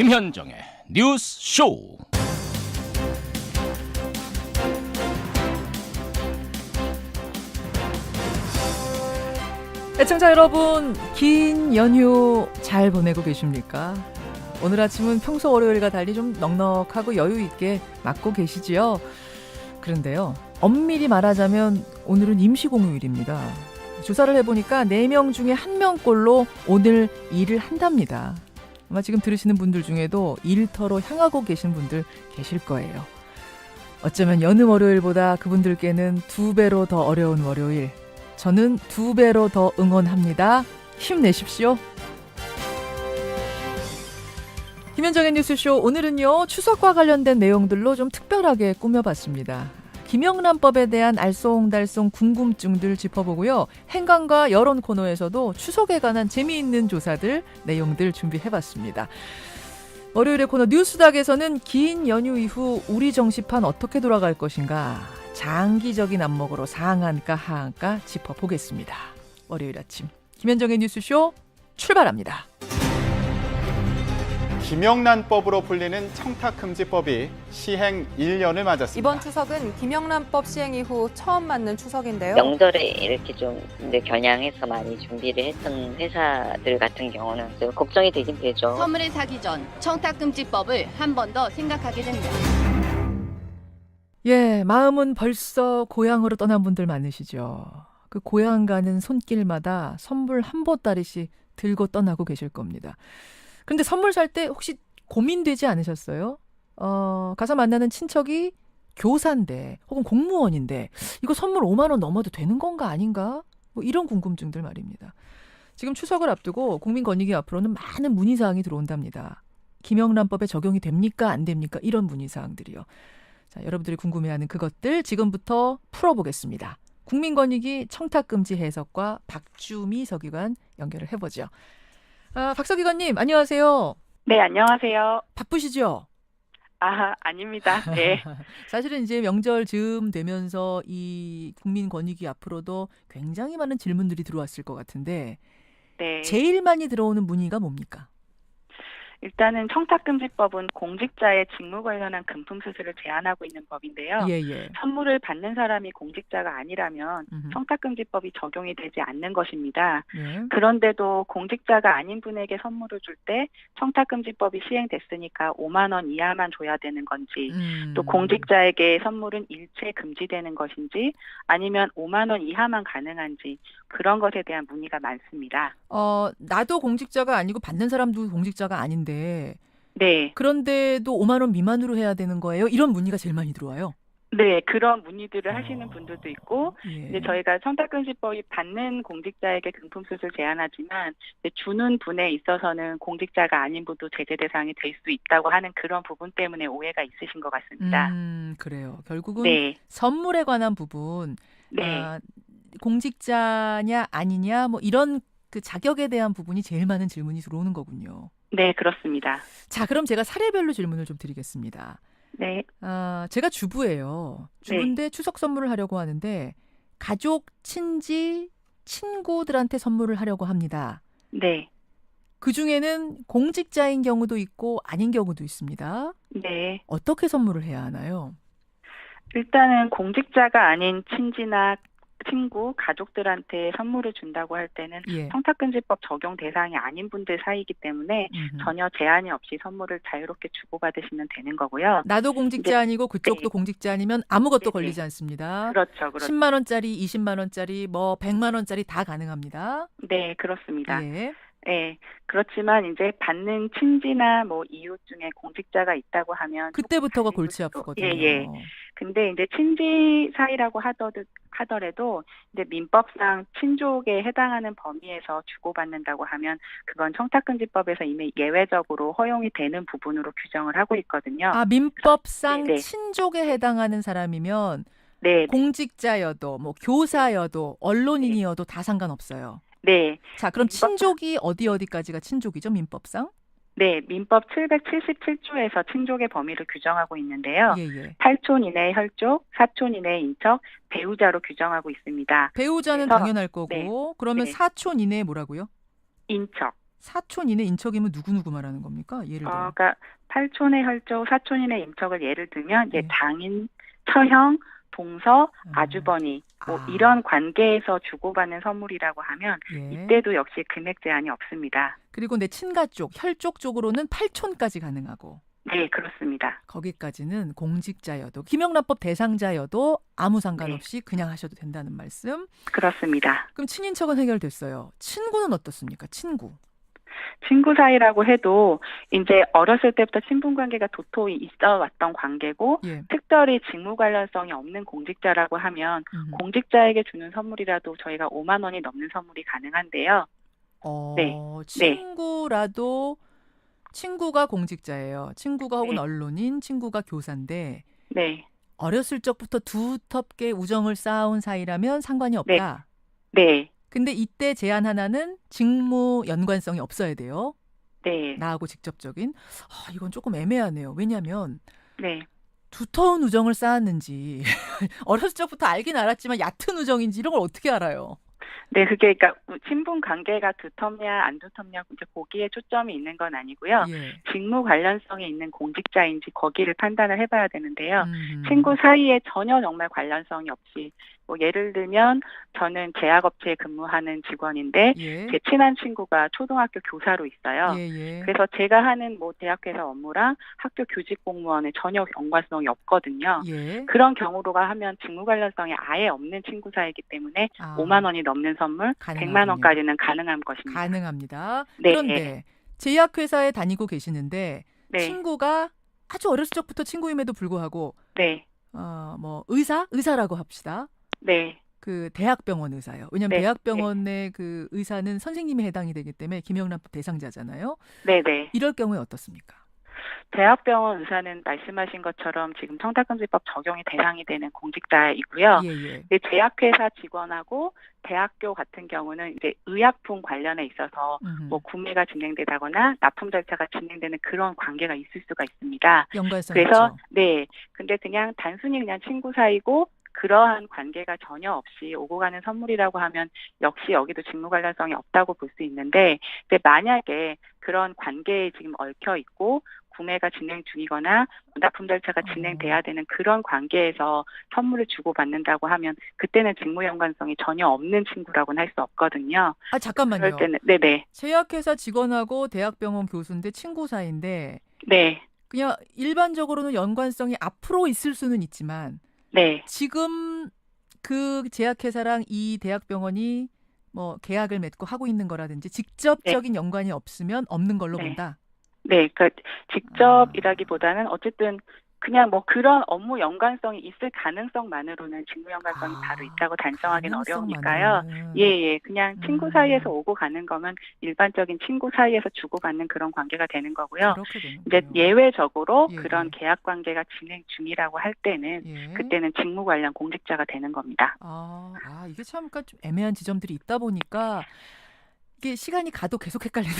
김현정의 뉴스 쇼. 애청자 여러분, 긴 연휴 잘 보내고 계십니까? 오늘 아침은 평소 월요일과 달리 좀 넉넉하고 여유 있게 맞고 계시지요? 그런데요, 엄밀히 말하자면 오늘은 임시공휴일입니다. 조사를 해보니까 4명 중에 1명꼴로 오늘 일을 한답니다. 아마 지금 들으시는 분들 중에도 일터로 향하고 계신 분들 계실 거예요. 어쩌면 여느 월요일보다 그분들께는 2배로 더 어려운 월요일. 저는 2배로 더 응원합니다. 힘내십시오. 김현정의 뉴스쇼, 오늘은요, 추석과 관련된 내용들로 좀 특별하게 꾸며봤습니다. 김영란법에 대한 알쏭달쏭 궁금증들 짚어보고요. 행간과 여론 코너에서도 추석에 관한 재미있는 조사들, 내용들 준비해봤습니다. 월요일의 코너 뉴스닥에서는 긴 연휴 이후 우리 정치판 어떻게 돌아갈 것인가, 장기적인 안목으로 상한가 하한가 짚어보겠습니다. 월요일 아침 김현정의 뉴스쇼 출발합니다. 김영란법으로 불리는 청탁금지법이 시행 1년을 맞았습니다. 이번 추석은 김영란법 시행 이후 처음 맞는 추석인데요. 명절에 이렇게 좀 이제 겨냥해서 많이 준비를 했던 회사들 같은 경우는 좀 걱정이 되긴 되죠. 선물을 사기 전 청탁금지법을 한 번 더 생각하게 됩니다. 예, 마음은 벌써 고향으로 떠난 분들 많으시죠. 그 고향 가는 손길마다 선물 한 보따리씩 들고 떠나고 계실 겁니다. 그런데 선물 살 때 혹시 고민되지 않으셨어요? 가서 만나는 친척이 교사인데 혹은 공무원인데 이거 선물 5만 원 넘어도 되는 건가 아닌가? 뭐 이런 궁금증들 말입니다. 지금 추석을 앞두고 국민권익위 앞으로는 많은 문의사항이 들어온답니다. 김영란법에 적용이 됩니까? 안 됩니까? 이런 문의사항들이요. 자, 여러분들이 궁금해하는 그것들 지금부터 풀어보겠습니다. 국민권익위 청탁금지 해석과 박주미 서기관 연결을 해보죠. 박 서기관님, 안녕하세요. 네, 안녕하세요. 바쁘시죠? 아닙니다. 네. 사실은 이제 명절 즈음 되면서 이 국민권익위 앞으로도 굉장히 많은 질문들이 들어왔을 것 같은데 네. 제일 많이 들어오는 문의가 뭡니까? 일단은 청탁금지법은 공직자의 직무 관련한 금품수수를 제한하고 있는 법인데요. 예. 선물을 받는 사람이 공직자가 아니라면 청탁금지법이 적용이 되지 않는 것입니다. 예. 그런데도 공직자가 아닌 분에게 선물을 줄 때 청탁금지법이 시행됐으니까 5만 원 이하만 줘야 되는 건지, 또 공직자에게 선물은 일체 금지되는 것인지, 아니면 5만 원 이하만 가능한지, 그런 것에 대한 문의가 많습니다. 나도 공직자가 아니고 받는 사람도 공직자가 아닌데 네. 그런데도 5만 원 미만으로 해야 되는 거예요? 이런 문의가 제일 많이 들어와요. 네, 그런 문의들을 하시는 분들도 있고, 예. 이제 저희가 청탁금지법이 받는 공직자에게 금품수수를 제한하지만 이제 주는 분에 있어서는 공직자가 아닌 분도 제재 대상이 될 수 있다고 하는 그런 부분 때문에 오해가 있으신 것 같습니다. 그래요. 결국은 네, 선물에 관한 부분, 네, 공직자냐 아니냐 뭐 이런 그 자격에 대한 부분이 제일 많은 질문이 들어오는 거군요. 네, 그렇습니다. 자, 그럼 제가 사례별로 질문을 좀 드리겠습니다. 네, 제가 주부예요. 주부인데 추석 선물을 하려고 하는데 가족, 친지, 친구들한테 선물을 하려고 합니다. 네, 그중에는 공직자인 경우도 있고 아닌 경우도 있습니다. 네. 어떻게 선물을 해야 하나요? 일단은 공직자가 아닌 친지나 친구, 가족들한테 선물을 준다고 할 때는 예. 청탁금지법 적용 대상이 아닌 분들 사이이기 때문에 전혀 제한이 없이 선물을 자유롭게 주고받으시면 되는 거고요. 나도 공직자 네. 아니고 그쪽도 네. 공직자 아니면 아무것도 네. 걸리지 않습니다. 그렇죠. 10만 원짜리, 20만 원짜리, 뭐 100만 원짜리 다 가능합니다. 네, 그렇습니다. 예. 네, 그렇지만 이제 받는 친지나 뭐 이웃 중에 공직자가 있다고 하면 그때부터가 조금 골치 다를 수도- 아프거든요. 예. 근데 이제 친지 사이라고 하더라도 이제 민법상 친족에 해당하는 범위에서 주고받는다고 하면 그건 청탁금지법에서 이미 예외적으로 허용이 되는 부분으로 규정을 하고 있거든요. 민법상 네네. 친족에 해당하는 사람이면 네, 공직자여도 뭐 교사여도 언론인이어도 다 상관없어요. 네, 자, 그럼 민법상- 친족이 어디까지가 친족이죠, 민법상? 네, 민법 777조에서 친족의 범위를 규정하고 있는데요. 예. 8촌 이내의 혈족, 4촌 이내의 인척, 배우자로 규정하고 있습니다. 배우자는 그래서- 당연할 거고, 그러면 네. 4촌 이내에 뭐라고요? 인척. 사촌이네 인척이면 누구 말하는 겁니까? 예를 들어. 그러니까 팔촌의 혈족, 사촌인의 인척을 예를 들면 이제 네. 장인, 처형, 동서, 아. 아주버니 뭐 아. 이런 관계에서 주고받는 선물이라고 하면 예. 이때도 역시 금액 제한이 없습니다. 그리고 내 친가 쪽, 혈족 쪽으로는 8촌까지 가능하고 네, 그렇습니다. 거기까지는 공직자여도 김영란법 대상자여도 아무 상관없이 그냥 하셔도 된다는 말씀. 그렇습니다. 그럼 친인척은 해결됐어요. 친구는 어떻습니까? 친구. 친구 사이라고 해도 이제 어렸을 때부터 친분 관계가 도토히 있어 왔던 관계고 예. 특별히 직무 관련성이 없는 공직자라고 하면 공직자에게 주는 선물이라도 저희가 5만 원이 넘는 선물이 가능한데요. 네. 친구라도 친구가 공직자예요. 친구가 혹은 네. 언론인, 친구가 교사인데 네. 어렸을 적부터 두텁게 우정을 쌓아온 사이라면 상관이 없다. 네. 근데 이때 제한 하나는 직무 연관성이 없어야 돼요. 네. 나하고 직접적인. 이건 조금 애매하네요. 왜냐하면 네. 두터운 우정을 쌓았는지 어렸을 적부터 알긴 알았지만 얕은 우정인지 이런 걸 어떻게 알아요? 네, 그게 그러니까 친분 관계가 두텁냐 안 두텁냐 이제 거기에 초점이 있는 건 아니고요. 예. 직무 관련성이 있는 공직자인지 거기를 판단을 해봐야 되는데요. 친구 사이에 전혀 정말 관련성이 없이 뭐 예를 들면 저는 제약업체에 근무하는 직원인데 예. 제 친한 친구가 초등학교 교사로 있어요. 예. 그래서 제가 하는 뭐 대학회사 업무랑 학교 교직 공무원에 전혀 연관성이 없거든요. 예. 그런 경우로가 하면 직무 관련성이 아예 없는 친구 사이이기 때문에 5만 원이 넘는 선물, 가능하군요. 100만 원까지는 가능한 것입니다. 가능합니다. 네. 그런데 제약회사에 다니고 계시는데 네. 친구가 아주 어렸을 적부터 친구임에도 불구하고 네. 뭐 의사라고 합시다. 네. 그 대학병원 의사요. 왜냐하면 네. 대학병원의 그 의사는 선생님이 해당이 되기 때문에 김영란법 대상자잖아요. 네네. 이럴 경우에 어떻습니까? 대학병원 의사는 말씀하신 것처럼 지금 청탁금지법 적용이 대상이 되는 공직자이고요. 예. 근데 제약회사 직원하고 대학교 같은 경우는 이제 의약품 관련에 있어서 뭐 구매가 진행되다거나 납품 절차가 진행되는 그런 관계가 있을 수가 있습니다. 연관성이 그래서 있죠. 네, 근데 그냥 단순히 그냥 친구 사이고 그러한 관계가 전혀 없이 오고 가는 선물이라고 하면 역시 여기도 직무 관련성이 없다고 볼 수 있는데, 근데 만약에 그런 관계에 지금 얽혀 있고 구매가 진행 중이거나 납품 절차가 진행돼야 되는 그런 관계에서 선물을 주고받는다고 하면 그때는 직무 연관성이 전혀 없는 친구라고는 할 수 없거든요. 잠깐만요. 그럴 때는 네네. 제약회사 직원하고 대학병원 교수인데 친구 사이인데 네. 그냥 일반적으로는 연관성이 앞으로 있을 수는 있지만 네. 지금 그 제약회사랑 이 대학병원이 뭐 계약을 맺고 하고 있는 거라든지 직접적인 연관이 없으면 없는 걸로 본다. 네, 그러니까 직접이라기보다는 어쨌든 그냥 뭐 그런 업무 연관성이 있을 가능성만으로는 직무 연관성이 바로 있다고 단정하기는 어려우니까요. 예, 그냥 친구 사이에서 오고 가는 거면 일반적인 친구 사이에서 주고받는 그런 관계가 되는 거고요. 이제 예외적으로 그런 계약 관계가 진행 중이라고 할 때는 그때는 직무 관련 공직자가 되는 겁니다. 이게 참 좀 애매한 지점들이 있다 보니까 이게 시간이 가도 계속 헷갈리는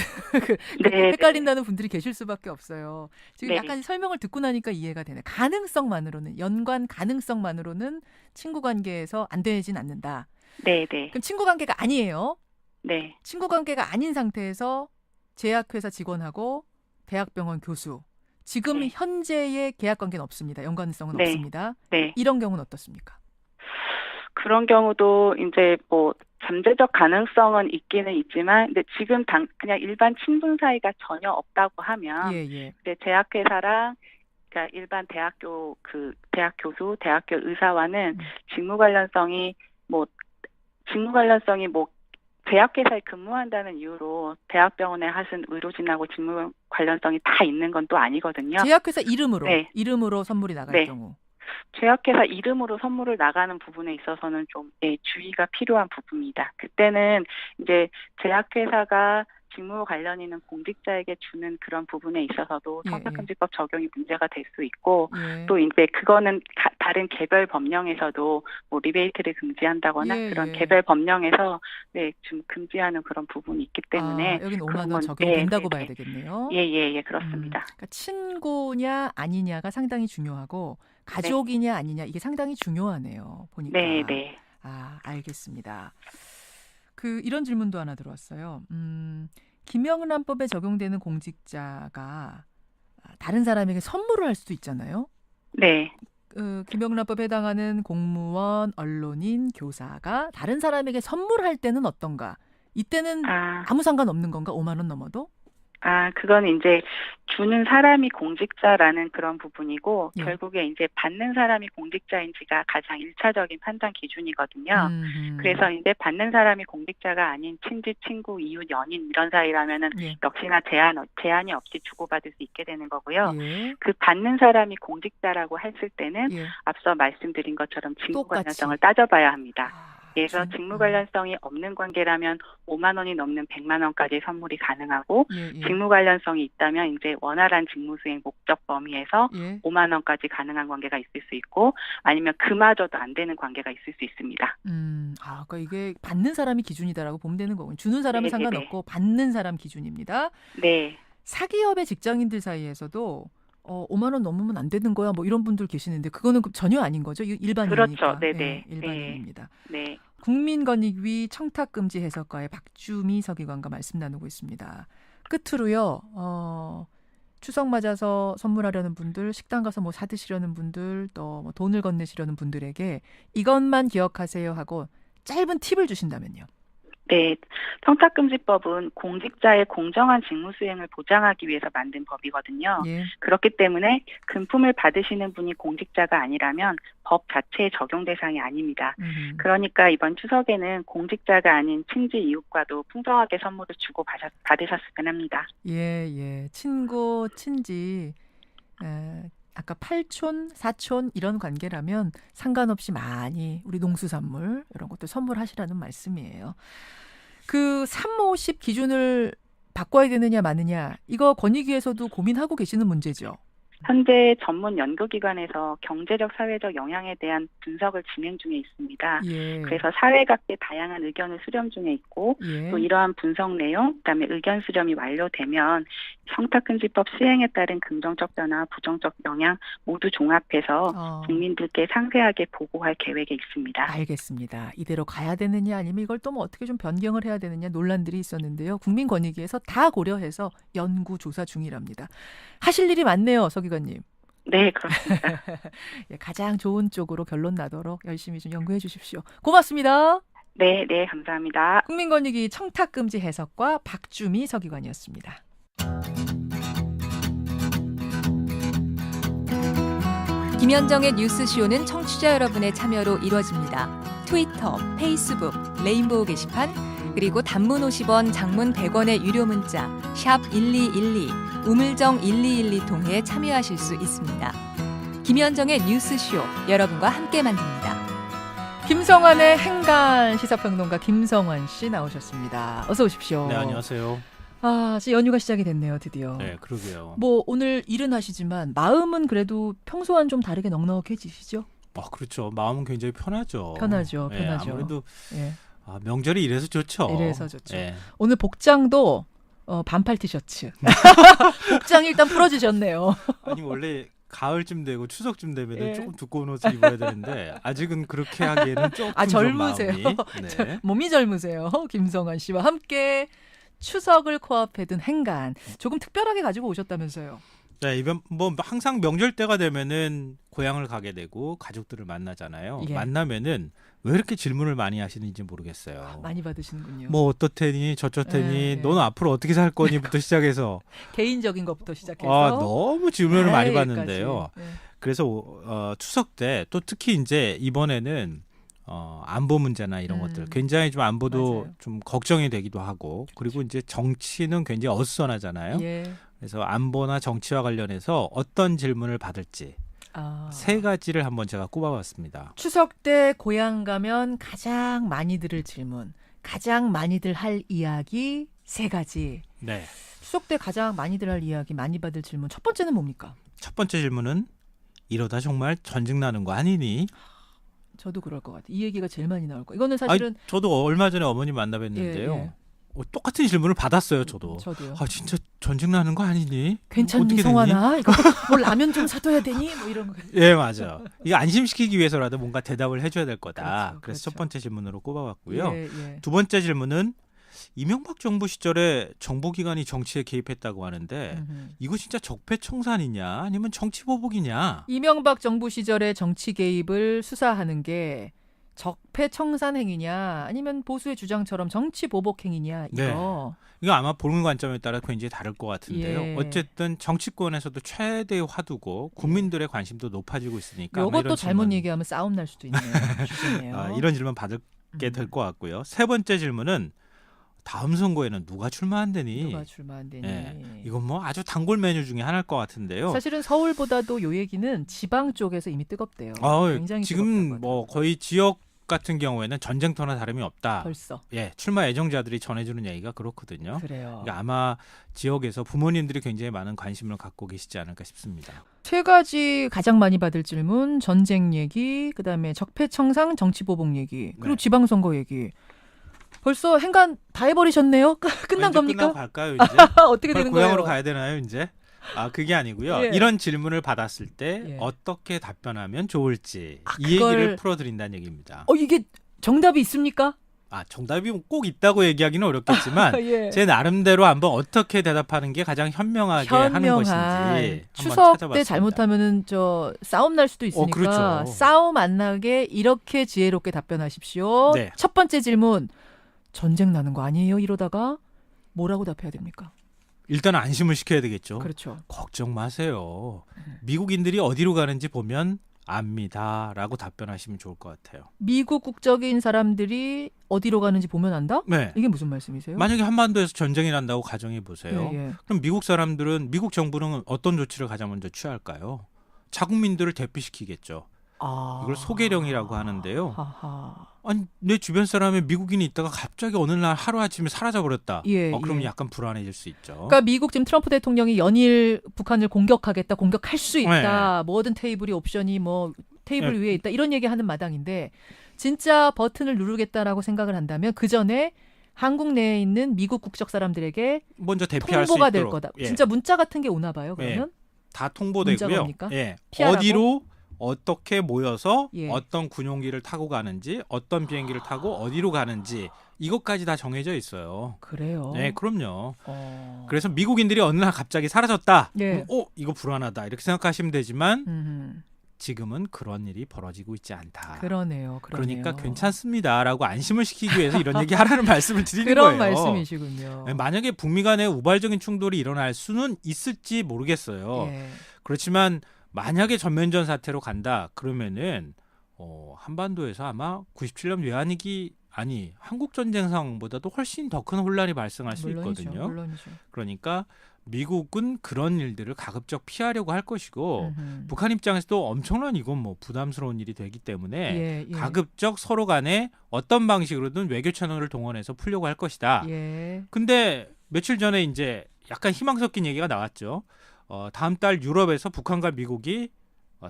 헷갈린다는 분들이 계실 수밖에 없어요. 지금 약간 설명을 듣고 나니까 이해가 되네. 가능성만으로는 연관 가능성만으로는 친구 관계에서 안 되진 않는다. 네. 그럼 친구 관계가 아니에요. 네. 친구 관계가 아닌 상태에서 제약회사 직원하고 대학병원 교수 지금 현재의 계약 관계는 없습니다. 연관성은 없습니다. 네. 이런 경우는 어떻습니까? 그런 경우도 이제 뭐 잠재적 가능성은 있기는 있지만, 근데 지금 그냥 일반 친분 사이가 전혀 없다고 하면, 근데 제약회사랑 그러니까 일반 대학 교수, 대학교 의사와는 직무 관련성이 뭐 제약회사에 근무한다는 이유로 대학병원에 하신 의료진하고 직무 관련성이 다 있는 건 또 아니거든요. 제약회사 이름으로 선물이 나갈 경우. 제약회사 이름으로 선물을 나가는 부분에 있어서는 좀 주의가 필요한 부분입니다. 그때는 이제 제약회사가 직무 관련 있는 공직자에게 주는 그런 부분에 있어서도 청탁금지법 적용이 문제가 될 수 있고 또 이제 그거는 다른 개별 법령에서도 뭐 리베이트를 금지한다거나 그런 개별 법령에서 좀 금지하는 그런 부분이 있기 때문에 여긴 5만 원 적용된다고 봐야 되겠네요. 예, 그렇습니다. 그러니까 친구냐 아니냐가 상당히 중요하고 가족이냐 아니냐 이게 상당히 중요하네요. 보니까. 알겠습니다. 이런 질문도 하나 들어왔어요. 김영란법에 적용되는 공직자가 다른 사람에게 선물을 할 수도 있잖아요. 네. 김영란법에 해당하는 공무원, 언론인, 교사가 다른 사람에게 선물할 때는 어떤가? 이때는 아무 상관없는 건가? 5만 원 넘어도? 그건 이제 주는 사람이 공직자라는 그런 부분이고 예. 결국에 이제 받는 사람이 공직자인지가 가장 1차적인 판단 기준이거든요. 그래서 이제 받는 사람이 공직자가 아닌 친지, 친구, 이웃, 연인 이런 사이라면은 예. 역시나 제한이 없이 주고받을 수 있게 되는 거고요. 예. 그 받는 사람이 공직자라고 했을 때는 예. 앞서 말씀드린 것처럼 직무 똑같이. 관련성을 따져봐야 합니다. 그래서 진- 직무 관련성이 없는 관계라면 5만 원이 넘는 100만 원까지 선물이 가능하고 예, 예. 직무 관련성이 있다면 이제 원활한 직무 수행 목적 범위에서 예. 5만 원까지 가능한 관계가 있을 수 있고 아니면 그마저도 안 되는 관계가 있을 수 있습니다. 그러니까 이게 받는 사람이 기준이다라고 보면 되는 거군요. 주는 사람은 네네네. 상관없고 받는 사람 기준입니다. 네. 사기업의 직장인들 사이에서도 5만 원 넘으면 안 되는 거야. 뭐 이런 분들 계시는데 그거는 전혀 아닌 거죠. 일반인이니까. 그렇죠. 네네. 예, 일반인입니다. 네. 국민권익위 청탁금지 해석과의 박주미 서기관과 말씀 나누고 있습니다. 끝으로요. 추석 맞아서 선물하려는 분들, 식당 가서 뭐 사드시려는 분들, 또 뭐 돈을 건네시려는 분들에게 이것만 기억하세요 하고 짧은 팁을 주신다면요. 네, 청탁금지법은 공직자의 공정한 직무 수행을 보장하기 위해서 만든 법이거든요. 예. 그렇기 때문에 금품을 받으시는 분이 공직자가 아니라면 법 자체의 적용 대상이 아닙니다. 그러니까 이번 추석에는 공직자가 아닌 친지 이웃과도 풍성하게 선물을 주고 받으셨으면 합니다. 예. 친구, 친지, 아까 팔촌, 사촌 이런 관계라면 상관없이 많이 우리 농수산물 이런 것도 선물하시라는 말씀이에요. 그 350 기준을 바꿔야 되느냐 마느냐 이거 권익위에서도 고민하고 계시는 문제죠. 현재 전문 연구기관에서 경제적, 사회적 영향에 대한 분석을 진행 중에 있습니다. 예. 그래서 사회각계 다양한 의견을 수렴 중에 있고 예. 또 이러한 분석 내용, 그다음에 의견 수렴이 완료되면 청탁금지법 시행에 따른 긍정적 변화, 부정적 영향 모두 종합해서 국민들께 상세하게 보고할 계획에 있습니다. 알겠습니다. 이대로 가야 되느냐 아니면 이걸 또 뭐 어떻게 좀 변경을 해야 되느냐 논란들이 있었는데요. 국민권익위에서 다 고려해서 연구 조사 중이랍니다. 하실 일이 많네요, 서기관님. 네, 그렇습니다. 예, 가장 좋은 쪽으로 결론 나도록 열심히 좀 연구해 주십시오. 고맙습니다. 네, 감사합니다. 국민권익위 청탁금지 해석과 박주미 서기관이었습니다. 김현정의 뉴스쇼는 청취자 여러분의 참여로 이루어집니다. 트위터, 페이스북, 레인보우 게시판, 그리고 단문 50원, 장문 100원의 유료 문자 샵 1212, 우물정 1212 통해 참여하실 수 있습니다. 김현정의 뉴스쇼, 여러분과 함께 만듭니다. 김성환의 행간 시사평론가 김성환 씨 나오셨습니다. 어서 오십시오. 네, 안녕하세요. 이제 연휴가 시작이 됐네요, 드디어. 네, 그러게요. 뭐 오늘 일은 하시지만 마음은 그래도 평소와는 좀 다르게 넉넉해지시죠? 그렇죠. 마음은 굉장히 편하죠. 편하죠. 아무래도 예. 명절이 이래서 좋죠. 이래서 좋죠. 예. 오늘 복장도 반팔 티셔츠. 복장 일단 풀어주셨네요. 아니 원래 가을쯤 되고 추석쯤 되면 예. 조금 두꺼운 옷을 입어야 되는데 아직은 그렇게 하기에는 조금 좀 젊으세요. 마음이. 네. 몸이 젊으세요. 김성환 씨와 함께 추석을 코앞에 둔 행간. 조금 특별하게 가지고 오셨다면서요. 네, 이번 뭐 항상 명절 때가 되면은 고향을 가게 되고 가족들을 만나잖아요. 예. 만나면은 왜 이렇게 질문을 많이 하시는지 모르겠어요. 많이 받으시는군요. 뭐 어떻테니 저쩌테니 예. 너는 앞으로 어떻게 살 거니부터 시작해서 개인적인 것부터 시작해서 너무 질문을 많이 여기까지. 받는데요. 예. 그래서 추석 때 또 특히 이제 이번에는 안보 문제나 이런 것들 굉장히 좀 안보도 맞아요. 좀 걱정이 되기도 하고 그리고 이제 정치는 굉장히 어수선하잖아요. 예. 그래서 안보나 정치와 관련해서 어떤 질문을 받을지 세 가지를 한번 제가 꼽아봤습니다. 추석 때 고향 가면 가장 많이 들을 질문, 가장 많이들 할 이야기 세 가지. 네. 추석 때 가장 많이들 할 이야기, 많이 받을 질문. 첫 번째는 뭡니까? 첫 번째 질문은 이러다 정말 전직 나는 거 아니니? 저도 그럴 것 같아요. 이 얘기가 제일 많이 나올 거. 이거는 사실은 저도 얼마 전에 어머니 만나 뵀는데요. 예. 똑같은 질문을 받았어요, 저도. 저도요. 진짜 전직 나는 거 아니니? 괜찮니, 어떻게 성환아? 이거 뭐 라면 좀 사둬야 되니? 뭐 이런 거. 예, 맞아. 이거 안심시키기 위해서라도 뭔가 대답을 해줘야 될 거다. 그렇죠, 그래서 그렇죠. 첫 번째 질문으로 꼽아봤고요. 예. 두 번째 질문은 이명박 정부 시절에 정보기관이 정치에 개입했다고 하는데 이거 진짜 적폐청산이냐 아니면 정치보복이냐? 이명박 정부 시절의 정치 개입을 수사하는 게 적폐청산 행위냐 아니면 보수의 주장처럼 정치 보복 행위냐 이거. 이거 아마 보는 관점에 따라 굉장히 다를 것 같은데요. 예. 어쨌든 정치권에서도 최대의 화두고 국민들의 관심도 높아지고 있으니까 아마 이것도 이런 잘못 질문, 얘기하면 싸움 날 수도 있네요. 주제네요. 이런 질문 받게 될 것 같고요. 세 번째 질문은 다음 선거에는 누가 출마한다니? 누가 출마한다니. 예, 이건 뭐 아주 단골 메뉴 중에 하나일 것 같은데요. 사실은 서울보다도 요 얘기는 지방 쪽에서 이미 뜨겁대요. 굉장히 지금 뜨겁다고 뭐 거의 지역 같은 경우에는 전쟁터나 다름이 없다. 벌써. 예, 출마 애정자들이 전해주는 얘기가 그렇거든요. 그래요. 그러니까 아마 지역에서 부모님들이 굉장히 많은 관심을 갖고 계시지 않을까 싶습니다. 세 가지 가장 많이 받을 질문: 전쟁 얘기, 그다음에 적폐청산, 정치보복 얘기, 그리고 네. 지방선거 얘기. 벌써 행간 다 해버리셨네요. 끝난 이제 겁니까? 끝나고 갈까요 이제? 어떻게 되는 고향으로 거예요? 가야 되나요 이제? 그게 아니고요. 예. 이런 질문을 받았을 때 예. 어떻게 답변하면 좋을지 그걸- 이 얘기를 풀어드린다는 얘기입니다. 이게 정답이 있습니까? 정답이 꼭 있다고 얘기하기는 어렵겠지만 예. 제 나름대로 한번 어떻게 대답하는 게 가장 현명하게 하는 것인지 한번 추석 때 찾아봤습니다. 잘못하면은 저 싸움 날 수도 있으니까 그렇죠. 싸움 안 나게 이렇게 지혜롭게 답변하십시오. 네. 첫 번째 질문: 전쟁 나는 거 아니에요? 이러다가 뭐라고 답해야 됩니까? 일단 안심을 시켜야 되겠죠. 그렇죠. 걱정 마세요. 미국인들이 어디로 가는지 보면 압니다라고 답변하시면 좋을 것 같아요. 미국 국적인 사람들이 어디로 가는지 보면 안다? 네. 이게 무슨 말씀이세요? 만약에 한반도에서 전쟁이 난다고 가정해 보세요. 예, 예. 그럼 미국 사람들은 미국 정부는 어떤 조치를 가장 먼저 취할까요? 자국민들을 대피시키겠죠. 이걸 소개령이라고 하는데요. 하하. 아니 내 주변 사람에 미국인이 있다가 갑자기 어느 날 하루아침에 사라져버렸다. 예, 그럼 예. 약간 불안해질 수 있죠. 그러니까 미국 지금 트럼프 대통령이 연일 북한을 공격하겠다, 공격할 수 있다, 모든 테이블이 옵션이 뭐 테이블 네. 위에 있다 이런 얘기하는 마당인데 진짜 버튼을 누르겠다라고 생각을 한다면 그 전에 한국 내에 있는 미국 국적 사람들에게 먼저 대피할 수 통보가 있도록. 될 거다. 예. 진짜 문자 같은 게 오나 봐요. 그러면 다 문자가 통보되고요. 옵니까? 예. 피하라고? 어디로 어떻게 모여서 예. 어떤 군용기를 타고 가는지 어떤 비행기를 타고 어디로 가는지 이것까지 다 정해져 있어요. 그래요. 네, 그럼요. 어. 그래서 미국인들이 어느 날 갑자기 사라졌다. 예. 그럼, 이거 불안하다. 이렇게 생각하시면 되지만 음흠. 지금은 그런 일이 벌어지고 있지 않다. 그러네요. 그러니까 괜찮습니다라고 안심을 시키기 위해서 이런 얘기 하라는 말씀을 드리는 그런 거예요. 말씀이시군요. 네, 만약에 북미 간의 우발적인 충돌이 일어날 수는 있을지 모르겠어요. 예. 그렇지만 만약에 전면전 사태로 간다 그러면은 한반도에서 아마 97년 외환위기 한국 전쟁 상황보다도 훨씬 더 큰 혼란이 발생할 수 있거든요. 물론이죠. 그러니까 미국은 그런 일들을 가급적 피하려고 할 것이고 음흠. 북한 입장에서도 엄청난 이건 뭐 부담스러운 일이 되기 때문에 예, 예. 가급적 서로 간에 어떤 방식으로든 외교 채널을 동원해서 풀려고 할 것이다. 예. 근데 며칠 전에 이제 약간 희망 섞인 얘기가 나왔죠. 다음 달 유럽에서 북한과 미국이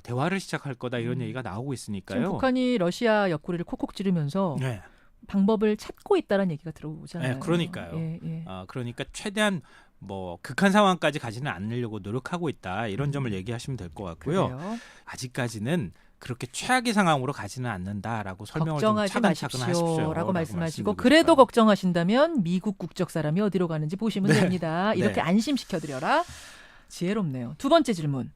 대화를 시작할 거다 이런 얘기가 나오고 있으니까요. 지금 북한이 러시아 옆구리를 콕콕 찌르면서 네, 방법을 찾고 있다는 얘기가 들어오잖아요. 네, 그러니까요. 예, 예. 그러니까 최대한 뭐 극한 상황까지 가지는 않으려고 노력하고 있다 이런 점을 얘기하시면 될 것 같고요. 그래요. 아직까지는 그렇게 최악의 상황으로 가지는 않는다라고 설명을 좀 걱정하지 차근차근 하십시오라고 마십시오라고 말씀하시고 말씀드리고 그래도 싶어요. 걱정하신다면 미국 국적 사람이 어디로 가는지 보시면 네. 됩니다. 이렇게 네. 안심시켜드려라. 지혜롭네요. 두 번째 질문.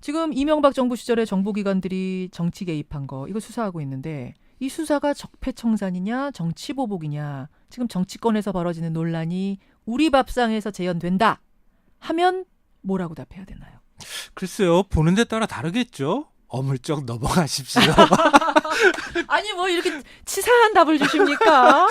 지금 이명박 정부 시절에 정보기관들이 정치 개입한 거 이거 수사하고 있는데 이 수사가 적폐청산이냐 정치보복이냐 지금 정치권에서 벌어지는 논란이 우리 밥상에서 재현된다 하면 뭐라고 답해야 되나요? 글쎄요. 보는 데 따라 다르겠죠. 어물쩍 넘어가십시오. 아니 뭐 이렇게 치사한 답을 주십니까?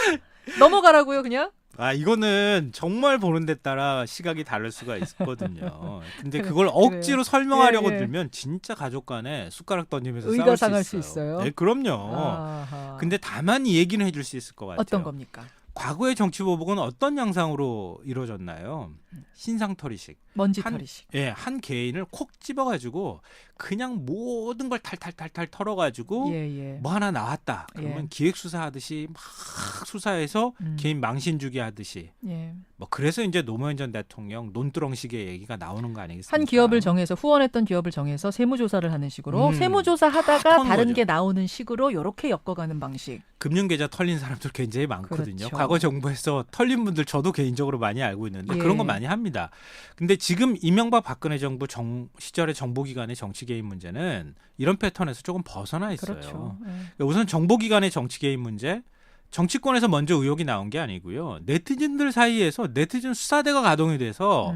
넘어가라고요 그냥? 이거는 정말 보는 데 따라 시각이 다를 수가 있거든요. 근데 그걸 억지로 설명하려고 예, 예. 들면 진짜 가족 간에 숟가락 던지면서 의가 싸울 상할 수 있어요? 네, 그럼요. 아하. 근데 다만 이 얘기는 해줄 수 있을 것 같아요. 어떤 겁니까? 과거의 정치 보복은 어떤 양상으로 이루어졌나요? 신상털이식. 먼지털이식. 한 개인을 콕 집어가지고 그냥 모든 걸 탈탈탈탈 털어가지고 예. 뭐 하나 나왔다. 그러면 예. 기획수사하듯이 막 수사해서 개인 망신주기 하듯이. 예. 뭐 그래서 이제 노무현 전 대통령 논두렁식의 얘기가 나오는 거 아니겠습니까? 한 기업을 정해서 후원했던 기업을 정해서 세무조사를 하는 식으로 세무조사 다 하다가 터는 다른 거죠. 게 나오는 식으로 이렇게 엮어가는 방식. 금융계좌 털린 사람들 굉장히 많거든요. 그렇죠. 과거 정부에서 털린 분들 저도 개인적으로 많이 알고 있는데 예. 그런 거 많이 합니다. 근데 지금 이명박 박근혜 정부 시절의 정보기관의 정치 개입 문제는 이런 패턴에서 조금 벗어나 있어요. 그렇죠. 우선 정보기관의 정치 개입 문제, 정치권에서 먼저 의혹이 나온 게 아니고요. 네티즌들 사이에서 네티즌 수사대가 가동이 돼서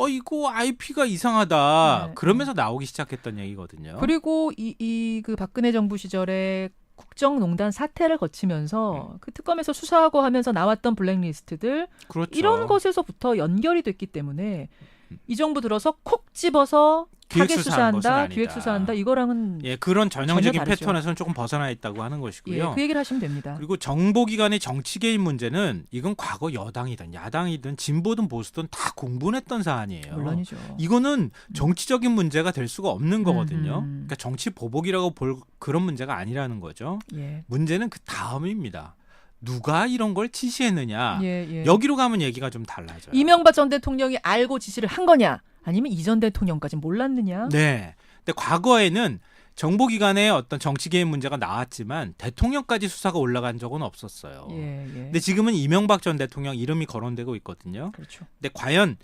이거 IP가 이상하다. 네. 그러면서 나오기 시작했던 얘기거든요. 그리고 그 박근혜 정부 시절에 국정농단 사태를 거치면서 그 특검에서 수사하고 하면서 나왔던 블랙리스트들 그렇죠. 이런 것에서부터 연결이 됐기 때문에 이 정부 들어서 콕 집어서 타겟 기획수사한 것은 수사한다, 아니다. 기획수사한다 이거랑은 예, 그런 전형적인 전혀 다르죠. 패턴에서는 조금 벗어나 있다고 하는 것이고요. 예, 그 얘기를 하시면 됩니다. 그리고 정보기관의 정치 개입 문제는 이건 과거 여당이든 야당이든 진보든 보수든 다 공분했던 사안이에요. 물론이죠. 이거는 정치적인 문제가 될 수가 없는 거거든요. 음흠. 그러니까 정치 보복이라고 볼 그런 문제가 아니라는 거죠. 예. 문제는 그 다음입니다. 누가 이런 걸 지시했느냐. 예. 여기로 가면 얘기가 좀 달라져요. 이명박 전 대통령이 알고 지시를 한 거냐? 아니면 이 전 대통령까지 몰랐느냐? 네. 근데 과거에는 정보기관의 어떤 정치 개입 문제가 나왔지만 대통령까지 수사가 올라간 적은 없었어요. 예. 근데 지금은 이명박 전 대통령 이름이 거론되고 있거든요. 그렇죠. 근데 과연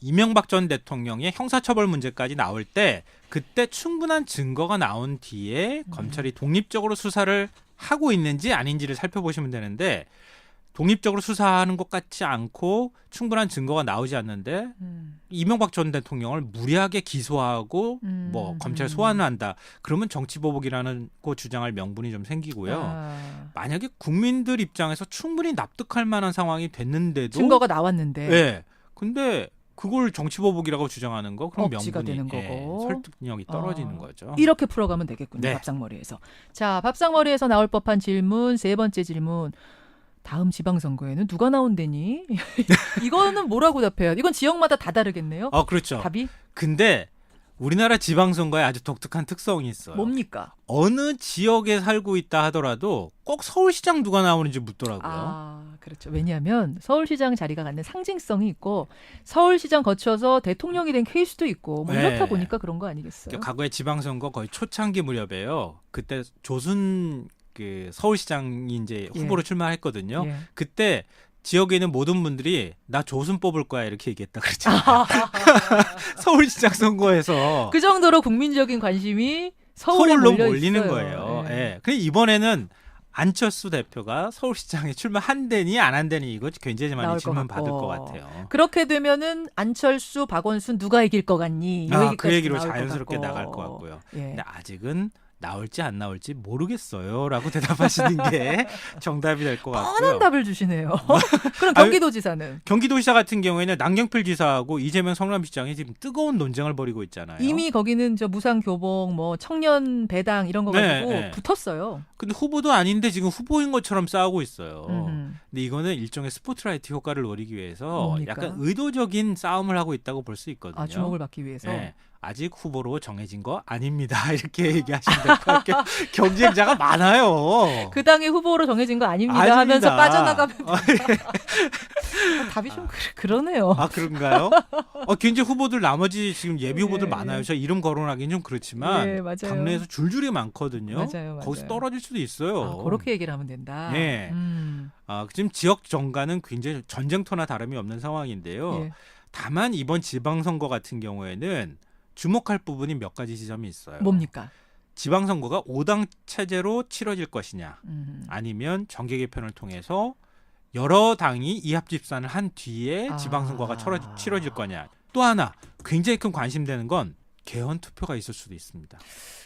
이명박 전 대통령의 형사처벌 문제까지 나올 때 그때 충분한 증거가 나온 뒤에 검찰이 독립적으로 수사를 하고 있는지 아닌지를 살펴보시면 되는데 독립적으로 수사하는 것 같지 않고 충분한 증거가 나오지 않는데 이명박 전 대통령을 무리하게 기소하고 뭐 검찰 소환을 한다. 그러면 정치보복이라는 거 주장할 명분이 좀 생기고요. 만약에 국민들 입장에서 충분히 납득할 만한 상황이 됐는데도 증거가 나왔는데 네. 근데 그걸 정치보복이라고 주장하는 거 그럼 억지가 명분이 되는 거고. 설득력이 떨어지는 거죠. 이렇게 풀어가면 되겠군요. 네. 밥상머리에서. 자, 밥상머리에서 나올 법한 질문 세 번째 질문. 다음 지방선거에는 누가 나온대니? 이거는 뭐라고 답해요? 이건 지역마다 다 다르겠네요. 그렇죠. 답이 근데 우리나라 지방선거에 아주 독특한 특성이 있어요. 뭡니까? 어느 지역에 살고 있다 하더라도 꼭 서울시장 누가 나오는지 묻더라고요. 그렇죠. 왜냐하면 서울시장 자리가 갖는 상징성이 있고 서울시장 거쳐서 대통령이 된 케이스도 있고 뭐 이렇다 네. 보니까 그런 거 아니겠어요? 과거에 지방선거 거의 초창기 무렵에요. 그때 조순 그 서울시장이 이제 후보로 출마했거든요. 예. 그때 지역에 있는 모든 분들이 나 조순 뽑을 거야 이렇게 얘기했다 그랬죠. 서울시장 선거에서 그 정도로 국민적인 관심이 서울로 몰려 몰리는 있어요. 거예요. 예. 예. 근데 이번에는 안철수 대표가 서울시장에 출마한대니 안 한대니 이거 굉장히 많이 나올 것 질문 같고. 받을 것 같아요. 그렇게 되면은 안철수, 박원순 누가 이길 것 같니? 이 그 얘기까지 얘기로 나올 것 자연스럽게 같고. 나갈 것 같고요. 예. 근데 아직은 나올지 안 나올지 모르겠어요라고 대답하시는 게 정답이 될 것 같고요. 뻔한 답을 주시네요. 그럼 경기도지사는 경기도지사 같은 경우에는 남경필 지사하고 이재명 성남시장이 지금 뜨거운 논쟁을 벌이고 있잖아요. 이미 거기는 저 무상 교복, 뭐 청년 배당 이런 거 가지고 네. 붙었어요. 근데 후보도 아닌데 지금 후보인 것처럼 싸우고 있어요. 음흠. 근데 이거는 일종의 스포트라이트 효과를 노리기 위해서 뭡니까? 약간 의도적인 싸움을 하고 있다고 볼 수 있거든요. 주목을 받기 위해서. 네. 아직 후보로 정해진 거 아닙니다. 이렇게 얘기하시면 될 것 같아요. 경쟁자가 많아요. 그 당의 후보로 정해진 거 아닙니다, 아닙니다. 하면서 빠져나가면 답이 좀 그러네요. 그런가요? 굉장히 후보들 나머지 지금 예비 후보들 예. 많아요. 저 이름 거론하기는 좀 그렇지만 예, 맞아요. 당내에서 줄줄이 많거든요. 맞아요. 거기서 떨어질 수도 있어요. 그렇게 얘기를 하면 된다. 예. 지금 지역 정가는 굉장히 전쟁터나 다름이 없는 상황인데요. 예. 다만 이번 지방선거 같은 경우에는 주목할 부분이 몇 가지 지점이 있어요. 뭡니까? 지방선거가 5당 체제로 치러질 것이냐 음. 아니면 정계 개편을 통해서 여러 당이 이합집산을 한 뒤에 지방선거가 치러질 거냐. 또 하나 굉장히 큰 관심되는 건 개헌 투표가 있을 수도 있습니다.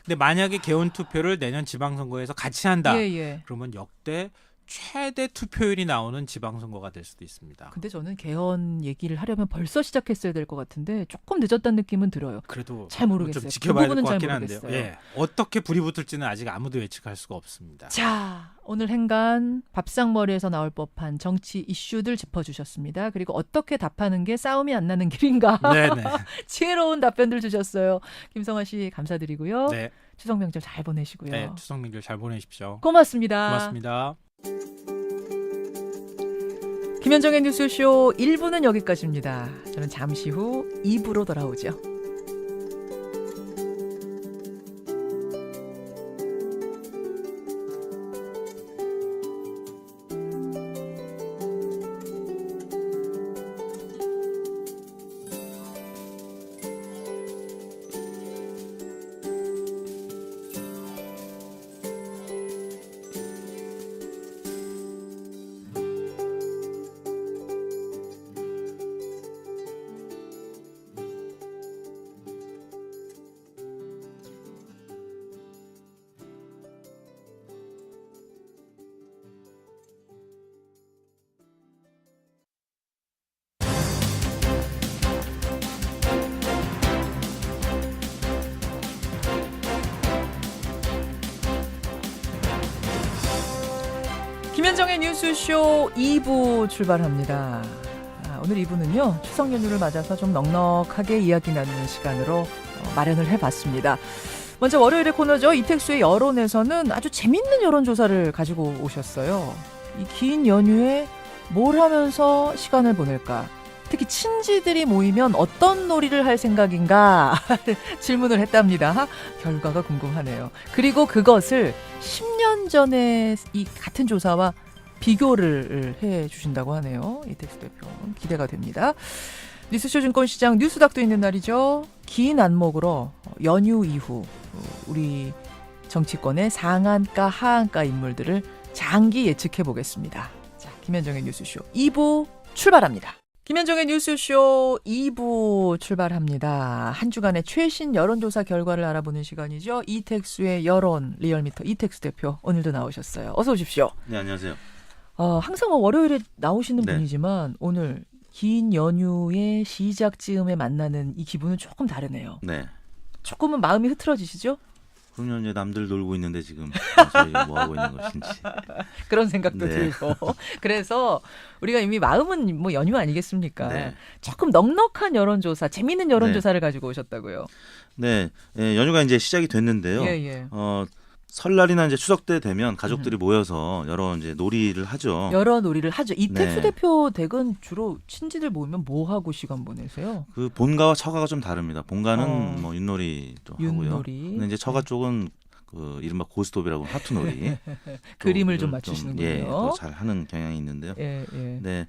근데 만약에 개헌 투표를 내년 지방선거에서 같이 한다. 예. 그러면 역대 최대 투표율이 나오는 지방선거가 될 수도 있습니다. 근데 저는 개헌 얘기를 하려면 벌써 시작했어야 될 것 같은데 조금 늦었다는 느낌은 들어요. 그래도 잘 모르겠어요. 좀 지켜봐야 될 그 것 부분은 같긴 잘 한데요. 모르겠어요. 예. 어떻게 불이 붙을지는 아직 아무도 예측할 수가 없습니다. 자, 오늘 행간 밥상머리에서 나올 법한 정치 이슈들 짚어주셨습니다. 그리고 어떻게 답하는 게 싸움이 안 나는 길인가 네네. 지혜로운 답변들 주셨어요. 김성환 씨 감사드리고요. 네. 추석 명절 잘 보내시고요. 네. 추석 명절 잘 보내십시오. 고맙습니다. 고맙습니다. 김현정의 뉴스쇼 1부는 여기까지입니다. 저는 잠시 후 2부로 돌아오죠. 김현정의 뉴스쇼 2부 출발합니다. 오늘 2부는요. 추석 연휴를 맞아서 좀 넉넉하게 이야기 나누는 시간으로 마련을 해봤습니다. 먼저 월요일의 코너죠. 이택수의 여론에서는 아주 재밌는 여론조사를 가지고 오셨어요. 이 긴 연휴에 뭘 하면서 시간을 보낼까? 특히 친지들이 모이면 어떤 놀이를 할 생각인가 질문을 했답니다. 결과가 궁금하네요. 그리고 그것을 10년 전에 이 같은 조사와 비교를 해 주신다고 하네요. 이택수 대표 기대가 됩니다. 뉴스쇼 증권시장 뉴스닥도 있는 날이죠. 긴 안목으로 연휴 이후 우리 정치권의 상한가 하한가 인물들을 장기 예측해 보겠습니다. 자, 김현정의 뉴스쇼 2부 출발합니다. 김현정의 뉴스쇼 2부 출발합니다. 한 주간의 최신 여론조사 결과를 알아보는 시간이죠. 이택수의 여론 리얼미터 이택수 대표 오늘도 나오셨어요. 어서 오십시오. 네, 안녕하세요. 항상 월요일에 나오시는 네. 분이지만 오늘 긴 연휴의 시작 즈음에 만나는 이 기분은 조금 다르네요. 네. 조금은 마음이 흐트러지시죠? 그럼요, 이제 남들 놀고 있는데 지금 저희가 뭐 하고 있는 것인지. 그런 생각도 네. 들고. 그래서 우리가 이미 마음은 뭐 연휴 아니겠습니까? 네. 조금 넉넉한 여론조사, 재미있는 여론조사를 가지고 오셨다고요. 네, 예, 연휴가 이제 시작이 됐는데요. 예. 설날이나 이제 추석 때 되면 가족들이 모여서 여러 이제 놀이를 하죠. 여러 놀이를 하죠. 이택수 네. 대표 댁은 주로 친지들 모이면 뭐 하고 시간 보내세요? 그 본가와 처가가 좀 다릅니다. 본가는 어. 뭐 윷놀이도 하고요. 윷놀이. 근데 이제 처가 쪽은 그 이른바 고스톱이라고 하투놀이. 그림을 좀 쪽을 맞추시는군요. 예, 더 잘 하는 경향이 있는데요. 예. 네.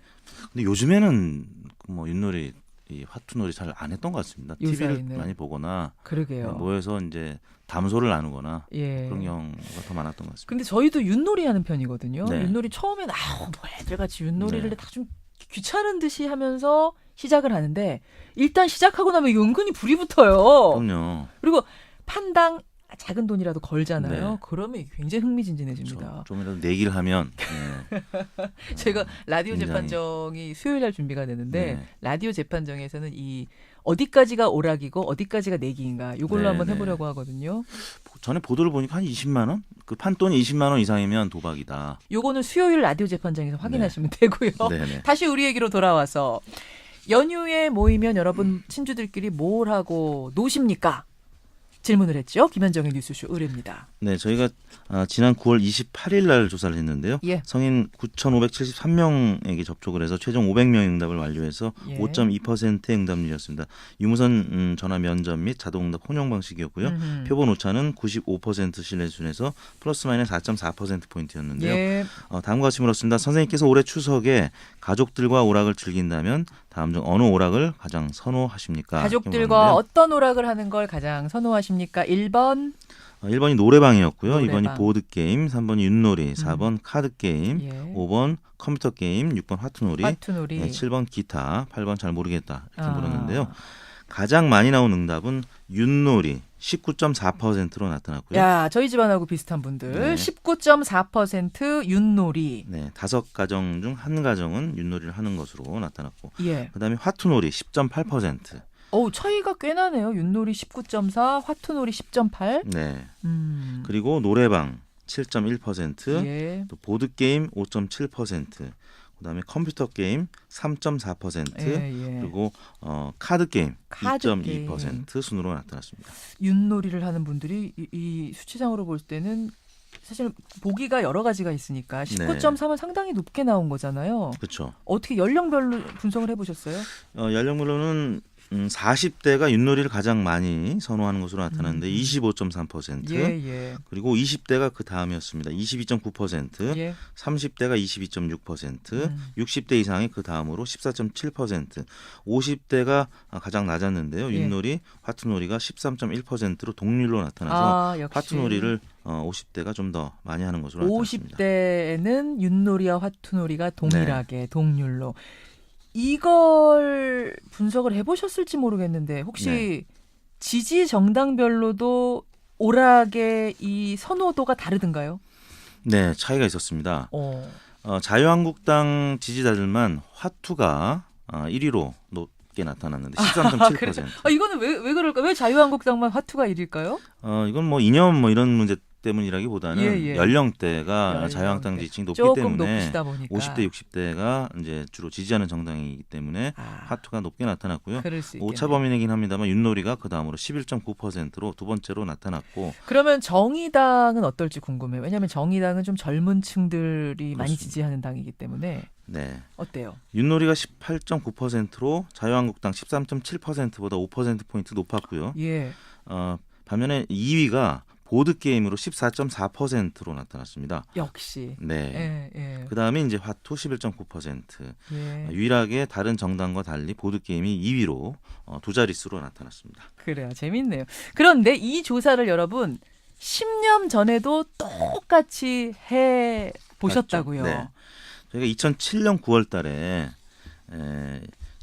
근데 요즘에는 뭐 윷놀이, 이 화투놀이 잘 안 했던 것 같습니다. TV를 요새는. 많이 보거나 그러게요. 모여서 이제 담소를 나누거나 예. 그런 경우가 더 많았던 것 같습니다. 근데 저희도 윷놀이 하는 편이거든요. 네. 윷놀이 처음엔 뭐 애들 같이 윷놀이를 네. 다 좀 귀찮은 듯이 하면서 시작을 하는데 일단 시작하고 나면 이게 은근히 불이 붙어요. 그럼요. 그리고 판당 작은 돈이라도 걸잖아요. 네. 그러면 굉장히 흥미진진해집니다. 좀이라도 내기를 하면 제가 라디오 굉장히- 재판정이 수요일 날 준비가 되는데 네. 라디오 재판정에서는 이 어디까지가 오락이고 어디까지가 내기인가 이걸로 네, 한번 네. 해보려고 하거든요. 전에 보도를 보니까 한 20만 원? 그 판돈이 20만 원 이상이면 도박이다. 요거는 수요일 라디오 재판정에서 확인하시면 되고요. 네네. 다시 우리 얘기로 돌아와서 연휴에 모이면 여러분 친구들끼리 뭘 하고 노십니까? 질문을 했죠. 김현정의 뉴스쇼 의뢰입니다. 네, 저희가 지난 9월 28일 날 조사를 했는데요. 예. 성인 9,573명에게 접촉을 해서 최종 500명의 응답을 완료해서 예. 5.2%의 응답률이었습니다. 유무선 전화 면접 및 자동응답 혼용 방식이었고요. 표본 오차는 95% 신뢰 수준에서 플러스 마이너스 4.4%포인트였는데요. 예. 다음과 같이 물었습니다. 선생님께서 올해 추석에 가족들과 오락을 즐긴다면 다음 중 어느 오락을 가장 선호하십니까? 가족들과 이렇게 물었는데요. 어떤 오락을 하는 걸 가장 선호하십니까? 1번 1번이 노래방이었고요. 노래방. 2번이 보드게임, 3번이 윷놀이, 4번 카드게임, 예. 5번 컴퓨터 게임, 6번 화투놀이, 화투놀이. 네, 7번 기타, 8번 잘 모르겠다 이렇게 아. 물었는데요. 가장 많이 나온 응답은 윷놀이 19.4%로 나타났고요. 야, 저희 집안하고 비슷한 분들. 네. 19.4% 윷놀이. 네, 5가정 중 1가정은 윷놀이를 하는 것으로 나타났고, 예. 그다음에 화투놀이 10.8%. 차이가 꽤 나네요. 윷놀이 19.4, 화투놀이 10.8. 네. 그리고 그리고 노래방 7.1%, 예. 또 보드 게임 5.7%, 그다음에 컴퓨터 게임 3.4%, 예. 그리고 카드 게임 카드 2.2% 순으로 나타났습니다. 윷놀이를 하는 분들이 이 수치상으로 볼 때는 사실 보기가 여러 가지가 있으니까 19.3은 상당히 높게 나온 거잖아요. 그렇죠. 어떻게 연령별로 분석을 해보셨어요? 연령별로는 40대가 윷놀이를 가장 많이 선호하는 것으로 나타났는데 25.3%, 예. 그리고 20대가 그 다음이었습니다. 22.9%, 예. 30대가 22.6%, 60대 이상이 그 다음으로 14.7%, 50대가 가장 낮았는데요. 예. 윷놀이, 화투놀이가 13.1%로 동률로 나타나서 역시. 화투놀이를 50대가 좀 더 많이 하는 것으로 나타났습니다. 50대에는 윷놀이와 화투놀이가 동일하게 동률로. 이걸 분석을 해보셨을지 모르겠는데 혹시 네. 지지 정당별로도 오락의 이 선호도가 다르던가요? 네, 차이가 있었습니다. 자유한국당 지지자들만 화투가 1위로 높게 나타났는데 13.7%. 이거는 왜 그럴까? 왜 자유한국당만 화투가 1위일까요? 이건 뭐 이념 이런 문제 때문이라기보다는 예. 연령대가 자유한국당 지지층이 높기 조금 때문에 높으시다 보니까 50대, 60대가 이제 주로 지지하는 정당이기 때문에 화투가 높게 나타났고요. 그럴 수 있겠네요. 오차 범위이긴 합니다만 윷놀이가 그 다음으로 11.9%로 두 번째로 나타났고. 그러면 정의당은 어떨지 궁금해요. 왜냐하면 정의당은 좀 젊은 층들이 많이 그렇습니다. 지지하는 당이기 때문에 네. 어때요? 윷놀이가 18.9%로 자유한국당 13.7%보다 5%포인트 높았고요. 예. 반면에 2위가 보드게임으로 14.4%로 나타났습니다. 역시. 네. 예. 그 다음에 이제 화투 11.9%. 예. 유일하게 다른 정당과 달리 보드게임이 2위로 두 자릿수로 나타났습니다. 그래요. 재밌네요. 그런데 이 조사를 여러분 10년 전에도 똑같이 해 보셨다고요. 네. 저희가 2007년 9월 달에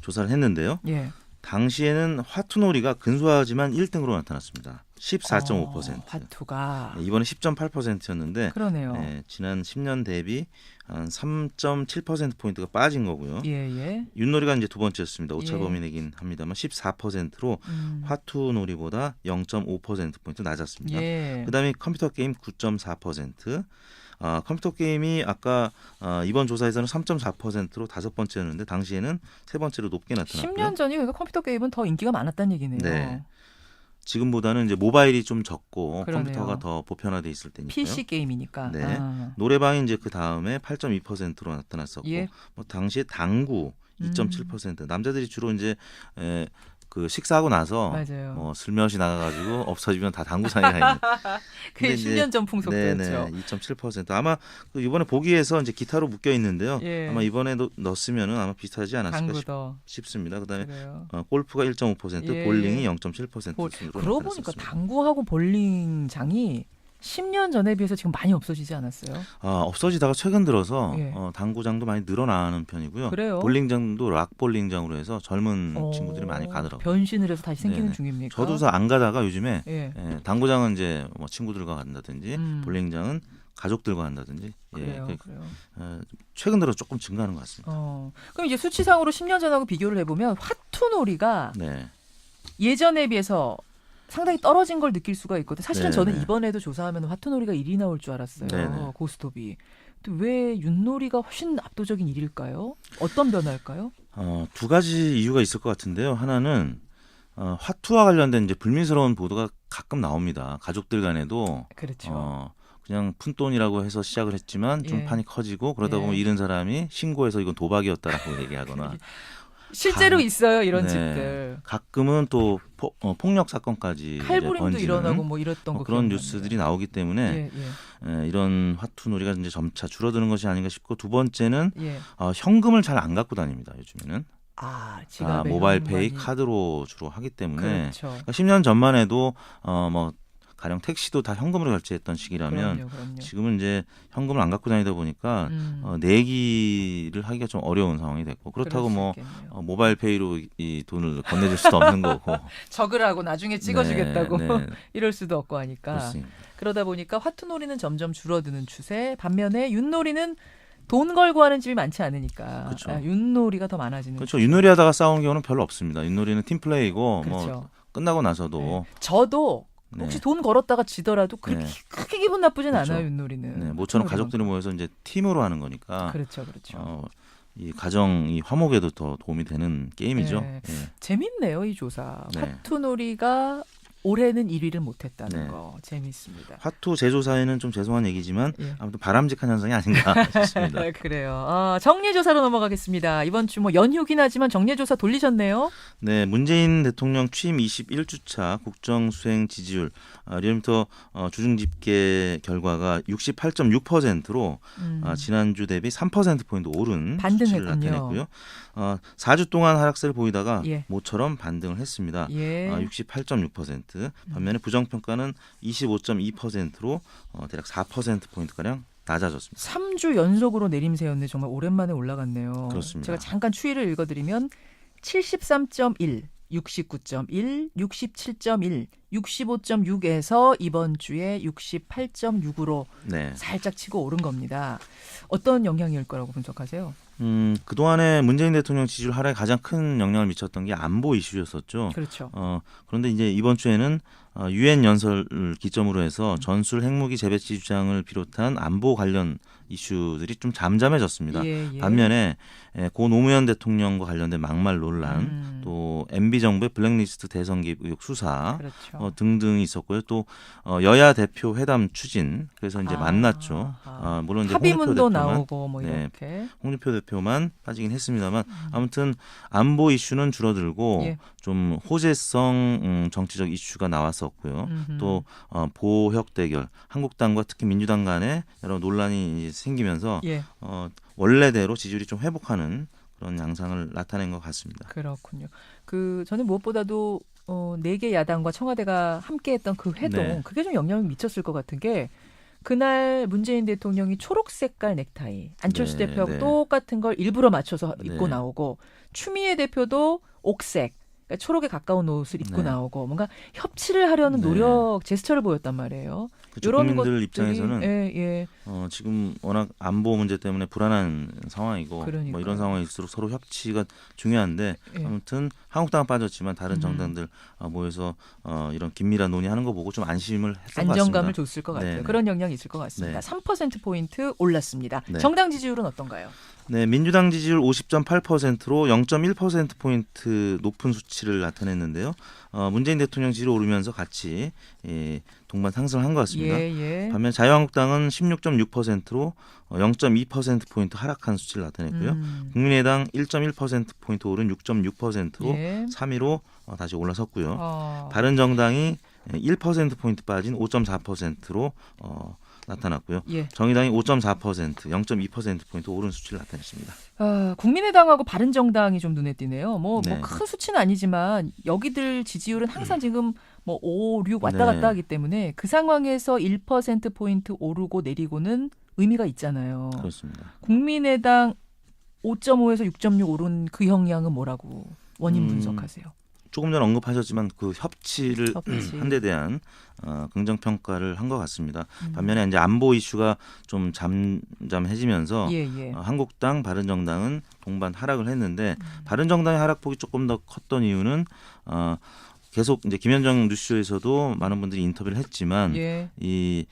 조사를 했는데요. 예. 당시에는 화투놀이가 근소하지만 1등으로 나타났습니다. 14.5%. 화투가. 네, 이번에 10.8%였는데 그러네요. 지난 10년 대비 한 3.7%포인트가 빠진 거고요. 예. 윷놀이가 이제 두 번째였습니다. 오차 예. 범위내긴 합니다만 14%로 화투놀이보다 0.5%포인트 낮았습니다. 예. 그다음에 컴퓨터 게임 9.4%. 컴퓨터 게임이 아까 이번 조사에서는 3.4%로 다섯 번째였는데 당시에는 세 번째로 높게 나타났고요. 10년 전이 그러니까 컴퓨터 게임은 더 인기가 많았다는 얘기네요. 네. 지금보다는 이제 모바일이 좀 적고 그러네요. 컴퓨터가 더 보편화돼 있을 때니까요. PC 게임이니까. 네. 노래방이 이제 그 다음에 8.2%로 나타났었고, 예. 뭐 당시에 당구 2.7%. 남자들이 주로 이제 그 식사하고 나서 맞아요. 뭐 슬며시 나가가지고 없어지면 다 당구장에 가 있는. 그게 10년 전 풍속도였죠. 네네, 2.7%. 아마 그 이번에 보기에서 이제 기타로 묶여 있는데요. 예. 아마 이번에도 넣었으면은 아마 비슷하지 않았을까 당구도. 싶습니다. 그다음에 그래요. 골프가 1.5%, 예. 볼링이 0.7%. 그러고 보니까 당구하고 볼링장이 10년 전에 비해서 지금 많이 없어지지 않았어요? 없어지다가 최근 들어서 예. 당구장도 많이 늘어나는 편이고요. 그래요? 볼링장도 락볼링장으로 해서 젊은 친구들이 많이 가더라고요. 변신을 해서 다시 생기는 네네. 중입니까? 저도 안 가다가 요즘에 예. 당구장은 이제 뭐 친구들과 간다든지 볼링장은 가족들과 간다든지 그래요. 최근 들어 조금 증가하는 것 같습니다. 그럼 이제 수치상으로 10년 전하고 비교를 해보면 화투놀이가 네. 예전에 비해서 상당히 떨어진 걸 느낄 수가 있거든요. 사실은 네네. 저는 이번에도 조사하면 화투놀이가 1위 나올 줄 알았어요. 네네. 고스톱이. 근데 왜 윷놀이가 훨씬 압도적인 1위일까요? 어떤 변화일까요? 두 가지 이유가 있을 것 같은데요. 하나는 화투와 관련된 이제 불미스러운 보도가 가끔 나옵니다. 가족들 간에도 그렇죠. 그냥 푼돈이라고 해서 시작을 했지만 좀 예. 판이 커지고 그러다 보면 예. 잃은 사람이 신고해서 이건 도박이었다라고 얘기하거나 실제로 있어요, 이런 네. 집들. 가끔은 또 폭력 사건까지 칼부림도 번지는 일어나고 뭐 이랬던 거 그런 기억나네요. 뉴스들이 나오기 때문에 이런 화투놀이가 이제 점차 줄어드는 것이 아닌가 싶고, 두 번째는 예. 현금을 잘 안 갖고 다닙니다. 요즘에는 지갑에 모바일페이 현금만이. 카드로 주로 하기 때문에 그렇죠. 그러니까 10년 전만 해도 뭐 가령 택시도 다 현금으로 결제했던 시기라면 그럼요. 지금은 이제 현금을 안 갖고 다니다 보니까 내기를 하기가 좀 어려운 상황이 됐고 그렇다고 뭐 모바일페이로 이 돈을 건네줄 수도 없는 거고 적으라고 나중에 찍어주겠다고 네. 이럴 수도 없고 하니까 그렇습니다. 그러다 보니까 화투놀이는 점점 줄어드는 추세. 반면에 윷놀이는 돈 걸고 하는 집이 많지 않으니까 그렇죠. 윷놀이가 더 많아지는. 그렇죠. 윷놀이 하다가 싸우는 경우는 별로 없습니다. 윷놀이는 팀플레이고 그렇죠. 뭐 끝나고 나서도 네. 저도 혹시 네. 돈 걸었다가 지더라도 그렇게 네. 크게 기분 나쁘진 그렇죠. 않아요. 윷놀이는. 네, 모처럼 가족들이 모여서 이제 팀으로 하는 거니까 그렇죠. 이 가정 이 화목에도 더 도움이 되는 게임이죠. 네. 예. 재밌네요, 이 조사. 네. 화투놀이가 올해는 1위를 못했다는 네. 거 재미있습니다. 화투 제조사에는 좀 죄송한 얘기지만 예. 아무튼 바람직한 현상이 아닌가 싶습니다. 그래요. 정례조사로 넘어가겠습니다. 이번 주 뭐 연휴긴 하지만 정례조사 돌리셨네요. 네, 문재인 대통령 취임 21주차 국정수행 지지율 리얼미터 주중집계 결과가 68.6%로 지난주 대비 3%포인트 오른 수치를 반등했군요. 나타냈고요. 4주 동안 하락세를 보이다가 예. 모처럼 반등을 했습니다. 예. 68.6%. 반면에 부정평가는 25.2%로 대략 4%포인트가량 낮아졌습니다. 3주 연속으로 내림세였는데 정말 오랜만에 올라갔네요. 그렇습니다. 제가 잠깐 추이를 읽어드리면 73.1, 69.1, 67.1, 65.6에서 이번 주에 68.6으로 네. 살짝 치고 오른 겁니다. 어떤 영향일 거라고 분석하세요? 그동안에 문재인 대통령 지지율 하락에 가장 큰 영향을 미쳤던 게 안보 이슈였었죠. 그렇죠. 그런데 이제 이번 주에는 유엔 연설을 기점으로 해서 전술 핵무기 재배치 주장을 비롯한 안보 관련 이슈들이 좀 잠잠해졌습니다. 예. 반면에 고 노무현 대통령과 관련된 막말 논란, 또 MB 정부의 블랙리스트 대선 개입 의혹 수사 그렇죠. 등등이 있었고요. 또 여야 대표 회담 추진 그래서 이제 만났죠. 물론 이제 합의문도 홍준표 대표만 나오고 뭐 네, 이렇게. 홍준표 대표만 빠지긴 했습니다만 아무튼 안보 이슈는 줄어들고 예. 좀 호재성 정치적 이슈가 나왔었고요. 또 보혁 대결, 한국당과 특히 민주당 간에 여러 논란이 생기면서 예. 원래대로 지지율이 좀 회복하는 그런 양상을 나타낸 것 같습니다. 그렇군요. 저는 무엇보다도 4개 야당과 청와대가 함께했던 그 회동 네. 그게 좀 영향을 미쳤을 것 같은 게 그날 문재인 대통령이 초록 색깔 넥타이, 안철수 네, 대표하고 네. 똑같은 걸 일부러 맞춰서 입고 네. 나오고 추미애 대표도 옥색, 그러니까 초록에 가까운 옷을 입고 네. 나오고 뭔가 협치를 하려는 네. 노력, 제스처를 보였단 말이에요. 그렇죠. 이런 국민들 것들이, 입장에서는 예. 지금 워낙 안보 문제 때문에 불안한 상황이고 그러니까요. 뭐 이런 상황일수록 서로 협치가 중요한데 예. 아무튼 한국당은 빠졌지만 다른 정당들 모여서 이런 긴밀한 논의하는 거 보고 좀 안심을 했던 것 안정감을 같습니다. 줬을 것 같아요. 네. 그런 영향이 있을 것 같습니다. 네. 3%포인트 올랐습니다. 네. 정당 지지율은 어떤가요? 네, 민주당 지지율 50.8%로 0.1%포인트 높은 수치를 나타냈는데요. 문재인 대통령 지지율 오르면서 같이 동반 상승한 것 같습니다. 예. 반면 자유한국당은 16.6%로 0.2%포인트 하락한 수치를 나타냈고요. 국민의당 1.1%포인트 오른 6.6%로 예. 3위로 다시 올라섰고요. 아. 바른정당이 1%포인트 빠진 5.4%로 나타났고요. 예. 정의당이 5.4%, 0.2%포인트 오른 수치를 나타냈습니다. 국민의당하고 바른정당이 좀 눈에 띄네요. 뭐 네. 큰 수치는 아니지만 여기들 지지율은 항상 지금 뭐 5, 6 왔다 네. 갔다 하기 때문에 그 상황에서 1%포인트 오르고 내리고는 의미가 있잖아요. 그렇습니다. 국민의당 5.5에서 6.6 오른 그 영향은 뭐라고 원인 분석하세요? 조금 전 언급하셨지만 그 협치를 협치. 한 데 대한 긍정 평가를 한 것 같습니다. 반면에 이제 안보 이슈가 좀 잠잠해지면서 예. 한국당, 바른정당은 동반 하락을 했는데 바른정당의 하락폭이 조금 더 컸던 이유는 계속 이제 김현정 뉴스쇼에서도 많은 분들이 인터뷰를 했지만 예. 이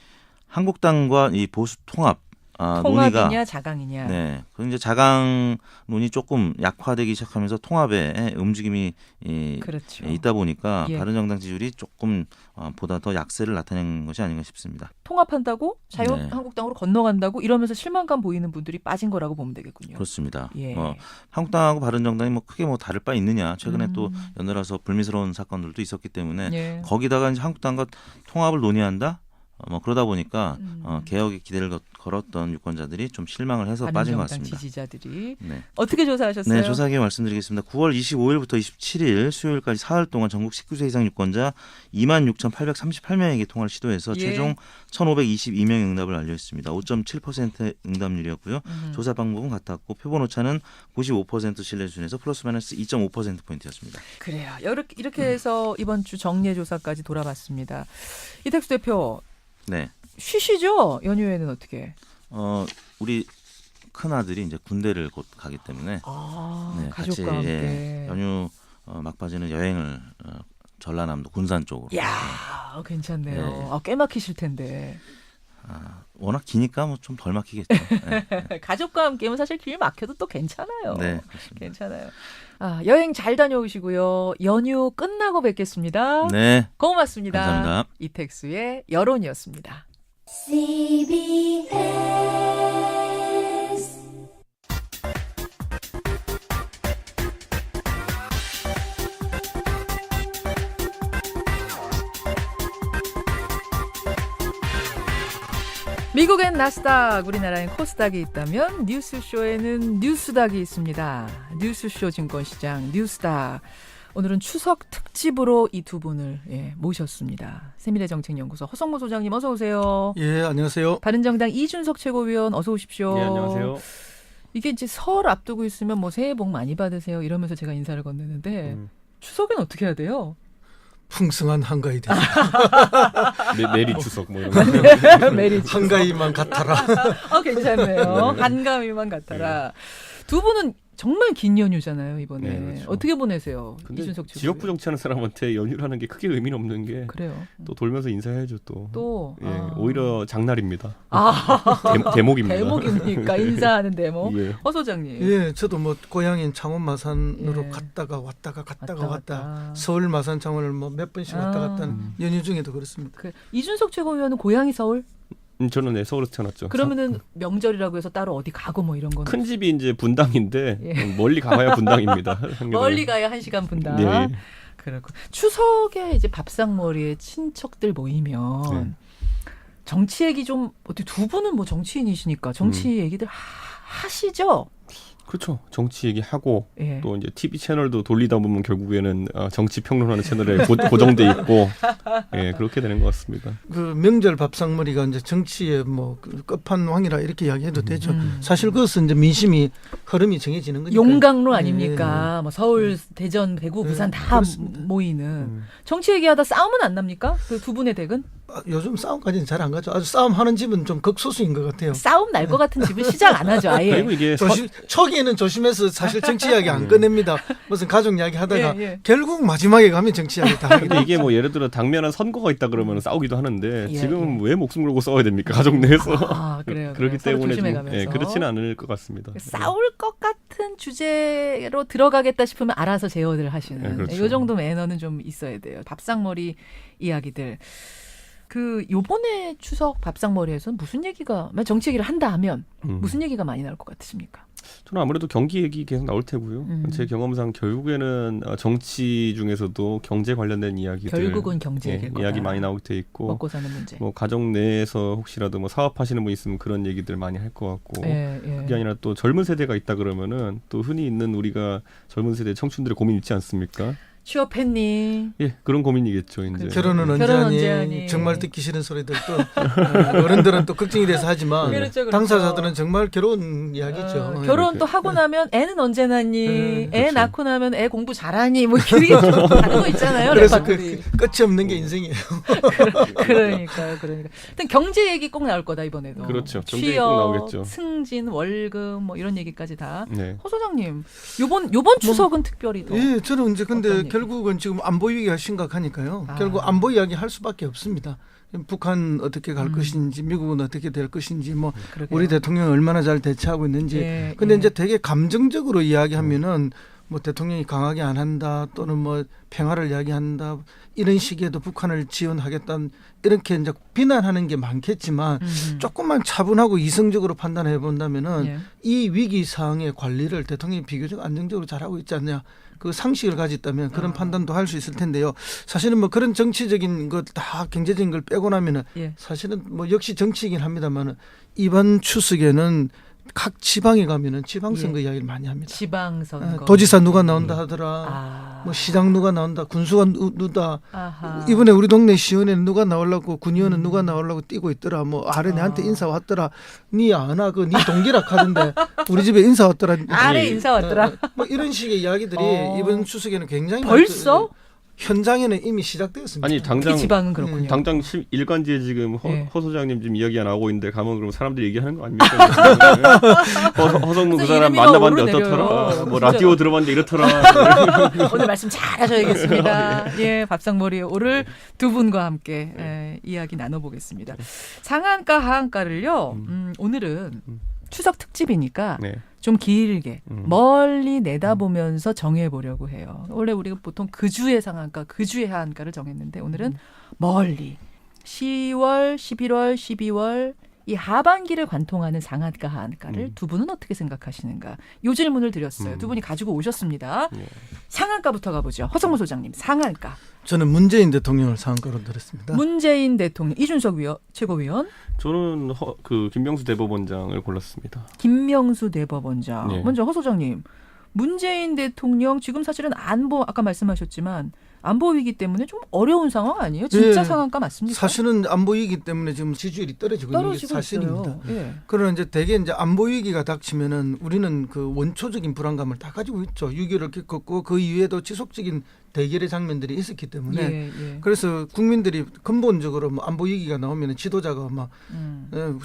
한국당과 이 보수 통합 통합이냐 논의가 자강이냐. 네, 그 이제 자강론이 조금 약화되기 시작하면서 통합의 움직임이 그렇죠. 있다 보니까 예. 바른정당 지지율이 조금 보다 더 약세를 나타낸 것이 아닌가 싶습니다. 통합한다고 네. 자유한국당으로 건너간다고 이러면서 실망감 보이는 분들이 빠진 거라고 보면 되겠군요. 그렇습니다. 예. 한국당하고 바른정당이 뭐 크게 뭐 다를 바 있느냐? 최근에 또 연달아서 불미스러운 사건들도 있었기 때문에 예. 거기다가 이제 한국당과 통합을 논의한다. 그러다 보니까 개혁에 기대를 걸었던 유권자들이 좀 실망을 해서 빠진 것 바른정당 같습니다. 지지자들이 네. 어떻게 조사하셨어요? 네, 조사하게 말씀드리겠습니다. 9월 25일부터 27일 수요일까지 사흘 동안 전국 19세 이상 유권자 26,838명에게 통화를 시도해서 예. 최종 1,522명의 응답을 완료했습니다. 5.7% 응답률이었고요. 조사 방법은 같았고 표본 오차는 95% 신뢰 수준에서 플러스 마이너스 2.5%포인트였습니다. 그래요. 이렇게 해서 이번 주 정례 조사까지 돌아봤습니다. 이택수 대표 네. 쉬시죠? 연휴에는 어떻게? 우리 큰 아들이 이제 군대를 곧 가기 때문에 가족과 같이 함께. 연휴 막바지는 여행을 전라남도 군산 쪽으로. 야, 괜찮네요. 네. 꽤 막히실 텐데. 워낙 기니까 뭐 좀 덜 막히겠죠. 네. 가족과 함께면 사실 길 막혀도 또 괜찮아요. 네, 그렇습니다. 괜찮아요. 여행 잘 다녀오시고요. 연휴 끝나고 뵙겠습니다. 네, 고맙습니다. 감사합니다. 이택수의 여론이었습니다. 미국엔 나스닥, 우리나라엔 코스닥이 있다면 뉴스쇼에는 뉴스닥이 있습니다. 뉴스쇼 증권시장 뉴스닥. 오늘은 추석 특집으로 이 두 분을 모셨습니다. 세미래정책연구소 허성무 소장님 어서 오세요. 예, 안녕하세요. 바른정당 이준석 최고위원 어서 오십시오. 네, 안녕하세요. 이게 이제 설 앞두고 있으면 뭐 새해 복 많이 받으세요 이러면서 제가 인사를 건네는데 추석엔 어떻게 해야 돼요? 풍성한 한가위 되죠. 메리 추석 뭐 이런 거. 메리 한가위만 같아라. 괜찮네요. 한가위만 같아라. 두 분은 정말 긴 연휴잖아요 이번에. 네, 그렇죠. 어떻게 보내세요? 근데 이준석 최고위원. 지역구 정치하는 사람한테 연휴라는 게 크게 의미는 없는 게 또 그래요. 돌면서 인사해야죠 또. 또 예, 오히려 장날입니다. 아. 대목입니다. 대목입니까? 인사하는 대목. 예. 허 소장님. 예, 저도 뭐 고향인 창원 마산으로 예. 갔다가 왔다. 왔다. 서울 마산 창원을 뭐 몇 번씩 왔다 갔다 하는 연휴 중에도 그렇습니다. 이준석 최고위원은 고향이 서울? 저는 서울에서 태어났죠. 그러면은 명절이라고 해서 따로 어디 가고 뭐 이런 건 큰 집이 이제 분당인데 예. 멀리 가봐야 분당입니다. 멀리 가야 1시간 분당. 네. 그렇고 추석에 이제 밥상머리에 친척들 모이면 네. 정치 얘기 좀 어떻게 두 분은 뭐 정치인이시니까 정치 얘기들 하시죠? 그렇죠. 정치 얘기하고 예. 또 이제 TV 채널도 돌리다 보면 결국에는 정치 평론하는 채널에 고정돼 있고 예, 그렇게 되는 것 같습니다. 그 명절 밥상머리가 이제 정치의 뭐 끝판왕이라 이렇게 이야기해도 되죠. 사실 그것은 이제 민심이 흐름이 정해지는 거니까. 용광로 아닙니까? 뭐 서울, 대전, 대구, 부산 다 그렇습니다. 모이는 정치 얘기하다 싸움은 안 납니까? 그 두 분의 댁은? 요즘 싸움까지는 잘 안 가죠. 아주 싸움하는 집은 좀 극소수인 것 같아요. 싸움 날 것 같은 집은 시작 안 하죠, 아예. 그리고 이게 초기에는 조심해서 사실 정치 이야기 안 꺼냅니다. 무슨 가족 이야기 하다가 예. 결국 마지막에 가면 정치 이야기 다 하게 근데 이게 뭐 예를 들어 당면한 선거가 있다 그러면 싸우기도 하는데 예, 지금 왜 목숨 걸고 싸워야 됩니까? 가족 내에서. 그래요. 그렇기 서로 때문에 좀, 조심해가면서. 그렇지는 않을 것 같습니다. 싸울 것 같은 주제로 들어가겠다 싶으면 알아서 제어를 하시는. 네, 그렇죠. 이 정도 매너는 좀 있어야 돼요. 밥상머리 이야기들. 요번에 추석 밥상머리에서는 무슨 얘기가, 정치 얘기를 한다 하면 무슨 얘기가 많이 나올 것 같으십니까? 저는 아무래도 경기 얘기 계속 나올 테고요. 제 경험상 결국에는 정치 중에서도 경제 관련된 이야기들 결국은 경제 얘기일 거다. 이야기 많이 나오게 돼 있고 먹고 사는 문제. 뭐 가족 내에서 혹시라도 뭐 사업하시는 분 있으면 그런 얘기들 많이 할 것 같고 그게 아니라 또 젊은 세대가 있다 그러면은 또 흔히 있는 우리가 젊은 세대 청춘들의 고민 있지 않습니까? 취업했니? 예, 그런 고민이겠죠. 이제 결혼은 언제 결혼 하니? 언제 하니? 정말 듣기 싫은 소리들 또 어른들은 또 걱정이 돼서 하지만 그렇죠. 당사자들은 정말 결혼 이야기죠. 결혼도 하고 나면 애는 언제 낳니? 애 그렇죠. 낳고 나면 애 공부 잘하니? 뭐 이게 좀 다른 거 있잖아요. 그래서 래퍼들이. 끝이 없는 게 인생이에요. 그러니까요. 일단 경제 얘기 꼭 나올 거다 이번에도. 그렇죠. 경제 얘기 취업, 꼭 나오겠죠. 승진, 월급 뭐 이런 얘기까지 다. 네. 허 소장님, 요번 추석은 특별히 더. 예, 저는 이제 근데 어떤 얘기? 결국은 지금 안보 위기가 심각하니까요. 아. 결국 안보 이야기 할 수밖에 없습니다. 북한 어떻게 갈 것인지, 미국은 어떻게 될 것인지, 뭐 그러게요. 우리 대통령이 얼마나 잘 대처하고 있는지. 예, 근데 예. 이제 되게 감정적으로 이야기하면은 뭐 대통령이 강하게 안 한다, 또는 뭐 평화를 이야기한다, 이런 식에도 북한을 지원하겠다는 이렇게 이제 비난하는 게 많겠지만 조금만 차분하고 이성적으로 판단해 본다면은 예. 이 위기 상황의 관리를 대통령이 비교적 안정적으로 잘하고 있지 않냐, 그 상식을 가졌다면 그런 판단도 할 수 있을 텐데요. 사실은 뭐 그런 정치적인 것 다 경제적인 걸 빼고 나면은 예. 사실은 뭐 역시 정치이긴 합니다만은 이번 추석에는 각 지방에 가면은 지방선거 예. 이야기를 많이 합니다. 지방선거. 도지사 누가 나온다 하더라. 뭐 시장 누가 나온다. 군수가 누다. 아하. 이번에 우리 동네 시의원에는 누가 나오려고 군의원은 누가 나오려고 뛰고 있더라. 뭐 아래 내한테 인사 왔더라. 니 아나 그 니 동기라 하던데 우리 집에 인사 왔더라. 아래 인사 왔더라. 뭐 이런 식의 이야기들이 이번 추석에는 굉장히 벌써? 현장에는 이미 시작되었습니다. 아니 당장 지방은 그렇군요. 당장 일간지에 지금 예. 허 소장님 지금 이야기가 나오고 있는데 가면 그럼 사람들이 얘기하는 거 아닙니까? 허성문 그 사람 만나봤는데 어떻더라? 뭐 라디오 들어봤는데 이렇더라. 오늘 말씀 잘하셔야겠습니다. 예, 밥상머리에 오를 두 분과 함께 이야기 나눠보겠습니다. 상한가 하한가를요. 오늘은 추석 특집이니까 네. 좀 길게 멀리 내다보면서 정해보려고 해요. 원래 우리가 보통 그 주의 상한가, 그 주의 하한가를 정했는데 오늘은 멀리 10월, 11월, 12월 이 하반기를 관통하는 상한가 하한가를 두 분은 어떻게 생각하시는가? 이 질문을 드렸어요. 두 분이 가지고 오셨습니다. 상한가부터 가보죠. 허성무 소장님, 상한가. 저는 문재인 대통령을 상한가로 들었습니다. 문재인 대통령, 이준석 최고위원. 저는 그 김명수 대법원장을 골랐습니다. 김명수 대법원장. 네. 먼저 허 소장님, 문재인 대통령 지금 사실은 안보 아까 말씀하셨지만 안보 위기 때문에 좀 어려운 상황 아니에요? 진짜 예. 상한가 맞습니까? 사실은 안보 위기 때문에 지금 지지율이 떨어지고 있는 게 사실입니다. 예. 그러나 이제 대개 이제 안보 위기가 닥치면은 우리는 그 원초적인 불안감을 다 가지고 있죠. 6.25를 겪었고 그 이후에도 지속적인 대결의 장면들이 있었기 때문에 예. 그래서 국민들이 근본적으로 뭐 안보 위기가 나오면 지도자가 막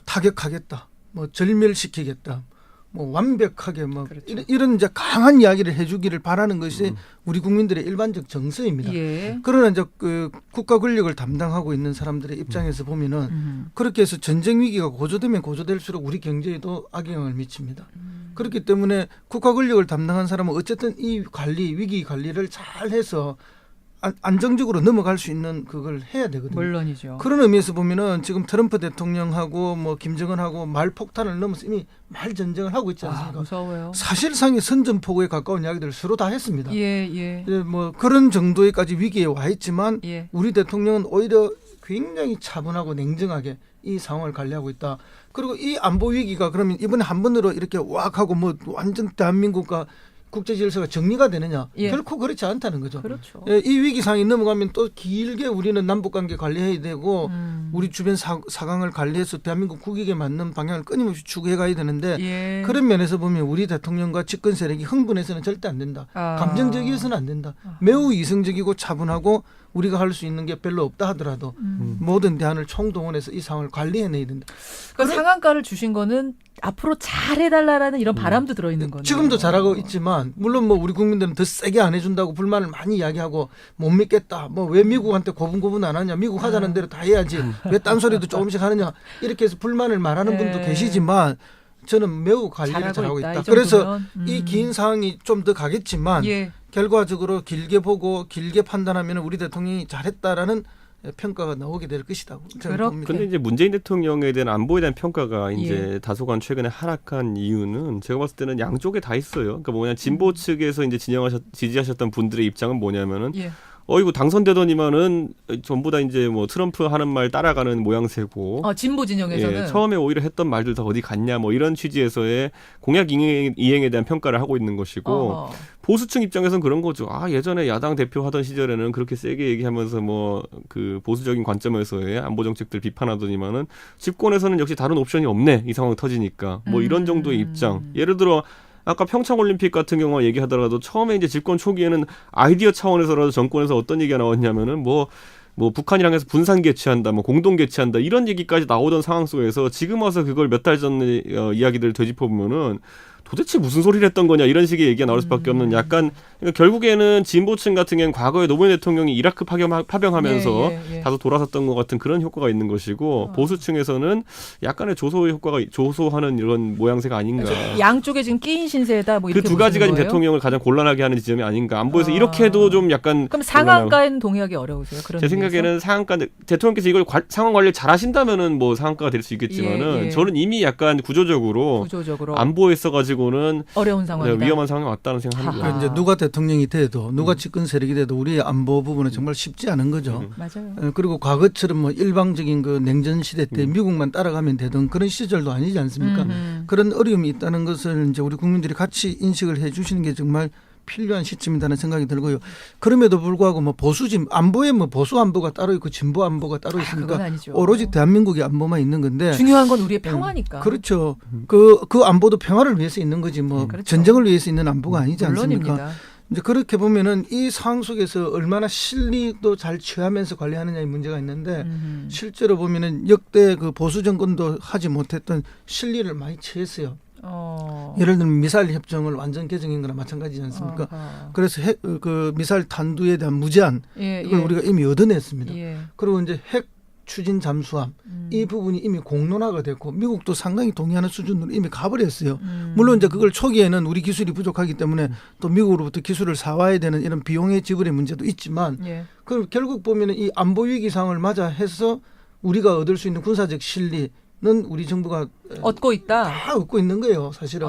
타격하겠다, 뭐 절멸시키겠다, 뭐 완벽하게 뭐 그렇죠. 이런 이제 강한 이야기를 해주기를 바라는 것이 우리 국민들의 일반적 정서입니다. 예. 그러나 이제 그 국가 권력을 담당하고 있는 사람들의 입장에서 보면은 그렇게 해서 전쟁 위기가 고조되면 고조될수록 우리 경제에도 악영향을 미칩니다. 그렇기 때문에 국가 권력을 담당한 사람은 어쨌든 이 위기 관리를 잘 해서 안정적으로 넘어갈 수 있는 그걸 해야 되거든요. 물론이죠. 그런 의미에서 보면은 지금 트럼프 대통령하고 뭐 김정은하고 말 폭탄을 넘어서 이미 말 전쟁을 하고 있지 않습니까? 무서워요. 사실상의 선전포고에 가까운 이야기들을 서로 다 했습니다. 예. 뭐 그런 정도에까지 위기에 와 있지만 예. 우리 대통령은 오히려 굉장히 차분하고 냉정하게 이 상황을 관리하고 있다. 그리고 이 안보 위기가 그러면 이번에 한 번으로 이렇게 왁 하고 뭐 완전 대한민국과 국제 질서가 정리가 되느냐? 예. 결코 그렇지 않다는 거죠. 그렇죠. 예, 이 위기 상황이 넘어가면 또 길게 우리는 남북 관계 관리해야 되고 우리 주변 사강을 관리해서 대한민국 국익에 맞는 방향을 끊임없이 추구해 가야 되는데 예. 그런 면에서 보면 우리 대통령과 집권 세력이 흥분해서는 절대 안 된다. 감정적이어서는 안 된다. 매우 이성적이고 차분하고 우리가 할 수 있는 게 별로 없다 하더라도 모든 대안을 총동원해서 이 상황을 관리해내야 된다. 그러니까 상한가를 주신 거는 앞으로 잘해달라는 이런 바람도 들어있는 거네요. 지금도 잘하고 있지만 물론 뭐 우리 국민들은 더 세게 안 해준다고 불만을 많이 이야기하고 못 믿겠다. 뭐 왜 미국한테 고분고분 안 하냐. 미국 하자는 대로 다 해야지. 왜 딴소리도 조금씩 하느냐. 이렇게 해서 불만을 말하는 분도 계시지만 저는 매우 관리를 잘하고 있다. 그래서 이 긴 상황이 좀 더 가겠지만 결과적으로 길게 보고 길게 판단하면 우리 대통령이 잘했다라는 평가가 나오게 될 것이다. 그런데 이제 문재인 대통령에 대한 안보에 대한 평가가 이제 다소간 최근에 하락한 이유는 제가 봤을 때는 양쪽에 다 있어요. 그러니까 뭐냐 진보 측에서 이제 지지하셨던 분들의 입장은 뭐냐면은 이거 당선되더니만은 전부 다 이제 뭐 트럼프 하는 말 따라가는 모양새고. 진보 진영에서는 처음에 오히려 했던 말들 다 어디 갔냐 뭐 이런 취지에서의 공약 이행에 대한 평가를 하고 있는 것이고 보수층 입장에서는 그런 거죠. 예전에 야당 대표 하던 시절에는 그렇게 세게 얘기하면서 뭐 그 보수적인 관점에서의 안보 정책들 비판하더니만은 집권에서는 역시 다른 옵션이 없네 이 상황 터지니까 뭐 이런 정도의 입장. 예를 들어. 아까 평창올림픽 같은 경우 얘기하더라도 처음에 이제 집권 초기에는 아이디어 차원에서라도 정권에서 어떤 얘기가 나왔냐면은 뭐 북한이랑 해서 분산 개최한다, 뭐 공동 개최한다 이런 얘기까지 나오던 상황 속에서 지금 와서 그걸 몇 달 전 이야기들을 되짚어 보면은 도대체 무슨 소리를 했던 거냐 이런 식의 얘기가 나올 수밖에 없는 약간 그러니까 결국에는 진보층 같은 경우는 과거에 노무현 대통령이 이라크 파병하면서 다소 돌아섰던 것 같은 그런 효과가 있는 것이고 보수층에서는 약간의 조소하는 이런 모양새가 아닌가. 양쪽에 지금 끼인 신세다 뭐 그 이렇게 두 가지가 지금 거예요? 대통령을 가장 곤란하게 하는 지점이 아닌가. 안보에서 이렇게 해도 좀 약간 그럼 상한가에는 동의하기 어려우세요? 그런 제 생각에는 상한가 대통령께서 이걸 상황 관리를 잘하신다면은 뭐 상한가가 될 수 있겠지만은 저는 이미 약간 구조적으로 안보에 있어가지고 가지고는 어려운 상황이다. 위험한 상황에 왔다는 생각합니다. 그러니까 이제 누가 대통령이 돼도 누가 집권 세력이 돼도 우리의 안보 부분은 정말 쉽지 않은 거죠. 맞아요. 그리고 과거처럼 뭐 일방적인 그 냉전 시대 때 미국만 따라가면 되던 그런 시절도 아니지 않습니까? 그런 어려움이 있다는 것을 이제 우리 국민들이 같이 인식을 해 주시는 게 정말 필요한 시점이라는 생각이 들고요. 그럼에도 불구하고 뭐 보수진 안보에 뭐 보수 안보가 따로 있고 진보 안보가 따로 있으니까 오로지 대한민국의 안보만 있는 건데 중요한 건 우리의 평화니까. 그렇죠. 그 안보도 평화를 위해서 있는 거지 뭐 그렇죠. 전쟁을 위해서 있는 안보가 아니지 않습니까? 물론입니다. 이제 그렇게 보면은 이 상황 속에서 얼마나 실리도 잘 취하면서 관리하느냐의 문제가 있는데 실제로 보면은 역대 그 보수 정권도 하지 못했던 실리를 많이 취했어요. 예를 들면 미사일 협정을 완전 개정한 거나 마찬가지지 않습니까? 그래서 그 미사일 탄두에 대한 무제한 이걸 우리가 이미 얻어냈습니다. 그리고 이제 핵 추진 잠수함 이 부분이 이미 공론화가 됐고 미국도 상당히 동의하는 수준으로 이미 가버렸어요. 물론 이제 그걸 초기에는 우리 기술이 부족하기 때문에 또 미국으로부터 기술을 사와야 되는 이런 비용의 지불의 문제도 있지만 그 결국 보면은 이 안보 위기 상황을 맞아 해서 우리가 얻을 수 있는 군사적 실리 는 우리 정부가 얻고 있다. 다 얻고 있는 거예요, 사실은.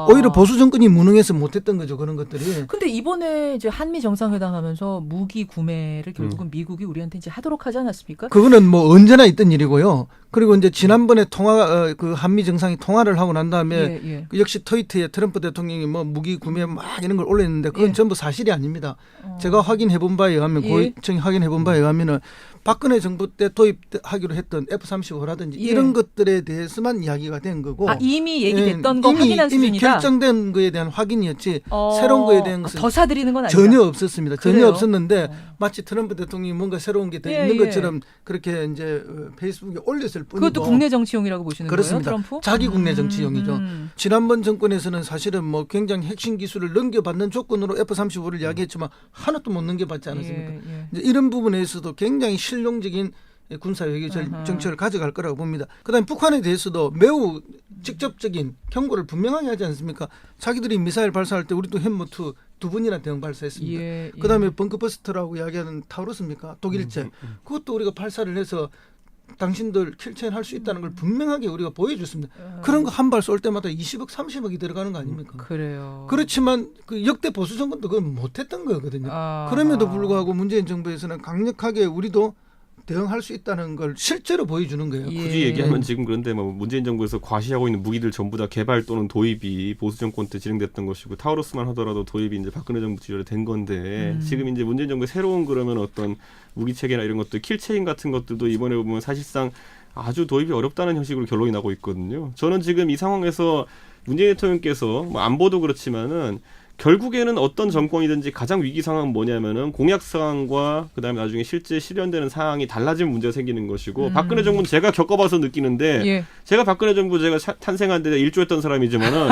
오히려 보수 정권이 무능해서 못했던 거죠, 그런 것들이. 근데 이번에 이제 한미 정상회담 하면서 무기 구매를 결국은 미국이 우리한테 이제 하도록 하지 않았습니까? 그거는 뭐 언제나 있던 일이고요. 그리고 이제 지난번에 그 한미 정상이 통화를 하고 난 다음에 역시 트위터에 트럼프 대통령이 뭐 무기 구매 막 이런 걸 올렸는데 그건 전부 사실이 아닙니다. 제가 확인해 본 바에 의하면 고위층이 확인해 본 바에 의하면은 박근혜 정부 때 도입하기로 했던 F-35라든지 이런 것들에 대해서만 이야기가 된 거고. 이미 얘기됐던 거 확인한 수준이다. 이미 결정된 거에 대한 확인이었지 새로운 거에 대한 것은 더 사들이는 건 아니다. 전혀 없었습니다. 그래요? 전혀 없었는데 마치 트럼프 대통령이 뭔가 새로운 게 더 있는 것처럼 그렇게 이제 페이스북에 올렸을 뿐이고. 그것도 국내 정치용이라고 보시는 그렇습니다. 거예요, 트럼프? 자기 국내 정치용이죠. 지난번 정권에서는 사실은 뭐 굉장히 핵심 기술을 넘겨받는 조건으로 F-35를 이야기했지만 하나도 못 넘겨받지 않았습니까? 이제 이런 부분에서도 굉장히 실용적인 군사 외교 정책을 가져갈 거라고 봅니다. 그다음에 북한에 대해서도 매우 직접적인 경고를 분명하게 하지 않습니까? 자기들이 미사일 발사할 때 우리도 햄머2 두 번이나 대응 발사했습니다. 그다음에 벙커버스터라고 이야기하는 타우러스입니까? 독일제. 그것도 우리가 발사를 해서 당신들 킬체할 수 있다는 걸 분명하게 우리가 보여줬습니다. 그런 거 한 발 쏠 때마다 20억, 30억이 들어가는 거 아닙니까? 그래요. 그렇지만 그 역대 보수 정권도 그걸 못했던 거거든요. 그럼에도 불구하고 문재인 정부에서는 강력하게 우리도 대응할 수 있다는 걸 실제로 보여주는 거예요. 굳이 얘기하면 지금 그런데 뭐 문재인 정부에서 과시하고 있는 무기들 전부 다 개발 또는 도입이 보수 정권 때 진행됐던 것이고 타우러스만 하더라도 도입이 이제 박근혜 정부 시절에 된 건데 지금 이제 문재인 정부의 새로운 그러면 어떤 무기 체계나 이런 것들 킬체인 같은 것들도 이번에 보면 사실상 아주 도입이 어렵다는 형식으로 결론이 나고 있거든요. 저는 지금 이 상황에서 문재인 대통령께서 뭐 안보도 그렇지만은 결국에는 어떤 정권이든지 가장 위기 상황은 뭐냐면은 공약 상황과 그다음에 나중에 실제 실현되는 상황이 달라지면 문제가 생기는 것이고 박근혜 정부는 제가 겪어봐서 느끼는데 제가 박근혜 정부 제가 탄생한 데 일조했던 사람이지만은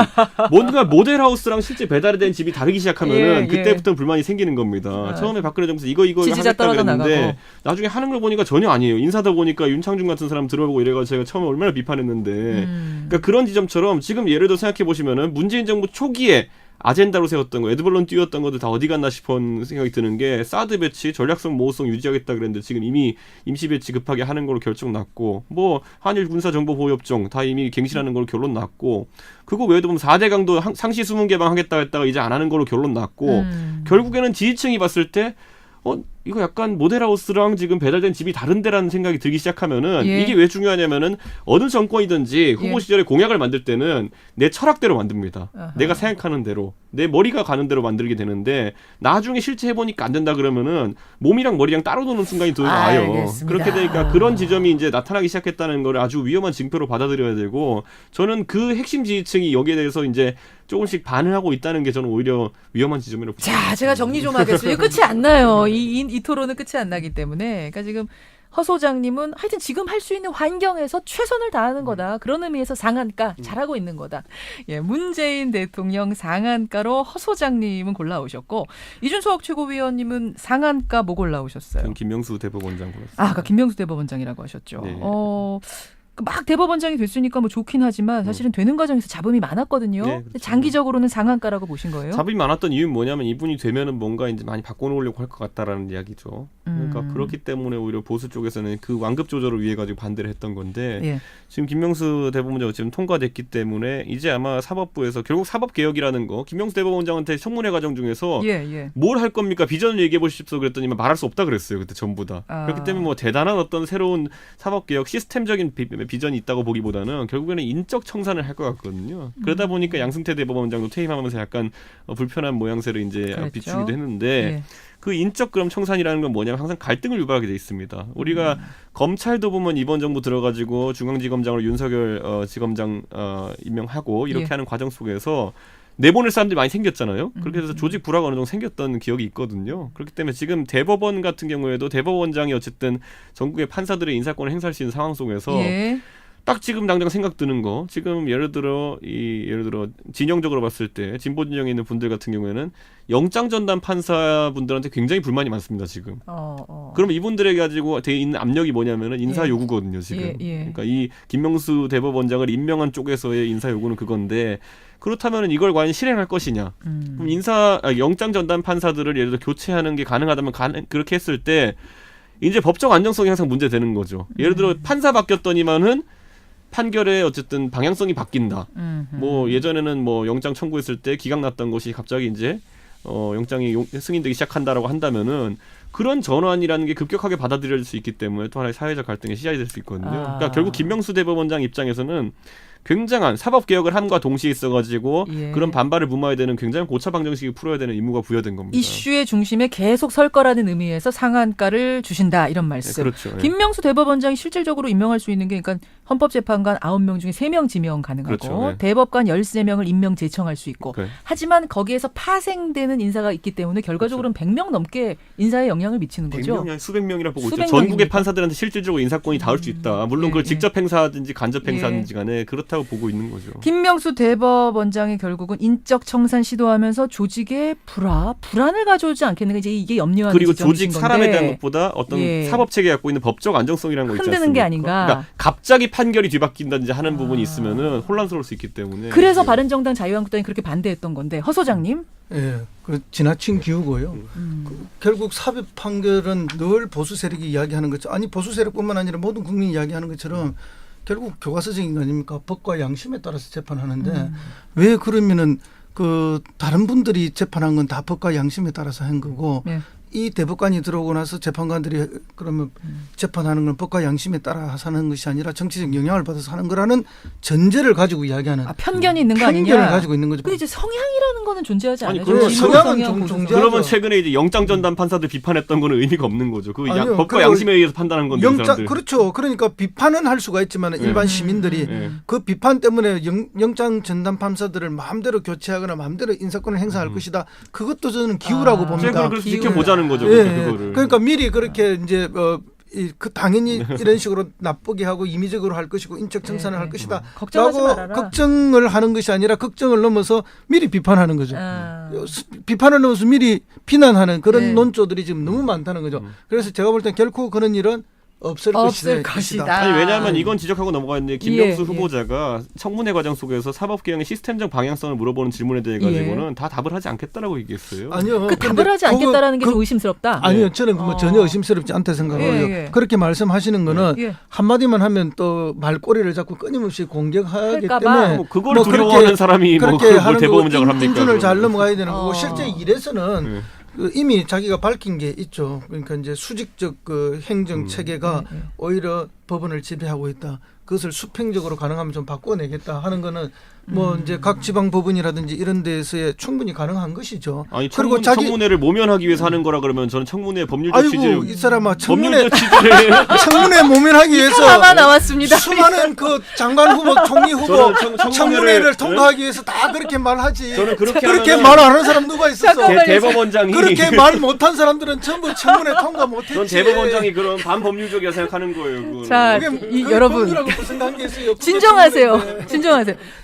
뭔가 모델하우스랑 실제 배달이 된 집이 다르기 시작하면은 그때부터 불만이 생기는 겁니다. 처음에 박근혜 정부에서 이거 하겠다 그랬는데 나중에 하는 걸 보니까 전혀 아니에요. 인사다 보니까 윤창중 같은 사람 들어오고 이래가지고 제가 처음에 얼마나 비판했는데 그러니까 그런 지점처럼 지금 예를 들어 생각해 보시면은 문재인 정부 초기에 아젠다로 세웠던 거, 에드벌론 띄웠던 것들 다 어디 갔나 싶은 생각이 드는 게 사드 배치, 전략성 모호성 유지하겠다 그랬는데 지금 이미 임시 배치 급하게 하는 걸로 결정 났고 뭐 한일 군사 정보 보호 협정 다 이미 갱신하는 걸로 결론 났고 그거 외에도 보면 4대 강도 상시 수문 개방하겠다 했다가 이제 안 하는 걸로 결론 났고 결국에는 지지층이 봤을 때 이거 약간 모델하우스랑 지금 배달된 집이 다른데라는 생각이 들기 시작하면은 이게 왜 중요하냐면은 어느 정권이든지 후보 시절에 공약을 만들 때는 내 철학대로 만듭니다. 내가 생각하는 대로 내 머리가 가는 대로 만들게 되는데 나중에 실제 해보니까 안 된다 그러면은 몸이랑 머리랑 따로 노는 순간이 더 와요. 알겠습니다. 그렇게 되니까 그런 지점이 이제 나타나기 시작했다는 걸 아주 위험한 징표로 받아들여야 되고 저는 그 핵심 지지층이 여기에 대해서 이제 조금씩 반을 하고 있다는 게 저는 오히려 위험한 지점이라고 봅니다. 자, 제가 정리 좀 하겠습니다. 끝이 안 나요. 이 토론은 끝이 안 나기 때문에. 그러니까 지금 허 소장님은 하여튼 지금 할 수 있는 환경에서 최선을 다하는 거다. 그런 의미에서 상한가 잘하고 있는 거다. 문재인 대통령 상한가로 허 소장님은 골라오셨고 이준석 최고위원님은 상한가 뭐 골라오셨어요? 저는 김명수 대법원장 골랐습니다. 아까 김명수 대법원장이라고 하셨죠. 네. 막 대법원장이 됐으니까 뭐 좋긴 하지만 사실은 되는 과정에서 잡음이 많았거든요. 네, 그렇죠. 장기적으로는 상한가라고 보신 거예요? 잡음이 많았던 이유는 뭐냐면 이분이 되면은 뭔가 이제 많이 바꿔놓으려고 할 것 같다라는 이야기죠. 그러니까 그렇기 때문에 오히려 보수 쪽에서는 그 완급 조절을 위해 가지고 반대를 했던 건데 예. 지금 김명수 대법원장 지금 통과됐기 때문에 이제 아마 사법부에서 결국 사법 개혁이라는 거 김명수 대법원장한테 청문회 과정 중에서 뭘 할 겁니까 비전을 얘기해 보십시오 그랬더니 말할 수 없다 그랬어요 그때 전부 다. 그렇기 때문에 뭐 대단한 어떤 새로운 사법 개혁 시스템적인 비전이 있다고 보기보다는 결국에는 인적 청산을 할 것 같거든요. 그러다 보니까 양승태 대법원장도 퇴임하면서 약간 불편한 모양새를 이제 그랬죠. 비추기도 했는데. 예. 그 인적 그럼 청산이라는 건 뭐냐면 항상 갈등을 유발하게 돼 있습니다. 우리가 검찰도 보면 이번 정부 들어가지고 중앙지검장으로 윤석열 지검장 임명하고 이렇게 하는 과정 속에서 내보낼 사람들이 많이 생겼잖아요. 그렇게 해서 조직 불화가 어느 정도 생겼던 기억이 있거든요. 그렇기 때문에 지금 대법원 같은 경우에도 대법원장이 어쨌든 전국의 판사들의 인사권을 행사할 수 있는 상황 속에서 딱 지금 당장 생각 드는 거 지금 예를 들어 진영적으로 봤을 때 진보 진영에 있는 분들 같은 경우에는 영장 전담 판사분들한테 굉장히 불만이 많습니다 지금. 그럼 이분들에게 가지고 돼 있는 압력이 뭐냐면은 인사 요구거든요 지금. 그러니까 이 김명수 대법원장을 임명한 쪽에서의 인사 요구는 그건데 그렇다면은 이걸 과연 실행할 것이냐? 그럼 영장 전담 판사들을 예를 들어 교체하는 게 가능하다면 그렇게 했을 때 이제 법적 안정성이 항상 문제되는 거죠. 예를 들어 판사 바뀌었더니만은 판결의 어쨌든 방향성이 바뀐다. 뭐 예전에는 뭐 영장 청구했을 때 기각 났던 것이 갑자기 이제 영장이 승인되기 시작한다라고 한다면은 그런 전환이라는 게 급격하게 받아들여질 수 있기 때문에 또 하나의 사회적 갈등의 시작이 될 수 있거든요. 그러니까 결국 김명수 대법원장 입장에서는 굉장한 사법 개혁을 함과 동시에 있어가지고 그런 반발을 무마해야 되는 굉장히 고차 방정식을 풀어야 되는 임무가 부여된 겁니다. 이슈의 중심에 계속 설 거라는 의미에서 상한가를 주신다 이런 말씀. 네, 그렇죠. 김명수 대법원장이 실질적으로 임명할 수 있는 게 그러니까 헌법재판관 9명 중에 3명 지명 가능하고 그렇죠. 대법관 13명을 임명 제청할 수 있고 하지만 거기에서 파생되는 인사가 있기 때문에 결과적으로는 100명 넘게 인사에 영향을 미치는 거죠. 100명이 수백 명이라 보고 있죠. 수백 전국의 명입니까? 판사들한테 실질적으로 인사권이 닿을 수 있다. 물론 그걸 직접 행사하든지 간접 행사하든지 간에 그렇다고 보고 있는 거죠. 김명수 대법원장이 결국은 인적 청산 시도하면서 조직의 불안을 가져오지 않겠는가 이제 이게 염려하는 그리고 지점이신 조직 건데. 사람에 대한 것보다 어떤 사법 체계가 갖고 있는 법적 안정성이라는 거 있지 않습니까? 흔드는 게 아닌가. 그러니까 갑자기 판결이 뒤바뀐다든지 하는 부분이 있으면은 혼란스러울 수 있기 때문에. 그래서 바른정당 자유한국당이 그렇게 반대했던 건데 허 소장님. 예, 그 지나친 기우고요. 결국 사법 판결은 늘 보수 세력이 이야기하는 거죠. 아니 보수 세력뿐만 아니라 모든 국민이 이야기하는 것처럼 결국 교과서적인 거 아닙니까? 법과 양심에 따라서 재판하는데 왜 그러면은 그 다른 분들이 재판한 건 다 법과 양심에 따라서 한 거고 이 대법관이 들어오고 나서 재판관들이 그러면 재판하는 건 법과 양심에 따라 하는 것이 아니라 정치적 영향을 받아서 하는 거라는 전제를 가지고 이야기하는 편견이 있는 거 아니냐? 편견을 가지고 있는 거죠. 근데 이제 성향이라는 거는 존재하지 않아요. 성향은 존재하죠. 그러면 최근에 이제 영장 전담 판사들 비판했던 거는 의미가 없는 거죠. 그 아니요, 법과 양심에 의해서 판단한 건데 사람들. 그렇죠. 그러니까 비판은 할 수가 있지만 일반 시민들이 그 비판 때문에 영장 전담 판사들을 마음대로 교체하거나 마음대로 인사권을 행사할 것이다. 그것도 저는 기우라고 봅니다. 그래서 지켜보자는 거죠. 그거를. 그러니까 미리 그렇게 이제 당연히 이런 식으로 나쁘게 하고 임의적으로 할 것이고 인적 청산을 할 것이다. 라고 걱정을 하는 것이 아니라 걱정을 넘어서 미리 비판하는 거죠. 비판을 넘어서 미리 비난하는 그런 논조들이 지금 너무 많다는 거죠. 그래서 제가 볼 땐 결코 그런 일은 없을 것이다. 아니 왜냐하면 이건 지적하고 넘어갔는데 김명수 후보자가 청문회 과정 속에서 사법개혁의 시스템적 방향성을 물어보는 질문에 대해 가지고는 다 답을 하지 않겠다라고 얘기했어요. 아니요. 답을 하지 않겠다라는 게 좀 의심스럽다. 아니요. 저는 전혀 의심스럽지 않다 생각하고요. 그렇게 말씀하시는 거는 한마디만 하면 또 말꼬리를 자꾸 끊임없이 공격하기 때문에 그걸 두려워하는 사람이 그렇게 하는 대법원장을 합니까? 인준을 잘 넘어가야 되는 거고 실제 일에서는 이미 자기가 밝힌 게 있죠. 그러니까 이제 수직적 그 행정 체계가 오히려 법원을 지배하고 있다. 그것을 수평적으로 가능하면 좀 바꿔내겠다 하는 거는 뭐 이제 각 지방 법원이라든지 이런 데서의 충분히 가능한 것이죠. 아니 그리고 청문회를 모면하기 위해서 하는 거라 그러면 저는 청문회 법률적 취지를 이 사람아 청문회 모면하기 위해서 나왔습니다. 수많은 그 장관 후보, 총리 후보 청문회를 통과하기 위해서 다 그렇게 말하지. 저는 그렇게 말 안 하는 사람 누가 있었어? 대법원장이 그렇게 말 못한 사람들은 전부 청문회 통과 못했지. 전 대법원장이 그런 반법률적이라 생각하는 거예요. 그건. 자, 여러분 진정하세요.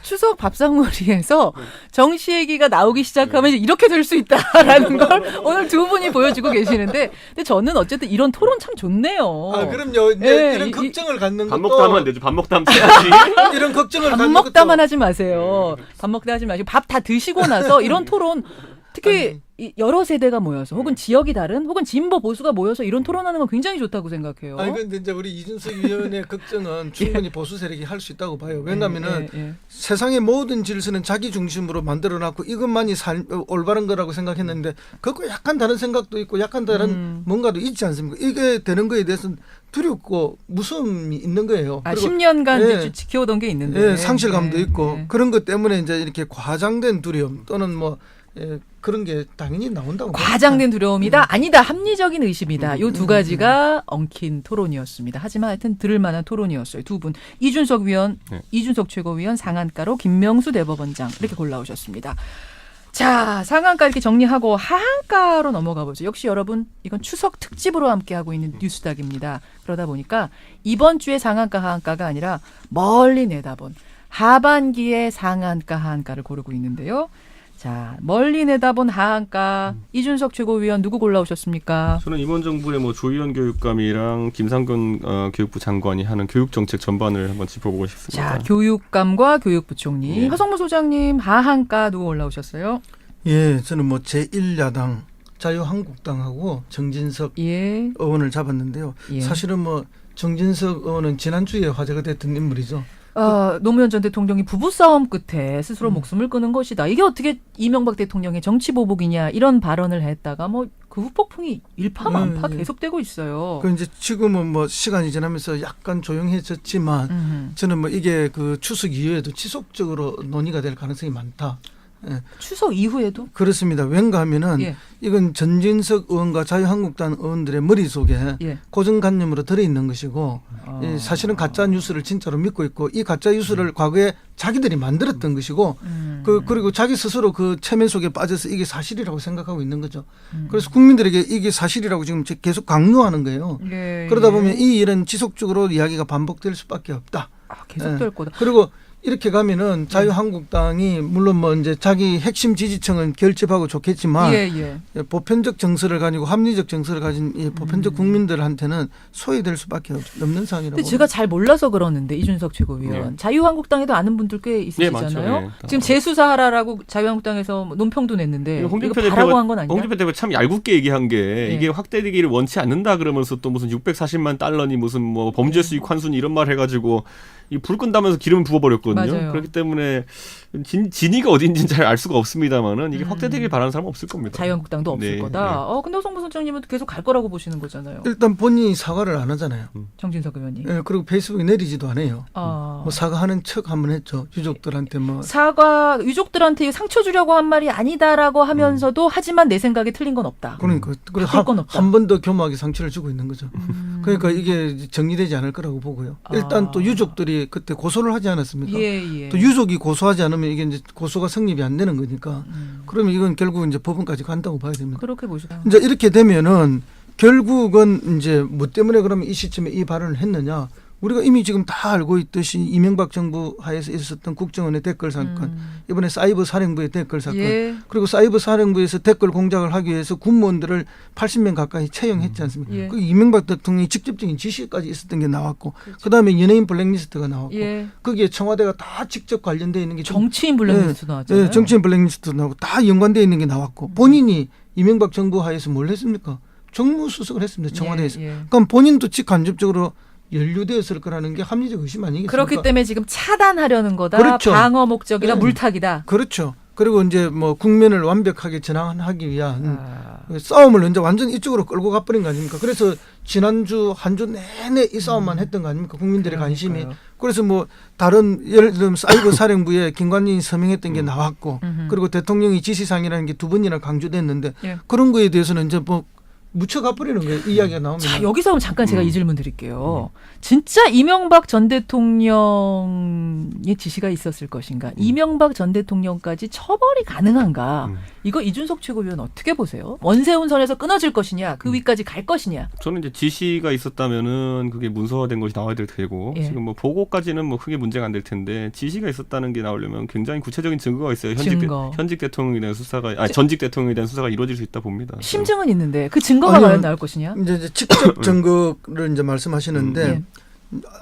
추석 계속 밥상머리에서 정치 얘기가 나오기 시작하면 이렇게 될 수 있다라는 걸 오늘 두 분이 보여주고 계시는데, 근데 저는 어쨌든 이런 토론 참 좋네요. 아, 그럼요. 네, 이런 걱정을 갖는 밥 것도 먹다 하면 안 되죠. 밥 먹다 하면 써야지. 이런 걱정을 밥 갖는 먹다만 것도 하지 마세요. 밥 먹다 하지 마시고 밥 다 드시고 나서 이런 토론, 특히 이 여러 세대가 모여서 혹은 지역이 다른 혹은 진보 보수가 모여서 이런 토론하는 건 굉장히 좋다고 생각해요. 아니 근데 이제 우리 이준석 위원의 걱정은 충분히 보수 세력이 할 수 있다고 봐요. 왜냐하면은 세상의 모든 질서는 자기 중심으로 만들어놨고 이것만이 올바른 거라고 생각했는데 그거 약간 다른 생각도 있고 약간 다른 뭔가도 있지 않습니까? 이게 되는 거에 대해서는 두렵고 무서움이 있는 거예요. 아, 그리고 10년간 지켜오던 게 있는데. 상실감도 있고 그런 것 때문에 이제 이렇게 과장된 두려움 또는 뭐 그런 게 당연히 나온다고. 과장된 두려움이다, 아니다, 합리적인 의심이다. 이 두 가지가 엉킨 토론이었습니다. 하지만 하여튼 들을 만한 토론이었어요. 두 분. 이준석 위원, 이준석 최고위원, 상한가로 김명수 대법원장 이렇게 골라오셨습니다. 자, 상한가 이렇게 정리하고 하한가로 넘어가 보죠. 역시 여러분, 이건 추석 특집으로 함께하고 있는 뉴스닥입니다. 그러다 보니까 이번 주에 상한가 하한가가 아니라 멀리 내다본 하반기의 상한가 하한가를 고르고 있는데요. 자, 멀리 내다본 하한가, 이준석 최고위원 누구 골라오셨습니까? 저는 이번 정부의 뭐 조희연 교육감이랑 김상근 교육부 장관이 하는 교육 정책 전반을 한번 짚어보고 싶습니다. 자, 교육감과 교육부총리. 예. 허성무 소장님, 하한가 누구 올라오셨어요? 예, 저는 뭐 제1야당 자유한국당하고 정진석 의원을 잡았는데요. 사실은 뭐 정진석 의원은 지난주에 화제가 됐던 인물이죠. 노무현 전 대통령이 부부싸움 끝에 스스로 목숨을 끊은 것이다. 이게 어떻게 이명박 대통령의 정치 보복이냐, 이런 발언을 했다가 뭐 그 후폭풍이 일파만파 계속되고 있어요. 그 이제 지금은 뭐 시간이 지나면서 약간 조용해졌지만 저는 뭐 이게 그 추석 이후에도 지속적으로 논의가 될 가능성이 많다. 예. 추석 이후에도? 그렇습니다. 왠가 하면은 이건 전진석 의원과 자유한국당 의원들의 머릿속에 고정관념으로 들어있는 것이고 사실은 가짜 뉴스를 진짜로 믿고 있고 이 가짜 뉴스를 과거에 자기들이 만들었던 것이고 그리고 자기 스스로 그 체면 속에 빠져서 이게 사실이라고 생각하고 있는 거죠. 그래서 국민들에게 이게 사실이라고 지금 계속 강요하는 거예요. 그러다 보면 이 일은 지속적으로 이야기가 반복될 수밖에 없다. 계속될 거다. 그리고 이렇게 가면은 자유한국당이 물론 뭐 이제 자기 핵심 지지층은 결집하고 좋겠지만 보편적 정서를 가지고 합리적 정서를 가진 이 보편적 국민들한테는 소외될 수밖에 없는 상황이라고. 근데 제가 잘 몰라서 그러는데 이준석 최고위원 자유한국당에도 아는 분들 꽤 있으시잖아요. 지금 재수사하라라고 자유한국당에서 논평도 냈는데 이거 바라고 한 건 아니냐? 홍준표 대표 참 얄궂게 얘기한 게 이게 확대되기를 원치 않는다 그러면서 또 무슨 640만 달러니 무슨 뭐 범죄 수익 환수니 이런 말 해가지고 이 불 끈다면서 기름을 부어버렸거든요. 맞아요. 그렇기 때문에 진위가 어딘지는 잘 알 수가 없습니다만은 이게 확대되길 바라는 사람은 없을 겁니다. 자유한국당도 없을 거다. 근데 허성무 소장님은 계속 갈 거라고 보시는 거잖아요. 일단 본인이 사과를 안 하잖아요. 정진석 의원이. 그리고 페이스북에 내리지도 않아요. 뭐 사과하는 척 한번 했죠. 유족들한테 뭐. 사과, 유족들한테 상처 주려고 한 말이 아니다라고 하면서도 하지만 내 생각에 틀린 건 없다. 그러니까 한 번 더 교묘하게 상처를 주고 있는 거죠. 그러니까 이게 정리되지 않을 거라고 보고요. 일단 또 유족들이 그때 고소를 하지 않았습니까? 또 유족이 고소하지 않으면 이게 이제 고소가 성립이 안 되는 거니까. 그러면 이건 결국 이제 법원까지 간다고 봐야 됩니다. 그렇게 보시죠. 이제 이렇게 되면은 결국은 이제 뭐 때문에 그러면 이 시점에 이 발언을 했느냐? 우리가 이미 지금 다 알고 있듯이 이명박 정부 하에서 있었던 국정원의 댓글 사건, 이번에 사이버 사령부의 댓글 사건, 그리고 사이버 사령부에서 댓글 공작을 하기 위해서 군무원들을 80명 가까이 채용했지 않습니까? 그 이명박 대통령이 직접적인 지시까지 있었던 게 나왔고, 그다음에 연예인 블랙리스트가 나왔고, 거기에 청와대가 다 직접 관련되어 있는 게 정치인 블랙리스트 나왔잖아요. 정치인 블랙리스트 나오고 다 연관되어 있는 게 나왔고, 본인이 이명박 정부 하에서 뭘 했습니까? 정무수석을 했습니다. 청와대에서. 그럼 본인도 직간접적으로 연루되었을 거라는 게 합리적 의심 아니겠습니까? 그렇기 때문에 지금 차단하려는 거다. 그렇죠. 방어 목적이다. 물타기다. 그렇죠. 그리고 이제 뭐 국면을 완벽하게 전환하기 위한 싸움을 이제 완전 이쪽으로 끌고 가버린 거 아닙니까? 그래서 지난주 한 주 내내 이 싸움만 했던 거 아닙니까? 국민들의 관심이. 그래서 뭐 다른 예를 들면 사이버 사령부에 김관진이 서명했던 게 나왔고, 그리고 대통령이 지시사항이라는 게 2번이나 강조됐는데 그런 거에 대해서는 이제 뭐 묻혀가 버리는 거예요. 이야기가 나오면. 자, 여기서 그럼 잠깐 제가 이 질문 드릴게요. 진짜 이명박 전 대통령의 지시가 있었을 것인가? 이명박 전 대통령까지 처벌이 가능한가? 이거 이준석 최고위원 어떻게 보세요? 원세훈 선에서 끊어질 것이냐? 그 위까지 갈 것이냐? 저는 이제 지시가 있었다면은 그게 문서화된 것이 나와야 될 테고 예. 지금 뭐 보고까지는 뭐 크게 문제가 안 될 텐데 지시가 있었다는 게 나오려면 굉장히 구체적인 증거가 있어요. 증거. 현직 대통령에 대한 수사가 전직 대통령에 대한 수사가 이루어질 수 있다 봅니다. 심증은 있는데 그 증거가 아니요. 과연 나올 것이냐? 이제 직접 증거를 이제 말씀하시는데 예.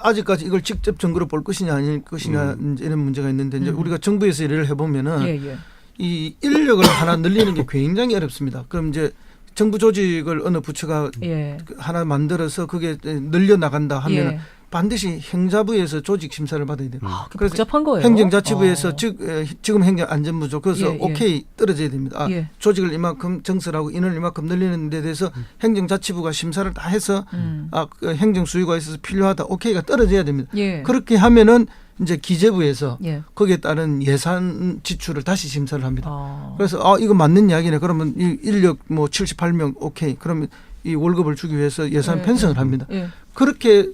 아직까지 이걸 직접 증거로 볼 것이냐 아닐 것이냐 이제 이런 문제가 있는데 이제 우리가 정부에서 일을 해보면은 예. 이 인력을 하나 늘리는 게 굉장히 어렵습니다. 그럼 이제 정부 조직을 어느 부처가 예. 하나 만들어서 그게 늘려 나간다 하면 예. 반드시 행자부에서 조직 심사를 받아야 돼요. 그래서 복잡한 거예요. 행정자치부에서 지금 행정안전부죠. 그래서 예. 오케이 떨어져야 됩니다. 예. 조직을 이만큼 증설하고 인원을 이만큼 늘리는 데 대해서 행정자치부가 심사를 다 해서 그 행정수요가 있어서 필요하다. 오케이가 떨어져야 됩니다. 예. 그렇게 하면은 이제 기재부에서 예. 거기에 따른 예산 지출을 다시 심사를 합니다. 그래서 이거 맞는 이야기네. 그러면 이 인력 뭐 78명 오케이. 그러면 이 월급을 주기 위해서 예산 편성을 합니다. 예. 그렇게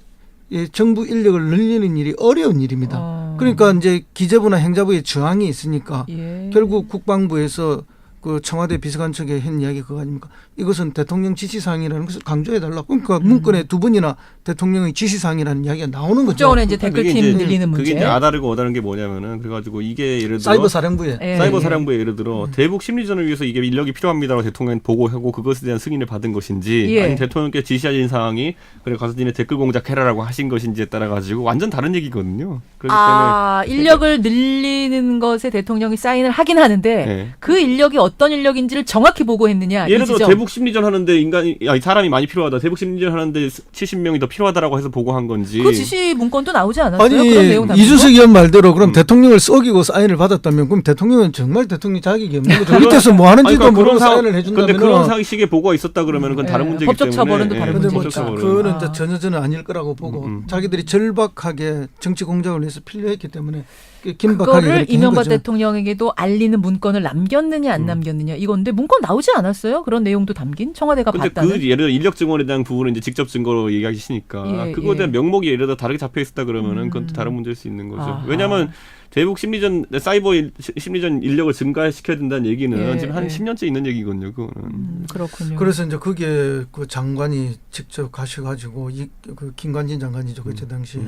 정부 인력을 늘리는 일이 어려운 일입니다. 그러니까 이제 기재부나 행자부에 저항이 있으니까 예. 결국 국방부에서 그 청와대 비서관측에 한 이야기 그거 아닙니까? 이것은 대통령 지시사항이라는 것을 강조해달라. 그러니까 문건에 두 번이나 대통령의 지시사항이라는 이야기가 나오는 거죠. 국정원에 이제 댓글팀 늘리는 문제. 그게 이제 아다르고 어다른 게 뭐냐면은 그래가지고 이게 예를 들어 사이버 사령부에 예를 들어 대북 심리전을 위해서 이게 인력이 필요합니다라고 대통령이 보고하고 그것에 대한 승인을 받은 것인지 예. 아니면 대통령께 지시하신 사항이 그래 가서 니네 댓글 공작해라라고 하신 것인지에 따라 가지고 완전 다른 얘기거든요. 그렇기 때문에 인력을 늘리는 것에 대통령이 사인을 하긴 하는데 네. 그 인력이 어떤 인력인지를 정확히 보고했느냐. 예를 이 들어 지점. 대북 심리전 하는데 사람이 많이 필요하다. 대북 심리전 하는데 70명이 더 필요하다라고 해서 보고한 건지. 그 지시 문건도 나오지 않았어요? 아니 그런 내용 담긴 이준석 거? 의원 말대로 그럼 대통령을 속이고 사인을 받았다면 그럼 대통령은 정말 대통령 자격이 없는 거죠. 밑에서 뭐 하는지도 모르고 사인을 해준다면 근데 그런 상식의 보고가 있었다 그러면은 그건 다른 문제이기 법적 때문에. 처벌은 또 다른 근데 뭐 문제니까. 그거는 이제 전혀 아닐 거라고 보고 자기들이 절박하게 정치 공작을 위해서 필요했기 때문에 긴박하게 그거를 그렇게 한 이명박 거죠. 대통령에게도 알리는 문건을 남겼느냐 안 남겼느냐 이건데 문건 나오지 않았어요? 그런 내용도 담긴 청와대가 근데 봤다는. 그 예를 들어 인력 증원에 대한 부분은 이제 직접 증거로 얘기하시니까 예, 그거에 대한 예. 명목이 예를 들어 다르게 잡혀 있었다 그러면은 그건 또 다른 문제일 수 있는 거죠. 아하. 왜냐하면 대북 심리전 사이버 심리전 인력을 증가시켜야 된다는 얘기는 예, 지금 한 예. 10년째 있는 얘기거든요. 그거는. 그렇군요. 그래서 이제 그게 그 장관이 직접 가셔가지고 그 김관진 장관이죠 그때 당시에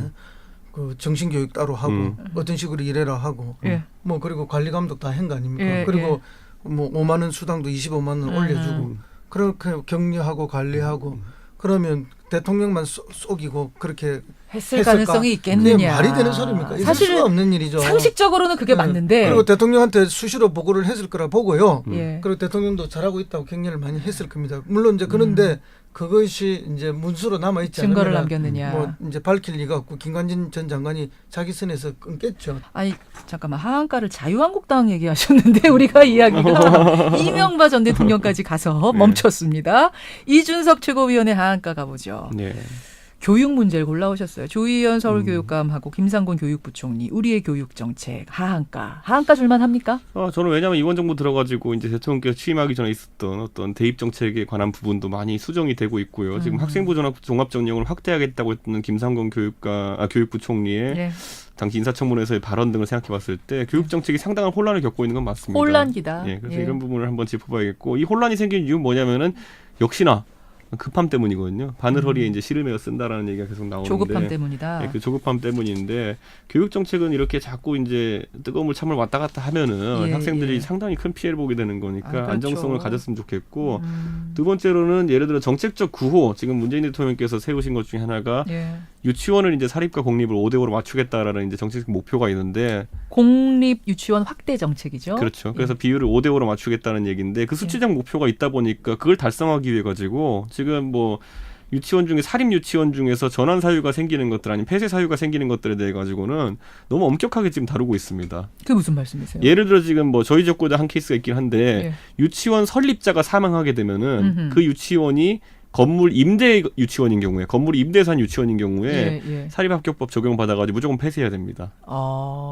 그 정신교육 따로 하고 어떤 식으로 일해라 하고 예. 뭐 그리고 관리 감독 다 한 거 아닙니까? 예, 그리고 뭐 5만 원 수당도 25만 원 올려주고 그렇게 격려하고 관리하고 그러면 대통령만 속이고 그렇게 했을 했을까? 가능성이 있겠느냐. 그게 말이 되는 소리입니까? 있을 사실은 수가 없는 일이죠. 상식적으로는 그게 맞는데. 그리고 대통령한테 수시로 보고를 했을 거라 보고요. 예. 그리고 대통령도 잘하고 있다고 격려를 많이 했을 겁니다. 물론 이제 그런데 그것이 이제 문수로 남아 있지 않으면 증거를 남겼느냐. 뭐 이제 밝힐 리가 없고 김관진 전 장관이 자기 선에서 끊겠죠. 아니 잠깐만 하한가를 자유한국당 얘기하셨는데 우리가 이야기가 이명박 전 대통령까지 가서 멈췄습니다. 이준석 최고위원의 하한가 가보죠. 네. 교육 문제를 골라오셨어요. 조희연 서울교육감하고 김상곤 교육부총리 우리의 교육정책 하한가 줄만합니까? 저는 왜냐하면 이번 정부 들어가지고 이제 대통령께서 취임하기 전에 있었던 어떤 대입 정책에 관한 부분도 많이 수정이 되고 있고요. 지금 학생부 종합 전형을 확대하겠다고 했던 김상곤 교육부총리의 네. 당시 인사청문회에서의 발언 등을 생각해봤을 때 교육 정책이 상당한 혼란을 겪고 있는 건 맞습니다. 혼란기다. 예, 그래서 예. 이런 부분을 한번 짚어봐야겠고 이 혼란이 생긴 이유는 뭐냐면은 역시나 급함 때문이거든요. 바늘허리에 이제 시름에어 쓴다라는 얘기가 계속 나오는데 조급함 때문이다. 네, 그 조급함 때문인데 교육 정책은 이렇게 자꾸 이제 뜨거운 물 찬물 왔다 갔다 하면은 예, 학생들이 예. 상당히 큰 피해를 보게 되는 거니까 그렇죠. 안정성을 가졌으면 좋겠고 두 번째로는 예를 들어 정책적 구호 지금 문재인 대통령께서 세우신 것 중에 하나가 예. 유치원을 이제 사립과 공립을 5대5로 맞추겠다라는 이제 정책 목표가 있는데 공립 유치원 확대 정책이죠. 그렇죠. 그래서 예. 비율을 5대5로 맞추겠다는 얘기인데 그 수치적 목표가 있다 보니까 그걸 달성하기 위해 가지고 지금 뭐 유치원 중에 사립 유치원 중에서 전환 사유가 생기는 것들 아니면 폐쇄 사유가 생기는 것들에 대해 가지고는 너무 엄격하게 지금 다루고 있습니다. 그게 무슨 말씀이세요? 예를 들어 지금 뭐 저희 지역구도 한 케이스가 있긴 한데 예. 유치원 설립자가 사망하게 되면은 그 유치원이 건물 임대 유치원인 경우에 건물이 임대해서 한 유치원인 경우에 예, 예. 사립학교법 적용받아가지고 무조건 폐쇄해야 됩니다.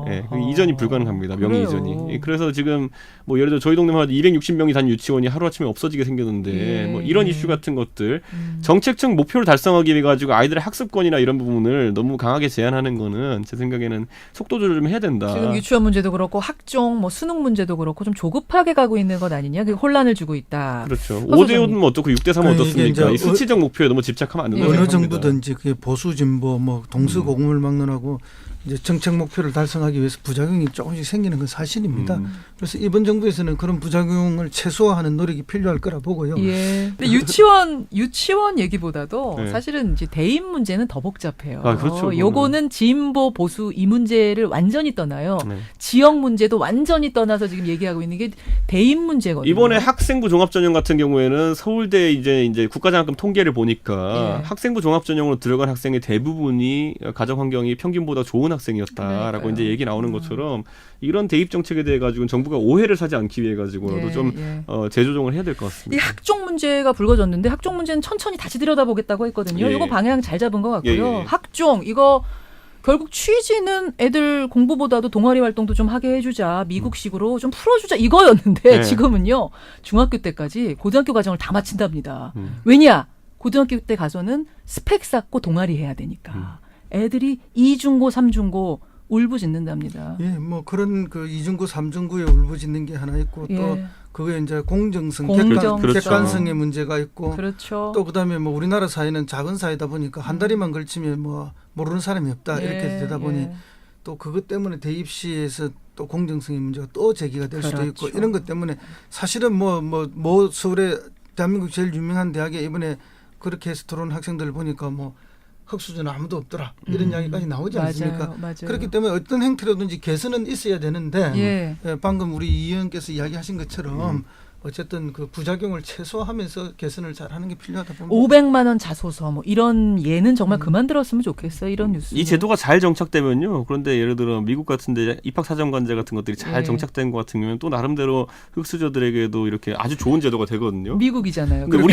예, 그 어. 이전이 불가능합니다. 명의 그래요. 이전이. 그래서 지금 뭐 예를 들어 저희 동네만 260명이 단 유치원이 하루아침에 없어지게 생겼는데 예, 뭐 이런 예. 이슈 같은 것들 정책적 목표를 달성하기 위해 가지고 아이들의 학습권이나 이런 부분을 너무 강하게 제한하는 거는 제 생각에는 속도 조절 좀 해야 된다. 지금 유치원 문제도 그렇고 학종, 뭐 수능 문제도 그렇고 좀 조급하게 가고 있는 것 아니냐? 그 혼란을 주고 있다. 그렇죠. 허 5대5는 어떻고 6대3은 그러니까 어떻습니까? 이제 이 수치적 목표에 너무 집착하면 안 된다고 어느 생각합니다. 정부든지 그게 보수 진보 뭐 동서고금을 막론하고 이제 정책 목표를 달성하기 위해서 부작용이 조금씩 생기는 건 사실입니다. 그래서 이번 정부에서는 그런 부작용을 최소화하는 노력이 필요할 거라 보고요. 예. 근데 유치원 얘기보다도 네. 사실은 이제 대입 문제는 더 복잡해요. 아, 그렇죠. 요거는 진보 보수 이 문제를 완전히 떠나요. 네. 지역 문제도 완전히 떠나서 지금 얘기하고 있는 게 대입 문제거든요. 이번에 학생부 종합전형 같은 경우에는 서울대 이제 국가장학금 통계를 보니까 예. 학생부 종합전형으로 들어간 학생의 대부분이 가정 환경이 평균보다 좋은 학생이었다라고 그러니까요. 이제 얘기 나오는 것처럼 이런 대입 정책에 대해 가지고 정부가 오해를 사지 않기 위해 가지고라도 예, 좀 예. 재조정을 해야 될 것 이 같습니다. 학종 문제가 불거졌는데 학종 문제는 천천히 다시 들여다보겠다고 했거든요. 예. 이거 방향 잘 잡은 것 같고요. 예, 예. 학종 이거 결국 취지는 애들 공부보다도 동아리 활동도 좀 하게 해주자. 미국식으로 좀 풀어주자 이거였는데 네. 지금은요. 중학교 때까지 고등학교 과정을 다 마친답니다. 음. 왜냐? 고등학교 때 가서는 스펙 쌓고 동아리 해야 되니까. 애들이 2중고 3중고 울부짖는답니다. 예, 뭐 그런 그 이중고 삼중고에 울부짖는 게 하나 있고 또 예. 그게 이제 공정성, 공정성. 그렇죠. 객관성의 문제가 있고 그렇죠. 또 그다음에 뭐 우리나라 사회는 작은 사회다 보니까 한 다리만 걸치면 뭐 모르는 사람이 없다 이렇게 예, 되다 보니 예. 또 그것 때문에 대입 시에서 또 공정성의 문제가 또 제기가 될 수도 있고 그렇죠. 이런 것 때문에 사실은 뭐 서울의 대한민국 제일 유명한 대학에 이번에 그렇게 해서 들어온 학생들을 보니까 뭐 흑수저는 아무도 없더라 이런 이야기까지 나오지 않습니까? 맞아요. 그렇기 때문에 어떤 행태로든지 개선은 있어야 되는데 예. 예, 방금 우리 이 의원께서 이야기하신 것처럼 어쨌든 그 부작용을 최소화하면서 개선을 잘하는 게 필요하다 봅니다. 500만 원 자소서 뭐 이런 예는 정말 그만 들었으면 좋겠어요. 이런 뉴스. 이 제도가 잘 정착되면요. 그런데 예를 들어 미국 같은데 입학사정관제 같은 것들이 잘 예. 정착된 것 같으면 또 나름대로 흑수저들에게도 이렇게 아주 좋은 제도가 되거든요. 미국이잖아요. 근데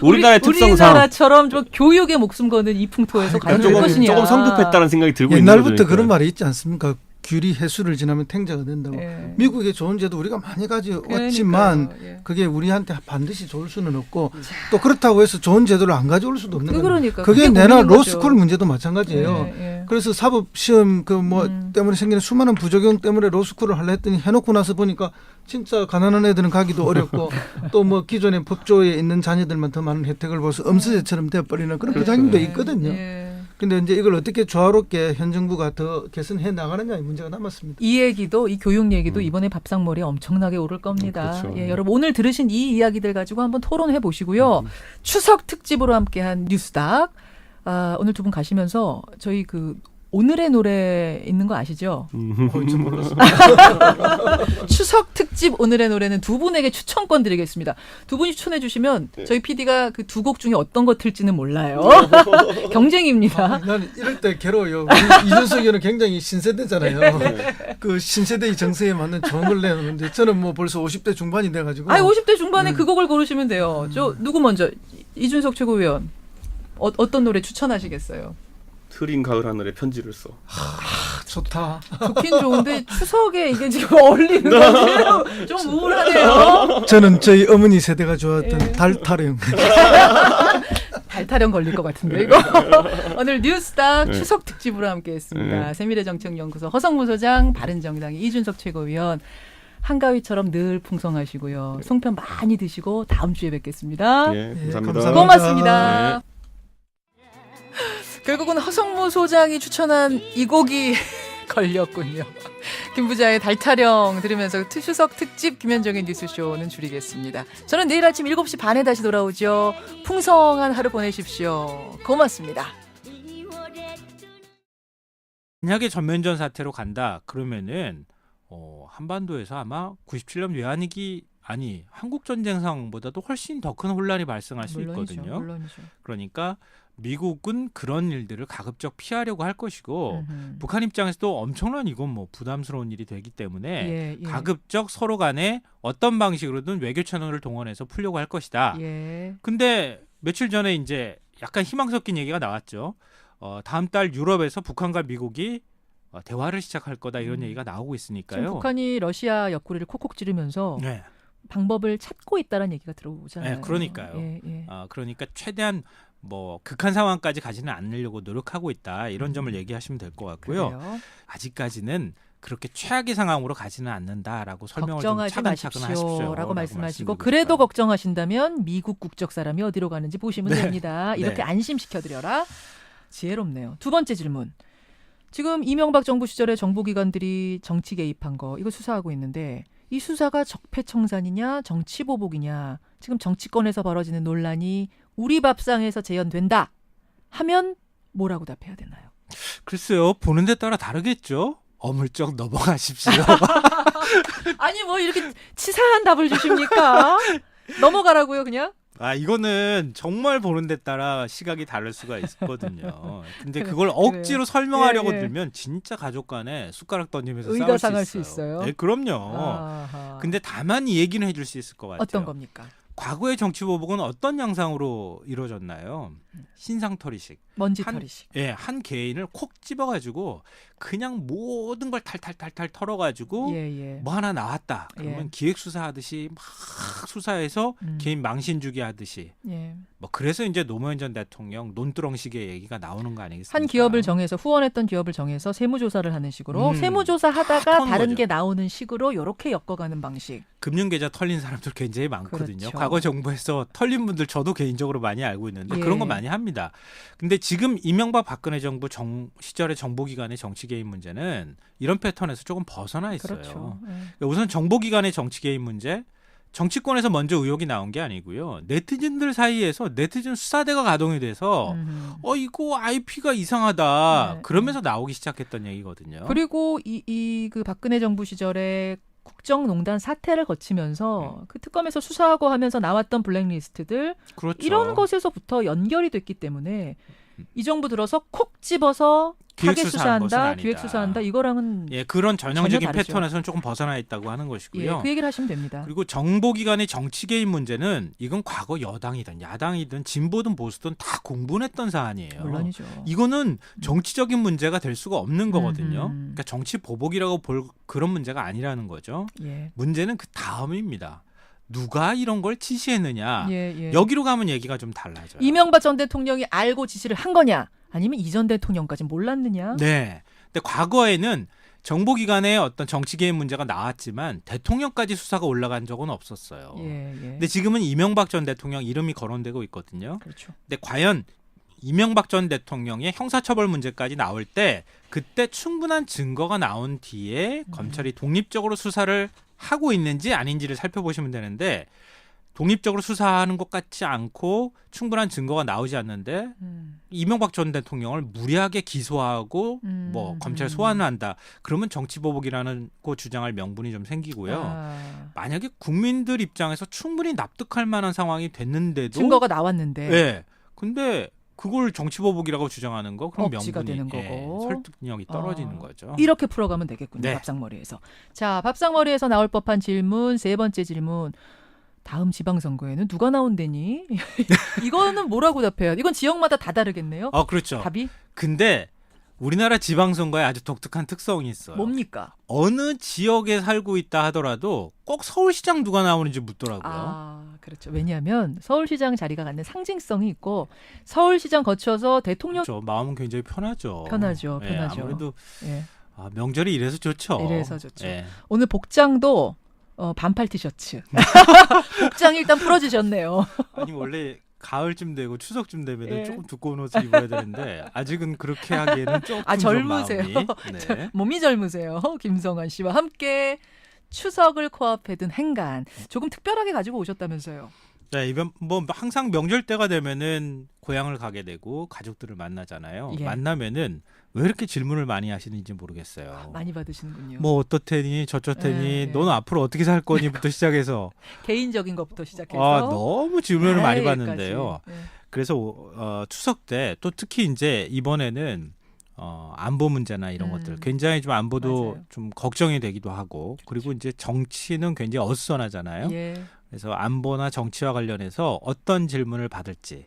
우리나라의 특성상 우리나라처럼 좀 교육에 목숨 거는 이 풍토에서 과연 될 것이냐. 조금 성급했다는 생각이 들고 있는 옛날부터 거죠. 그런 말이 있지 않습니까? 귤이 해수를 지나면 탱자가 된다고. 예. 미국의 좋은 제도 우리가 많이 가져왔지만 그러니까요. 예. 그게 우리한테 반드시 좋을 수는 없고 또 그렇다고 해서 좋은 제도를 안 가져올 수도 없는 거예요. 그러니까 그게 그게 내나 고민인 거죠. 로스쿨 문제도 마찬가지예요. 예, 예. 그래서 사법 시험 그 뭐 때문에 생기는 수많은 부작용 때문에 로스쿨을 하려 했더니 해놓고 나서 보니까 진짜 가난한 애들은 가기도 어렵고 또 뭐 기존의 법조에 있는 자녀들만 더 많은 혜택을 봐서 엄수제처럼 돼버리는 그런 부작용도 있거든요. 예. 근데 이제 이걸 어떻게 조화롭게 현 정부가 더 개선해 나가느냐의 문제가 남았습니다. 이 얘기도 이 교육 얘기도 이번에 밥상머리에 엄청나게 오를 겁니다. 그렇죠. 예, 여러분 오늘 들으신 이 이야기들 가지고 한번 토론해 보시고요. 추석 특집으로 함께한 뉴스닥. 오늘 두 분 가시면서 저희 그 오늘의 노래 있는 거 아시죠? 좀 몰랐어요. 추석 특집 오늘의 노래는 두 분에게 추천권 드리겠습니다. 두 분이 추천해 주시면 저희 PD가 그 두 곡 중에 어떤 거 틀지는 몰라요. 경쟁입니다. 나는 이럴 때 괴로워요. 이준석 의원은 굉장히 신세대잖아요. 그 신세대의 정서에 맞는 좋은 걸 내놓는데 저는 뭐 벌써 50대 중반이 돼가지고. 50대 중반에 그 곡을 고르시면 돼요. 저 누구 먼저? 이준석 최고위원. 어떤 노래 추천하시겠어요? 흐린 가을 하늘에 편지를 써. 좋다. 좋긴 좋은데 추석에 이게 지금 어울리는 건지 좀 우울하네요. 저는 저희 어머니 세대가 좋아했던 달타령. 달타령 걸릴 것 같은데 이거. 오늘 뉴스닥 네. 추석 특집으로 함께했습니다. 네. 세미래정책연구소 허성무 소장, 바른정당의 이준석 최고위원. 한가위처럼 늘 풍성하시고요. 송편 많이 드시고 다음 주에 뵙겠습니다. 예, 감사합니다. 감사합니다. 고맙습니다. 네. 결국은 허성무 소장이 추천한 이 곡이 걸렸군요. 김부자의 달타령 들으면서 추석 특집 김현정의 뉴스쇼는 줄이겠습니다. 저는 내일 아침 7시 반에 다시 돌아오죠. 풍성한 하루 보내십시오. 고맙습니다. 만약에 전면전 사태로 간다 그러면은 한반도에서 아마 97년 외환위기 한국 전쟁 상황보다도 훨씬 더 큰 혼란이 발생할 수 있거든요. 물론이죠. 그러니까 미국은 그런 일들을 가급적 피하려고 할 것이고 음흠. 북한 입장에서도 엄청난 이건 뭐 부담스러운 일이 되기 때문에 예, 예. 가급적 서로 간에 어떤 방식으로든 외교 채널을 동원해서 풀려고 할 것이다. 예. 근데 며칠 전에 이제 약간 희망 섞인 얘기가 나왔죠. 다음 달 유럽에서 북한과 미국이 대화를 시작할 거다 이런 얘기가 나오고 있으니까요. 지금 북한이 러시아 옆구리를 콕콕 찌르면서 네. 방법을 찾고 있다는 얘기가 들어오잖아요. 네, 그러니까요. 예. 그러니까 최대한 뭐 극한 상황까지 가지는 않으려고 노력하고 있다 이런 점을 얘기하시면 될 것 같고요. 그래요. 아직까지는 그렇게 최악의 상황으로 가지는 않는다라고 설명을 걱정하지 좀 차근차근 마십시오라고 하십시오라고 말씀하시고 말씀드리고 그래도 싶어요. 걱정하신다면 미국 국적 사람이 어디로 가는지 보시면 네. 됩니다. 이렇게 네. 안심시켜드려라. 지혜롭네요. 두 번째 질문. 지금 이명박 정부 시절에 정보기관들이 정치 개입한 거 이거 수사하고 있는데 이 수사가 적폐청산이냐 정치보복이냐 지금 정치권에서 벌어지는 논란이 우리 밥상에서 재현된다 하면 뭐라고 답해야 되나요? 글쎄요. 보는 데 따라 다르겠죠. 어물쩍 넘어가십시오. 아니 뭐 이렇게 치사한 답을 주십니까? 넘어가라고요 그냥? 이거는 정말 보는 데 따라 시각이 다를 수가 있거든요. 근데 그걸 억지로 설명하려고 예. 들면 진짜 가족 간에 숟가락 던지면서 의가 싸울 상할 수 수 있어요. 있어요? 네, 그럼요. 아하. 근데 다만 이 얘기는 해줄 수 있을 것 같아요. 어떤 겁니까? 과거의 정치보복은 어떤 양상으로 이루어졌나요? 신상털이식. 먼지털이식. 한 개인을 콕 집어가지고 그냥 모든 걸 탈탈탈탈 털어가지고 예. 뭐 하나 나왔다. 그러면 예. 기획수사하듯이 막 수사해서 개인 망신주기 하듯이. 예. 뭐 그래서 이제 노무현 전 대통령 논두렁식의 얘기가 나오는 거 아니겠습니까? 한 기업을 정해서 후원했던 기업을 정해서 세무조사를 하는 식으로 세무조사 다 하다가 터는 다른 거죠. 게 나오는 식으로 이렇게 엮어가는 방식. 금융계좌 털린 사람들 굉장히 많거든요. 그렇죠. 과거 정부에서 털린 분들 저도 개인적으로 많이 알고 있는데 예. 그런 거 많이 합니다. 근데 지금 이명박 박근혜 정부 시절의 정보기관의 정치 개입 문제는 이런 패턴에서 조금 벗어나 있어요. 그렇죠. 예. 그러니까 우선 정보기관의 정치 개입 문제, 정치권에서 먼저 의혹이 나온 게 아니고요. 네티즌들 사이에서 네티즌 수사대가 가동이 돼서 이거 IP가 이상하다. 네. 그러면서 나오기 시작했던 얘기거든요. 그리고 그 박근혜 정부 시절에 국정농단 사태를 거치면서 그 특검에서 수사하고 하면서 나왔던 블랙리스트들 그렇죠. 이런 것에서부터 연결이 됐기 때문에 이 정부 들어서 콕 집어서 타겟 기획수사한 것은 수사한다, 아니다. 기획 수사한다 이거랑은 그런 전형적인 전혀 다르죠. 패턴에서는 조금 벗어나 있다고 하는 것이고요. 그 얘기를 하시면 됩니다. 그리고 정보기관의 정치 개입 문제는 이건 과거 여당이든 야당이든 진보든 보수든 다 공분했던 사안이에요. 물론이죠. 이거는 정치적인 문제가 될 수가 없는 거거든요. 그러니까 정치 보복이라고 볼 그런 문제가 아니라는 거죠. 예. 문제는 그 다음입니다. 누가 이런 걸 지시했느냐. 예. 여기로 가면 얘기가 좀 달라져요. 이명박 전 대통령이 알고 지시를 한 거냐 아니면 이 전 대통령까지 몰랐느냐. 네. 근데 과거에는 정보기관의 어떤 정치 개입 문제가 나왔지만 대통령까지 수사가 올라간 적은 없었어요. 예. 근데 지금은 이명박 전 대통령 이름이 거론되고 있거든요. 그렇죠. 근데 과연 이명박 전 대통령의 형사처벌 문제까지 나올 때 그때 충분한 증거가 나온 뒤에 검찰이 독립적으로 수사를 하고 있는지 아닌지를 살펴보시면 되는데 독립적으로 수사하는 것 같지 않고 충분한 증거가 나오지 않는데 이명박 전 대통령을 무리하게 기소하고 뭐 검찰 소환을 한다. 그러면 정치보복이라는 그 주장할 명분이 좀 생기고요. 만약에 국민들 입장에서 충분히 납득할 만한 상황이 됐는데도 증거가 나왔는데. 네. 근데 그걸 정치보복이라고 주장하는 거 그럼 억지가 명분이 되는 거고. 설득력이 떨어지는 거죠. 이렇게 풀어가면 되겠군요. 네. 밥상머리에서. 자, 밥상머리에서 나올 법한 질문 세 번째 질문. 다음 지방선거에는 누가 나온대니? 이거는 뭐라고 답해요? 이건 지역마다 다 다르겠네요. 그렇죠. 답이? 근데 우리나라 지방선거에 아주 독특한 특성이 있어요. 뭡니까? 어느 지역에 살고 있다 하더라도 꼭 서울시장 누가 나오는지 묻더라고요. 그렇죠. 왜냐하면 서울시장 자리가 갖는 상징성이 있고 서울시장 거쳐서 대통령 그렇죠. 마음은 굉장히 편하죠. 편하죠. 아무래도 예. 명절이 이래서 좋죠. 이래서 좋죠. 예. 오늘 복장도 반팔 티셔츠. 복장이 일단 풀어주셨네요. 아니 원래 가을쯤 되고 추석쯤 되면 예. 조금 두꺼운 옷을 입어야 되는데 아직은 그렇게 하기에는 조금 젊으세요. 좀 마음이. 네. 몸이 젊으세요. 김성환 씨와 함께 추석을 코앞에 둔 행간 조금 특별하게 가지고 오셨다면서요. 네, 이번 뭐 항상 명절 때가 되면은 고향을 가게 되고 가족들을 만나잖아요. 예. 만나면은 왜 이렇게 질문을 많이 하시는지 모르겠어요. 많이 받으시는군요. 뭐 어떻테니 저쩌테니 예. 너는 앞으로 어떻게 살 거니부터 시작해서 개인적인 것부터 시작해서 너무 질문을 많이 받는데요. 네. 그래서 추석 때 또 특히 이제 이번에는 안보 문제나 이런 것들 굉장히 좀 안보도 맞아요. 좀 걱정이 되기도 하고 그리고 이제 정치는 굉장히 어수선하잖아요. 예. 그래서 안보나 정치와 관련해서 어떤 질문을 받을지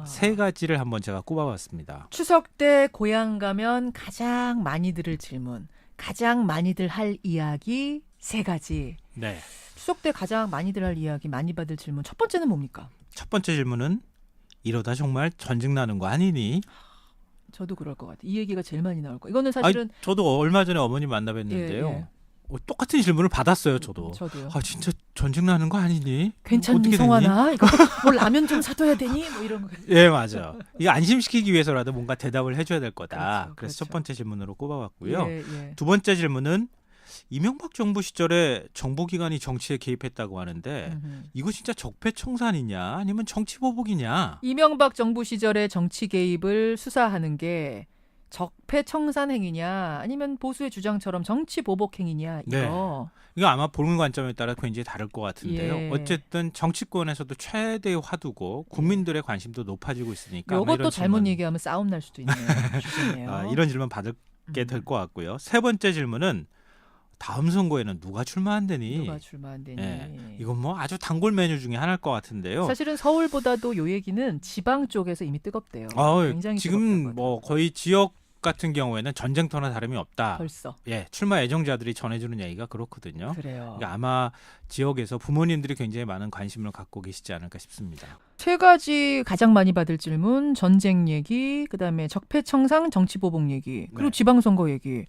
세 가지를 한번 제가 꼽아봤습니다. 추석 때 고향 가면 가장 많이 들을 질문, 가장 많이들 할 이야기 세 가지. 네. 추석 때 가장 많이들 할 이야기, 많이 받을 질문. 첫 번째는 뭡니까? 첫 번째 질문은 이러다 정말 전쟁 나는 거 아니니? 저도 그럴 것 같아요. 이 얘기가 제일 많이 나올 거. 이거는 사실은 저도 얼마 전에 어머니 만나뵀는데요. 똑같은 질문을 받았어요. 저도요. 진짜 전쟁 나는 거 아니니? 괜찮니 성환아? 이거 뭐 라면 좀 사둬야 되니? 뭐 이런 거. 예, 맞아요. 이거 안심시키기 위해서라도 뭔가 대답을 해줘야 될 거다. 그렇죠, 그래서 그렇죠. 첫 번째 질문으로 꼽아봤고요. 예. 두 번째 질문은 이명박 정부 시절에 정보기관이 정치에 개입했다고 하는데 이거 진짜 적폐청산이냐 아니면 정치보복이냐? 이명박 정부 시절에 정치 개입을 수사하는 게 적폐청산 행위냐 아니면 보수의 주장처럼 정치 보복 행위냐 이거. 네. 이거 아마 보는 관점에 따라 굉장히 다를 것 같은데요. 예. 어쨌든 정치권에서도 최대의 화두고 국민들의 관심도 높아지고 있으니까 이것도 잘못 얘기하면 싸움 날 수도 있네요. 주제네요. 이런 질문 받게 될 것 같고요. 세 번째 질문은 다음 선거에는 누가 출마한다니? 네. 이건 뭐 아주 단골 메뉴 중에 하나일 것 같은데요. 사실은 서울보다도 요 얘기는 지방 쪽에서 이미 뜨겁대요. 굉장히 지금 뭐 거의 지역 같은 경우에는 전쟁터나 다름이 없다. 벌써. 예, 출마 애정자들이 전해주는 얘기가 그렇거든요. 그래요. 그러니까 아마 지역에서 부모님들이 굉장히 많은 관심을 갖고 계시지 않을까 싶습니다. 세 가지 가장 많이 받을 질문: 전쟁 얘기, 그다음에 적폐청산, 정치보복 얘기, 그리고 지방선거 얘기.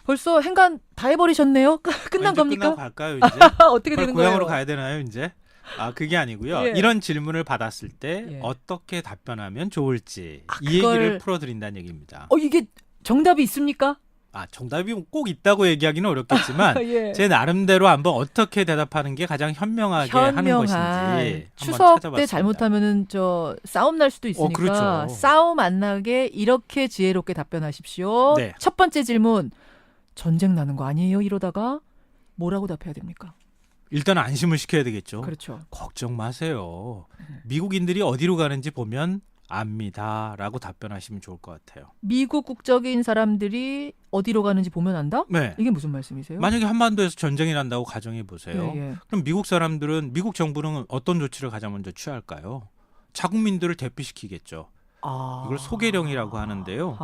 벌써 행간 다 해버리셨네요. 끝난 겁니까? 끝나고 갈까요 이제? 어떻게 되는 거예요? 고향으로 가야 되나요 이제? 그게 아니고요. 이런 질문을 받았을 때 어떻게 답변하면 좋을지 이 얘기를 풀어드린다는 얘기입니다. 이게 정답이 있습니까? 정답이 꼭 있다고 얘기하기는 어렵겠지만 제 나름대로 한번 어떻게 대답하는 게 가장 현명하게 하는 것인지 추석 찾아봤습니다. 때 잘못하면은 싸움 날 수도 있으니까 그렇죠. 싸움 안 나게 이렇게 지혜롭게 답변하십시오. 네. 첫 번째 질문: 전쟁 나는 거 아니에요? 이러다가 뭐라고 답해야 됩니까? 일단 안심을 시켜야 되겠죠. 그렇죠. 걱정 마세요. 미국인들이 어디로 가는지 보면 압니다라고 답변하시면 좋을 것 같아요. 미국 국적인 사람들이 어디로 가는지 보면 안다? 네. 이게 무슨 말씀이세요? 만약에 한반도에서 전쟁이 난다고 가정해 보세요. 그럼 미국 정부는 어떤 조치를 가장 먼저 취할까요? 자국민들을 대피시키겠죠. 이걸 소개령이라고 하는데요.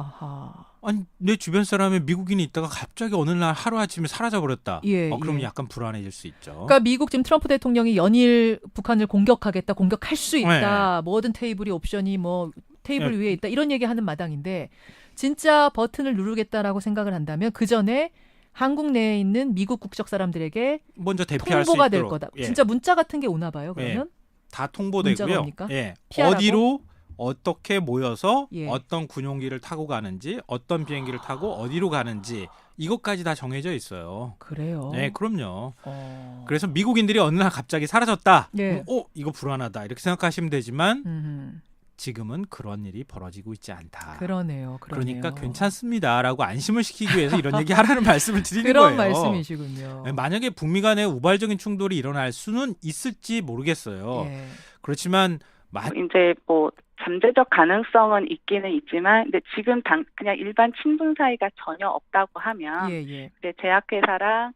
아니 내 주변 사람에 미국인이 있다가 갑자기 어느 날 하루아침에 사라져버렸다. 그러면 약간 불안해질 수 있죠. 그러니까 미국 지금 트럼프 대통령이 연일 북한을 공격하겠다, 공격할 수 있다, 뭐든 테이블이 옵션이 뭐 테이블 위에 있다 이런 얘기하는 마당인데 진짜 버튼을 누르겠다라고 생각을 한다면 그 전에 한국 내에 있는 미국 국적 사람들에게 먼저 대피할 통보가 수 될 있도록. 거다. 진짜 문자 같은 게 오나 봐요. 그러면 다 통보되고요. 피하라고? 어디로 어떻게 모여서 어떤 군용기를 타고 가는지 어떤 비행기를 타고 어디로 가는지 이것까지 다 정해져 있어요. 그래요? 네, 그럼요. 그래서 미국인들이 어느 날 갑자기 사라졌다. 그럼, 이거 불안하다 이렇게 생각하시면 되지만 지금은 그런 일이 벌어지고 있지 않다. 그러네요. 그러니까 괜찮습니다라고 안심을 시키기 위해서 이런 얘기 하라는 말씀을 드리는 그런 거예요. 말씀이시군요. 만약에 북미 간의 우발적인 충돌이 일어날 수는 있을지 모르겠어요. 그렇지만 이제 뭐 잠재적 가능성은 있기는 있지만, 근데 지금 그냥 일반 친분 사이가 전혀 없다고 하면, 이제 제약회사랑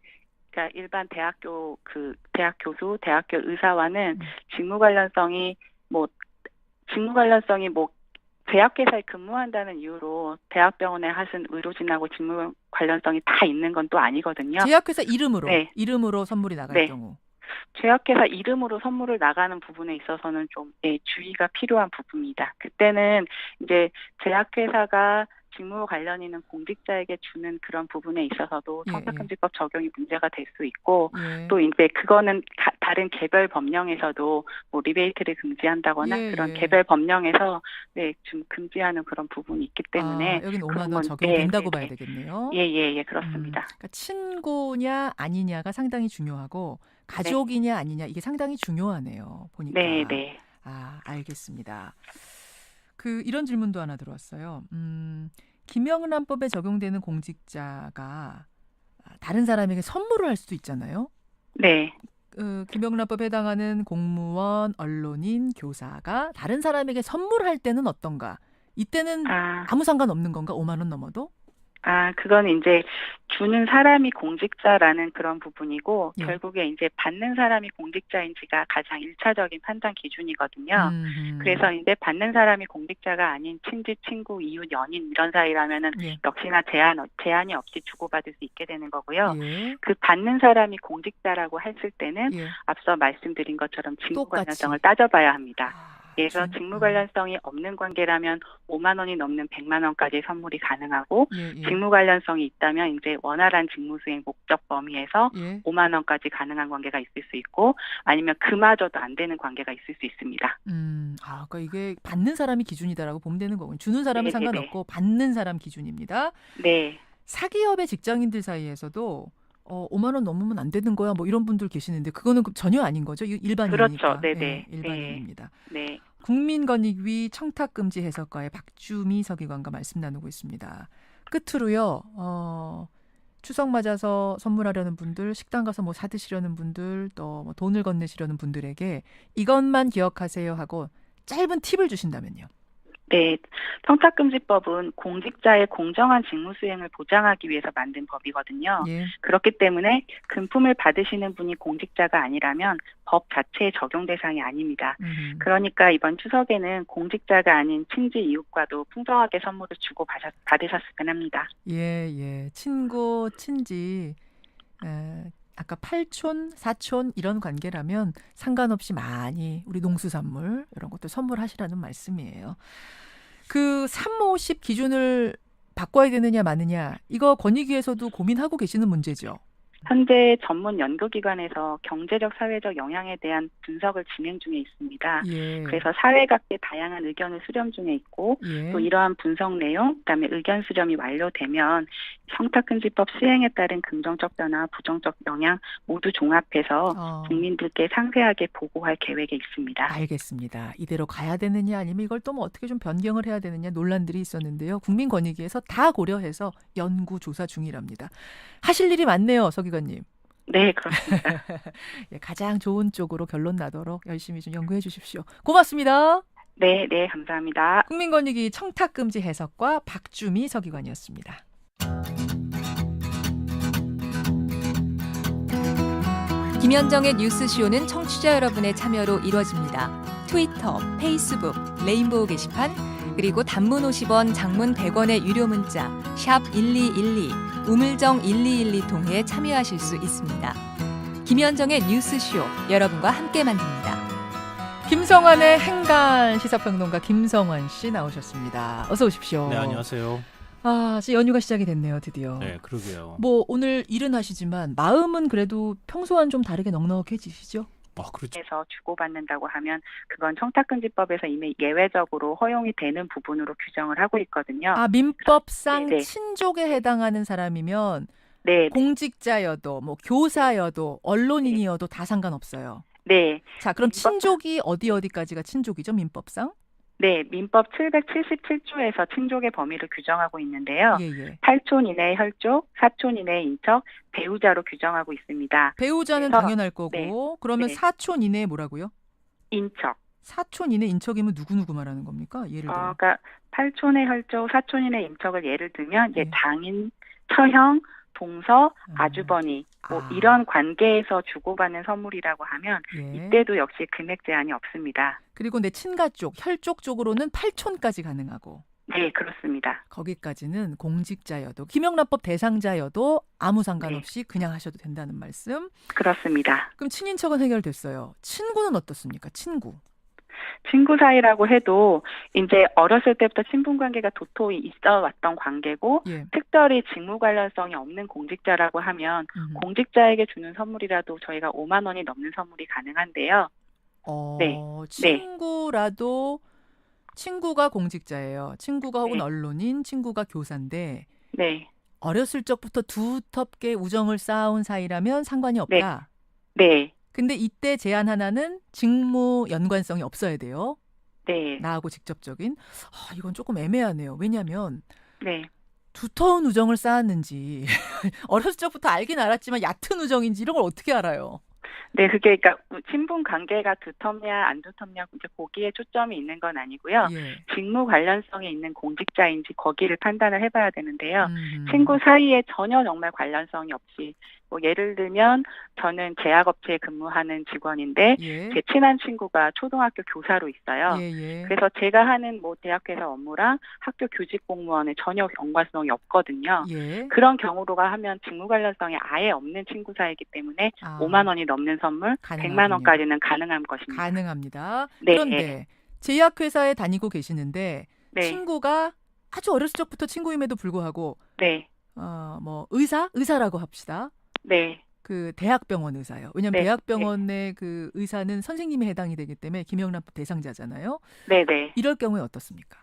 그러니까 일반 대학 교수, 대학교 의사와는 직무 관련성이 뭐 제약회사에 근무한다는 이유로 대학병원에 하신 의료진하고 직무 관련성이 다 있는 건 또 아니거든요. 제약회사 이름으로 선물이 나갈 경우. 제약회사 이름으로 선물을 나가는 부분에 있어서는 좀 주의가 필요한 부분입니다. 그때는 이제 제약회사가 직무 관련 있는 공직자에게 주는 그런 부분에 있어서도 청탁금지법 적용이 문제가 될 수 있고 또 이제 그거는 다른 개별 법령에서도 뭐 리베이트를 금지한다거나 그런 개별 법령에서 좀 금지하는 그런 부분이 있기 때문에 여긴 5만 원 적용된다고 봐야 되겠네요. 그렇습니다. 그러니까 친구냐 아니냐가 상당히 중요하고 가족이냐 아니냐 이게 상당히 중요하네요. 보니까. 네. 알겠습니다. 이런 질문도 하나 들어왔어요. 김영란법에 적용되는 공직자가 다른 사람에게 선물을 할 수도 있잖아요. 네. 김영란법에 해당하는 공무원, 언론인, 교사가 다른 사람에게 선물할 때는 어떤가? 이때는 아무 상관없는 건가? 5만 원 넘어도? 그건 이제 주는 사람이 공직자라는 그런 부분이고 예. 결국에 이제 받는 사람이 공직자인지가 가장 1차적인 판단 기준이거든요. 그래서 이제 받는 사람이 공직자가 아닌 친지, 친구, 이웃, 연인 이런 사이라면은 예. 역시나 제한이 없이 주고받을 수 있게 되는 거고요. 예. 그 받는 사람이 공직자라고 했을 때는 예. 앞서 말씀드린 것처럼 직무 똑같이. 관련성을 따져봐야 합니다. 그래서 진- 직무 관련성이 없는 관계라면 5만 원이 넘는 100만 원까지 선물이 가능하고 예. 예. 직무 관련성이 있다면 이제 원활한 직무 수행 목적 범위에서 예. 5만 원까지 가능한 관계가 있을 수 있고 아니면 그마저도 안 되는 관계가 있을 수 있습니다. 그러니까 이게 받는 사람이 기준이다라고 보면 되는 거군요. 주는 사람은 네네네. 상관없고 받는 사람 기준입니다. 네. 사기업의 직장인들 사이에서도 5만 원 넘으면 안 되는 거야. 뭐 이런 분들 계시는데 그거는 전혀 아닌 거죠. 일반인이니까. 그렇죠. 네네. 예, 일반인입니다. 네. 국민권익위 청탁금지 해석과의 박주미 서기관과 말씀 나누고 있습니다. 끝으로요. 추석 맞아서 선물하려는 분들, 식당 가서 뭐 사드시려는 분들, 또 뭐 돈을 건네시려는 분들에게 이것만 기억하세요 하고 짧은 팁을 주신다면요. 네, 청탁금지법은 공직자의 공정한 직무 수행을 보장하기 위해서 만든 법이거든요. 예. 그렇기 때문에 금품을 받으시는 분이 공직자가 아니라면 법 자체의 적용 대상이 아닙니다. 그러니까 이번 추석에는 공직자가 아닌 친지 이웃과도 풍성하게 선물을 주고 받으셨으면 합니다. 예. 친구, 친지, 아까 팔촌, 사촌 이런 관계라면 상관없이 많이 우리 농수산물 이런 것도 선물하시라는 말씀이에요. 그 350 기준을 바꿔야 되느냐 마느냐 이거 권익위에서도 고민하고 계시는 문제죠. 현재 전문 연구기관에서 경제적, 사회적 영향에 대한 분석을 진행 중에 있습니다. 예. 그래서 사회 각계 다양한 의견을 수렴 중에 있고 예. 또 이러한 분석 내용, 그다음에 의견 수렴이 완료되면 청탁금지법 시행에 따른 긍정적 변화, 부정적 영향 모두 종합해서 국민들께 상세하게 보고할 계획에 있습니다. 알겠습니다. 이대로 가야 되느냐 아니면 이걸 또 뭐 어떻게 좀 변경을 해야 되느냐 논란들이 있었는데요. 국민권익위에서 다 고려해서 연구 조사 중이랍니다. 하실 일이 많네요, 서기관님. 네, 그렇습니다. 예, 가장 좋은 쪽으로 결론 나도록 열심히 좀 연구해 주십시오. 고맙습니다. 네, 감사합니다. 국민권익위 청탁금지 해석과 박주미 서기관이었습니다. 김현정의 뉴스쇼는 청취자 여러분의 참여로 이루어집니다. 트위터, 페이스북, 레인보우 게시판, 그리고 단문 50원, 장문 100원의 유료 문자 샵 1212, 우물정 1212 통해 참여하실 수 있습니다. 김현정의 뉴스쇼, 여러분과 함께 만듭니다. 김성환의 행간 시사평론가 김성환 씨 나오셨습니다. 어서 오십시오. 네, 안녕하세요. 이제 연휴가 시작이 됐네요, 드디어. 네, 그러게요. 뭐 오늘 일은 하시지만 마음은 그래도 평소와는 좀 다르게 넉넉해지시죠? 그렇죠. 그래서 주고받는다고 하면 그건 청탁금지법에서 이미 예외적으로 허용이 되는 부분으로 규정을 하고 있거든요. 민법상 네네. 친족에 해당하는 사람이면 네. 공직자여도 뭐 교사여도 언론인이어도 다 상관없어요. 네. 자, 그럼 친족이 어디까지가 친족이죠, 민법상? 네, 민법 777조에서 친족의 범위를 규정하고 있는데요. 예. 8촌 이내의 혈족, 4촌 이내의 인척, 배우자로 규정하고 있습니다. 배우자는 그래서, 당연할 거고 그러면 네. 4촌 이내에 뭐라고요? 인척. 4촌 이내 인척이면 누구 말하는 겁니까? 예를 들어. 그러니까 8촌의 혈족, 4촌 이내 인척을 예를 들면 이제 네. 장인, 처형, 동서, 아주버니 뭐 이런 관계에서 주고받는 선물이라고 하면 예. 이때도 역시 금액 제한이 없습니다. 그리고 내 친가 쪽, 혈족 쪽으로는 8촌까지 가능하고. 네, 그렇습니다. 거기까지는 공직자여도 김영란법 대상자여도 아무 상관없이 그냥 하셔도 된다는 말씀. 그렇습니다. 그럼 친인척은 해결됐어요. 친구는 어떻습니까? 친구 사이라고 해도 이제 어렸을 때부터 친분 관계가 도토히 있어 왔던 관계고 예. 특별히 직무 관련성이 없는 공직자라고 하면 공직자에게 주는 선물이라도 저희가 5만 원이 넘는 선물이 가능한데요. 네. 친구라도 친구가 공직자예요. 친구가 혹은 네. 언론인, 친구가 교사인데 네. 어렸을 적부터 두텁게 우정을 쌓아온 사이라면 상관이 없다. 네. 근데 이때 제한 하나는 직무 연관성이 없어야 돼요. 네. 나하고 직접적인. 이건 조금 애매하네요. 왜냐하면 네. 두터운 우정을 쌓았는지 어렸을 적부터 알긴 알았지만 얕은 우정인지 이런 걸 어떻게 알아요? 네, 그게 그러니까 친분 관계가 두텁냐 안 두텁냐 이제 거기에 초점이 있는 건 아니고요. 예. 직무 관련성이 있는 공직자인지 거기를 판단을 해봐야 되는데요. 친구 사이에 전혀 정말 관련성이 없이 뭐 예를 들면 저는 제약업체에 근무하는 직원인데 예. 제 친한 친구가 초등학교 교사로 있어요. 예. 그래서 제가 하는 뭐 대학회사 업무랑 학교 교직 공무원에 전혀 연관성이 없거든요. 예. 그런 경우로가 하면 직무 관련성이 아예 없는 친구 사이이기 때문에 5만 원이 넘는 선물, 가능하군요. 100만 원까지는 가능한 것입니다. 가능합니다. 네. 그런데 제약회사에 다니고 계시는데 네. 친구가 아주 어렸을 적부터 친구임에도 불구하고 네. 뭐 의사라고 합시다. 네. 그 대학병원 의사요. 왜냐하면 네. 대학병원의 그 의사는 선생님이 해당이 되기 때문에 김영란법 대상자잖아요. 네네. 이럴 경우에 어떻습니까?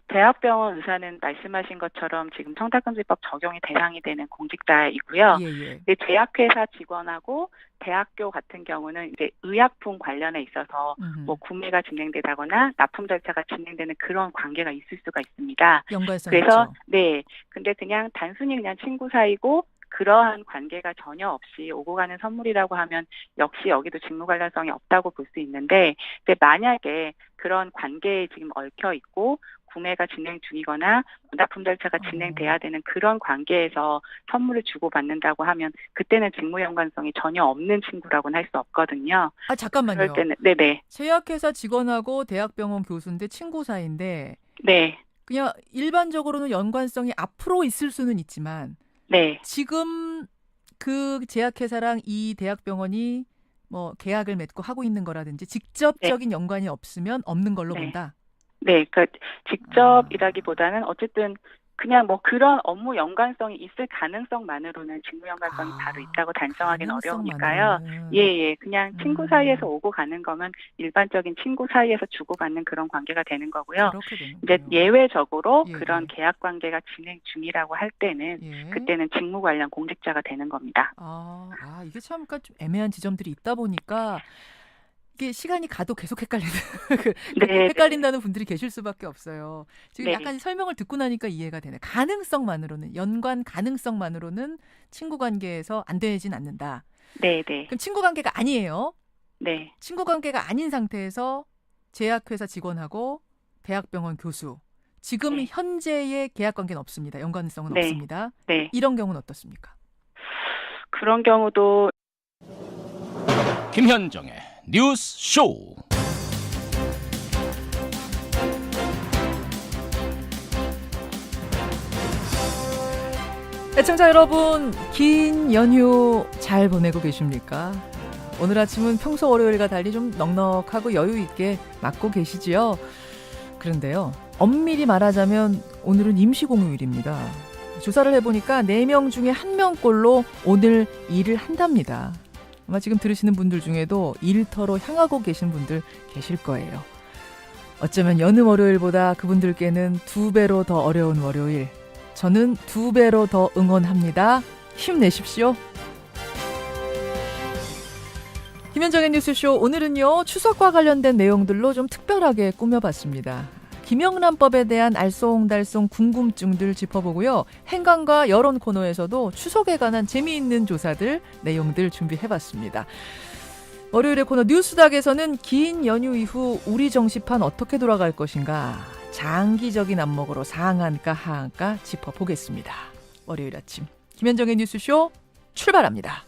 대학병원 의사는 말씀하신 것처럼 지금 청탁금지법 적용이 대상이 되는 공직자이고요. 예. 근데 제약회사 직원하고 대학교 같은 경우는 이제 의약품 관련에 있어서 뭐 구매가 진행되다거나 납품 절차가 진행되는 그런 관계가 있을 수가 있습니다. 연관성이 그래서 있죠. 네, 근데 그냥 단순히 그냥 친구 사이고 그러한 관계가 전혀 없이 오고 가는 선물이라고 하면 역시 여기도 직무 관련성이 없다고 볼 수 있는데, 근데 만약에 그런 관계에 지금 얽혀 있고 구매가 진행 중이거나 납품 절차가 진행돼야 되는 그런 관계에서 선물을 주고받는다고 하면 그때는 직무 연관성이 전혀 없는 친구라고는 할 수 없거든요. 아 잠깐만요. 그럴 때는 네네. 제약회사 직원하고 대학병원 교수인데 친구 사이인데 네. 그냥 일반적으로는 연관성이 앞으로 있을 수는 있지만 네. 지금 그 제약회사랑 이 대학병원이 뭐 계약을 맺고 하고 있는 거라든지 직접적인 연관이 없으면 없는 걸로 네. 본다. 네, 그러니까 직접이라기보다는 어쨌든 그냥 뭐 그런 업무 연관성이 있을 가능성만으로는 직무 연관성이 바로 있다고 단정하기는 어려우니까요. 예, 그냥 친구 사이에서 오고 가는 거면 일반적인 친구 사이에서 주고받는 그런 관계가 되는 거고요. 그렇게 되는 이제 거예요. 예외적으로 예, 그런 예. 계약 관계가 진행 중이라고 할 때는 예. 그때는 직무 관련 공직자가 되는 겁니다. 이게 참 그러니까 좀 애매한 지점들이 있다 보니까 이게 시간이 가도 계속 헷갈리는 네, 헷갈린다는 분들이 계실 수밖에 없어요. 지금 네. 약간 설명을 듣고 나니까 이해가 되네. 가능성만으로는 연관 가능성만으로는 친구 관계에서 안 되진 않는다. 네. 그럼 친구 관계가 아니에요. 네. 친구 관계가 아닌 상태에서 제약회사 직원하고 대학병원 교수 지금 네. 현재의 계약 관계는 없습니다. 연관성은 네. 없습니다. 네. 이런 경우는 어떻습니까? 그런 경우도 김현정의 뉴스 쇼. 애청자 여러분, 긴 연휴 잘 보내고 계십니까? 오늘 아침은 평소 월요일과 달리 좀 넉넉하고 여유 있게 맞고 계시지요? 그런데요, 엄밀히 말하자면 오늘은 임시공휴일입니다. 조사를 해보니까 4명 중에 1명꼴로 오늘 일을 한답니다. 아마 지금 들으시는 분들 중에도 일터로 향하고 계신 분들 계실 거예요. 어쩌면 여느 월요일보다 그분들께는 2배로 더 어려운 월요일. 저는 2배로 더 응원합니다. 힘내십시오. 김현정의 뉴스쇼, 오늘은요 추석과 관련된 내용들로 좀 특별하게 꾸며봤습니다. 김영란법에 대한 알쏭달쏭 궁금증들 짚어보고요. 행간과 여론 코너에서도 추석에 관한 재미있는 조사들, 내용들 준비해봤습니다. 월요일의 코너 뉴스닥에서는 긴 연휴 이후 우리 정치판 어떻게 돌아갈 것인가, 장기적인 안목으로 상한가 하한가 짚어보겠습니다. 월요일 아침 김현정의 뉴스쇼 출발합니다.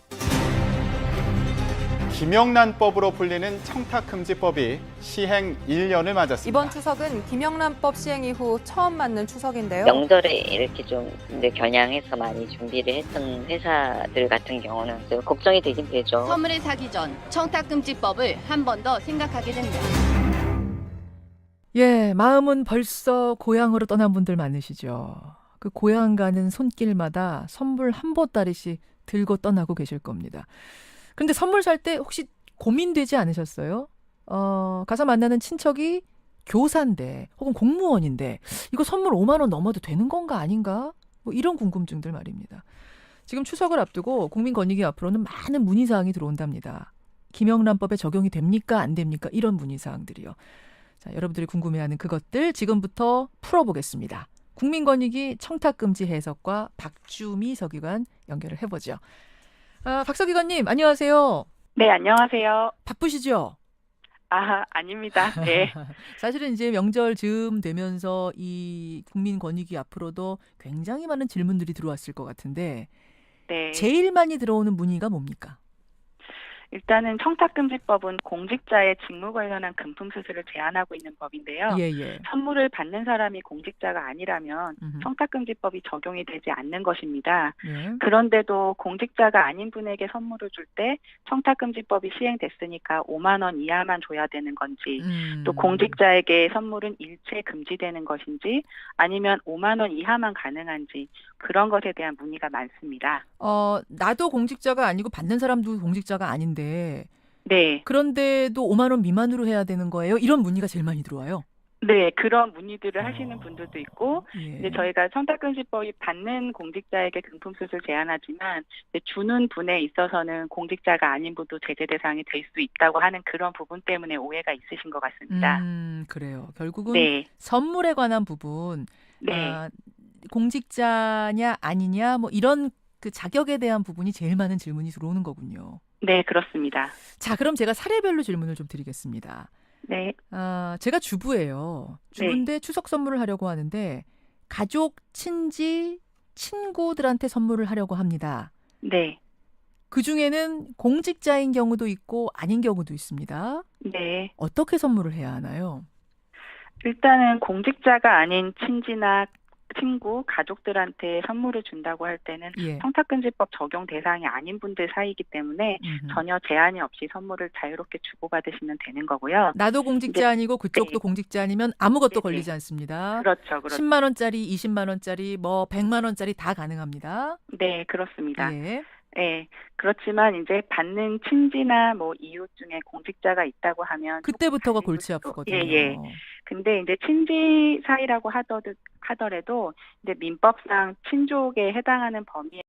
김영란법으로 불리는 청탁금지법이 시행 1년을 맞았습니다. 이번 추석은 김영란법 시행 이후 처음 맞는 추석인데요. 명절에 이렇게 좀 이제 겨냥해서 많이 준비를 했던 회사들 같은 경우는 좀 걱정이 되긴 되죠. 선물을 사기 전 청탁금지법을 한 번 더 생각하게 됩니다. 예, 마음은 벌써 고향으로 떠난 분들 많으시죠. 그 고향 가는 손길마다 선물 한 보따리씩 들고 떠나고 계실 겁니다. 근데 선물 살 때 혹시 고민되지 않으셨어요? 가서 만나는 친척이 교사인데 혹은 공무원인데 이거 선물 5만 원 넘어도 되는 건가 아닌가? 뭐 이런 궁금증들 말입니다. 지금 추석을 앞두고 국민권익위 앞으로는 많은 문의사항이 들어온답니다. 김영란법에 적용이 됩니까? 안 됩니까? 이런 문의사항들이요. 자, 여러분들이 궁금해하는 그것들 지금부터 풀어보겠습니다. 국민권익위 청탁금지 해석과 박주미 서기관 연결을 해보죠. 박 서기관님, 안녕하세요. 네, 안녕하세요. 바쁘시죠? 아닙니다. 네. 사실은 이제 명절 즈음 되면서 이 국민권익위 앞으로도 굉장히 많은 질문들이 들어왔을 것 같은데 네. 제일 많이 들어오는 문의가 뭡니까? 일단은 청탁금지법은 공직자의 직무 관련한 금품 수수를 제한하고 있는 법인데요. 예. 선물을 받는 사람이 공직자가 아니라면 청탁금지법이 적용이 되지 않는 것입니다. 예. 그런데도 공직자가 아닌 분에게 선물을 줄 때 청탁금지법이 시행됐으니까 5만 원 이하만 줘야 되는 건지 또 공직자에게 선물은 일체 금지되는 것인지 아니면 5만 원 이하만 가능한지 그런 것에 대한 문의가 많습니다. 나도 공직자가 아니고 받는 사람도 공직자가 아닌데 네. 그런데도 5만 원 미만으로 해야 되는 거예요? 이런 문의가 제일 많이 들어와요. 네, 그런 문의들을 하시는 분들도 있고, 예. 이제 저희가 청탁금지법이 받는 공직자에게 금품 수수를 제한하지만 주는 분에 있어서는 공직자가 아닌 분도 제재 대상이 될 수 있다고 하는 그런 부분 때문에 오해가 있으신 것 같습니다. 그래요. 결국은 네. 선물에 관한 부분, 네. 공직자냐 아니냐 뭐 이런 그 자격에 대한 부분이 제일 많은 질문이 들어오는 거군요. 네, 그렇습니다. 자, 그럼 제가 사례별로 질문을 좀 드리겠습니다. 네. 제가 주부예요. 주부인데 추석 선물을 하려고 하는데 가족, 친지, 친구들한테 선물을 하려고 합니다. 네. 그중에는 공직자인 경우도 있고 아닌 경우도 있습니다. 네. 어떻게 선물을 해야 하나요? 일단은 공직자가 아닌 친지나 친구, 가족들한테 선물을 준다고 할 때는 예. 청탁금지법 적용 대상이 아닌 분들 사이이기 때문에 전혀 제한이 없이 선물을 자유롭게 주고받으시면 되는 거고요. 나도 공직자 아니고 그쪽도 공직자 아니면 아무것도 걸리지 않습니다. 그렇죠. 10만 원짜리, 20만 원짜리, 뭐 100만 원짜리 다 가능합니다. 네, 그렇습니다. 예. 네, 그렇지만 이제 받는 친지나 뭐 이웃 중에 공직자가 있다고 하면 그때부터가 골치 아프거든요. 예. 근데 이제 친지 사이라고 하더라도 이제 민법상 친족에 해당하는 범위에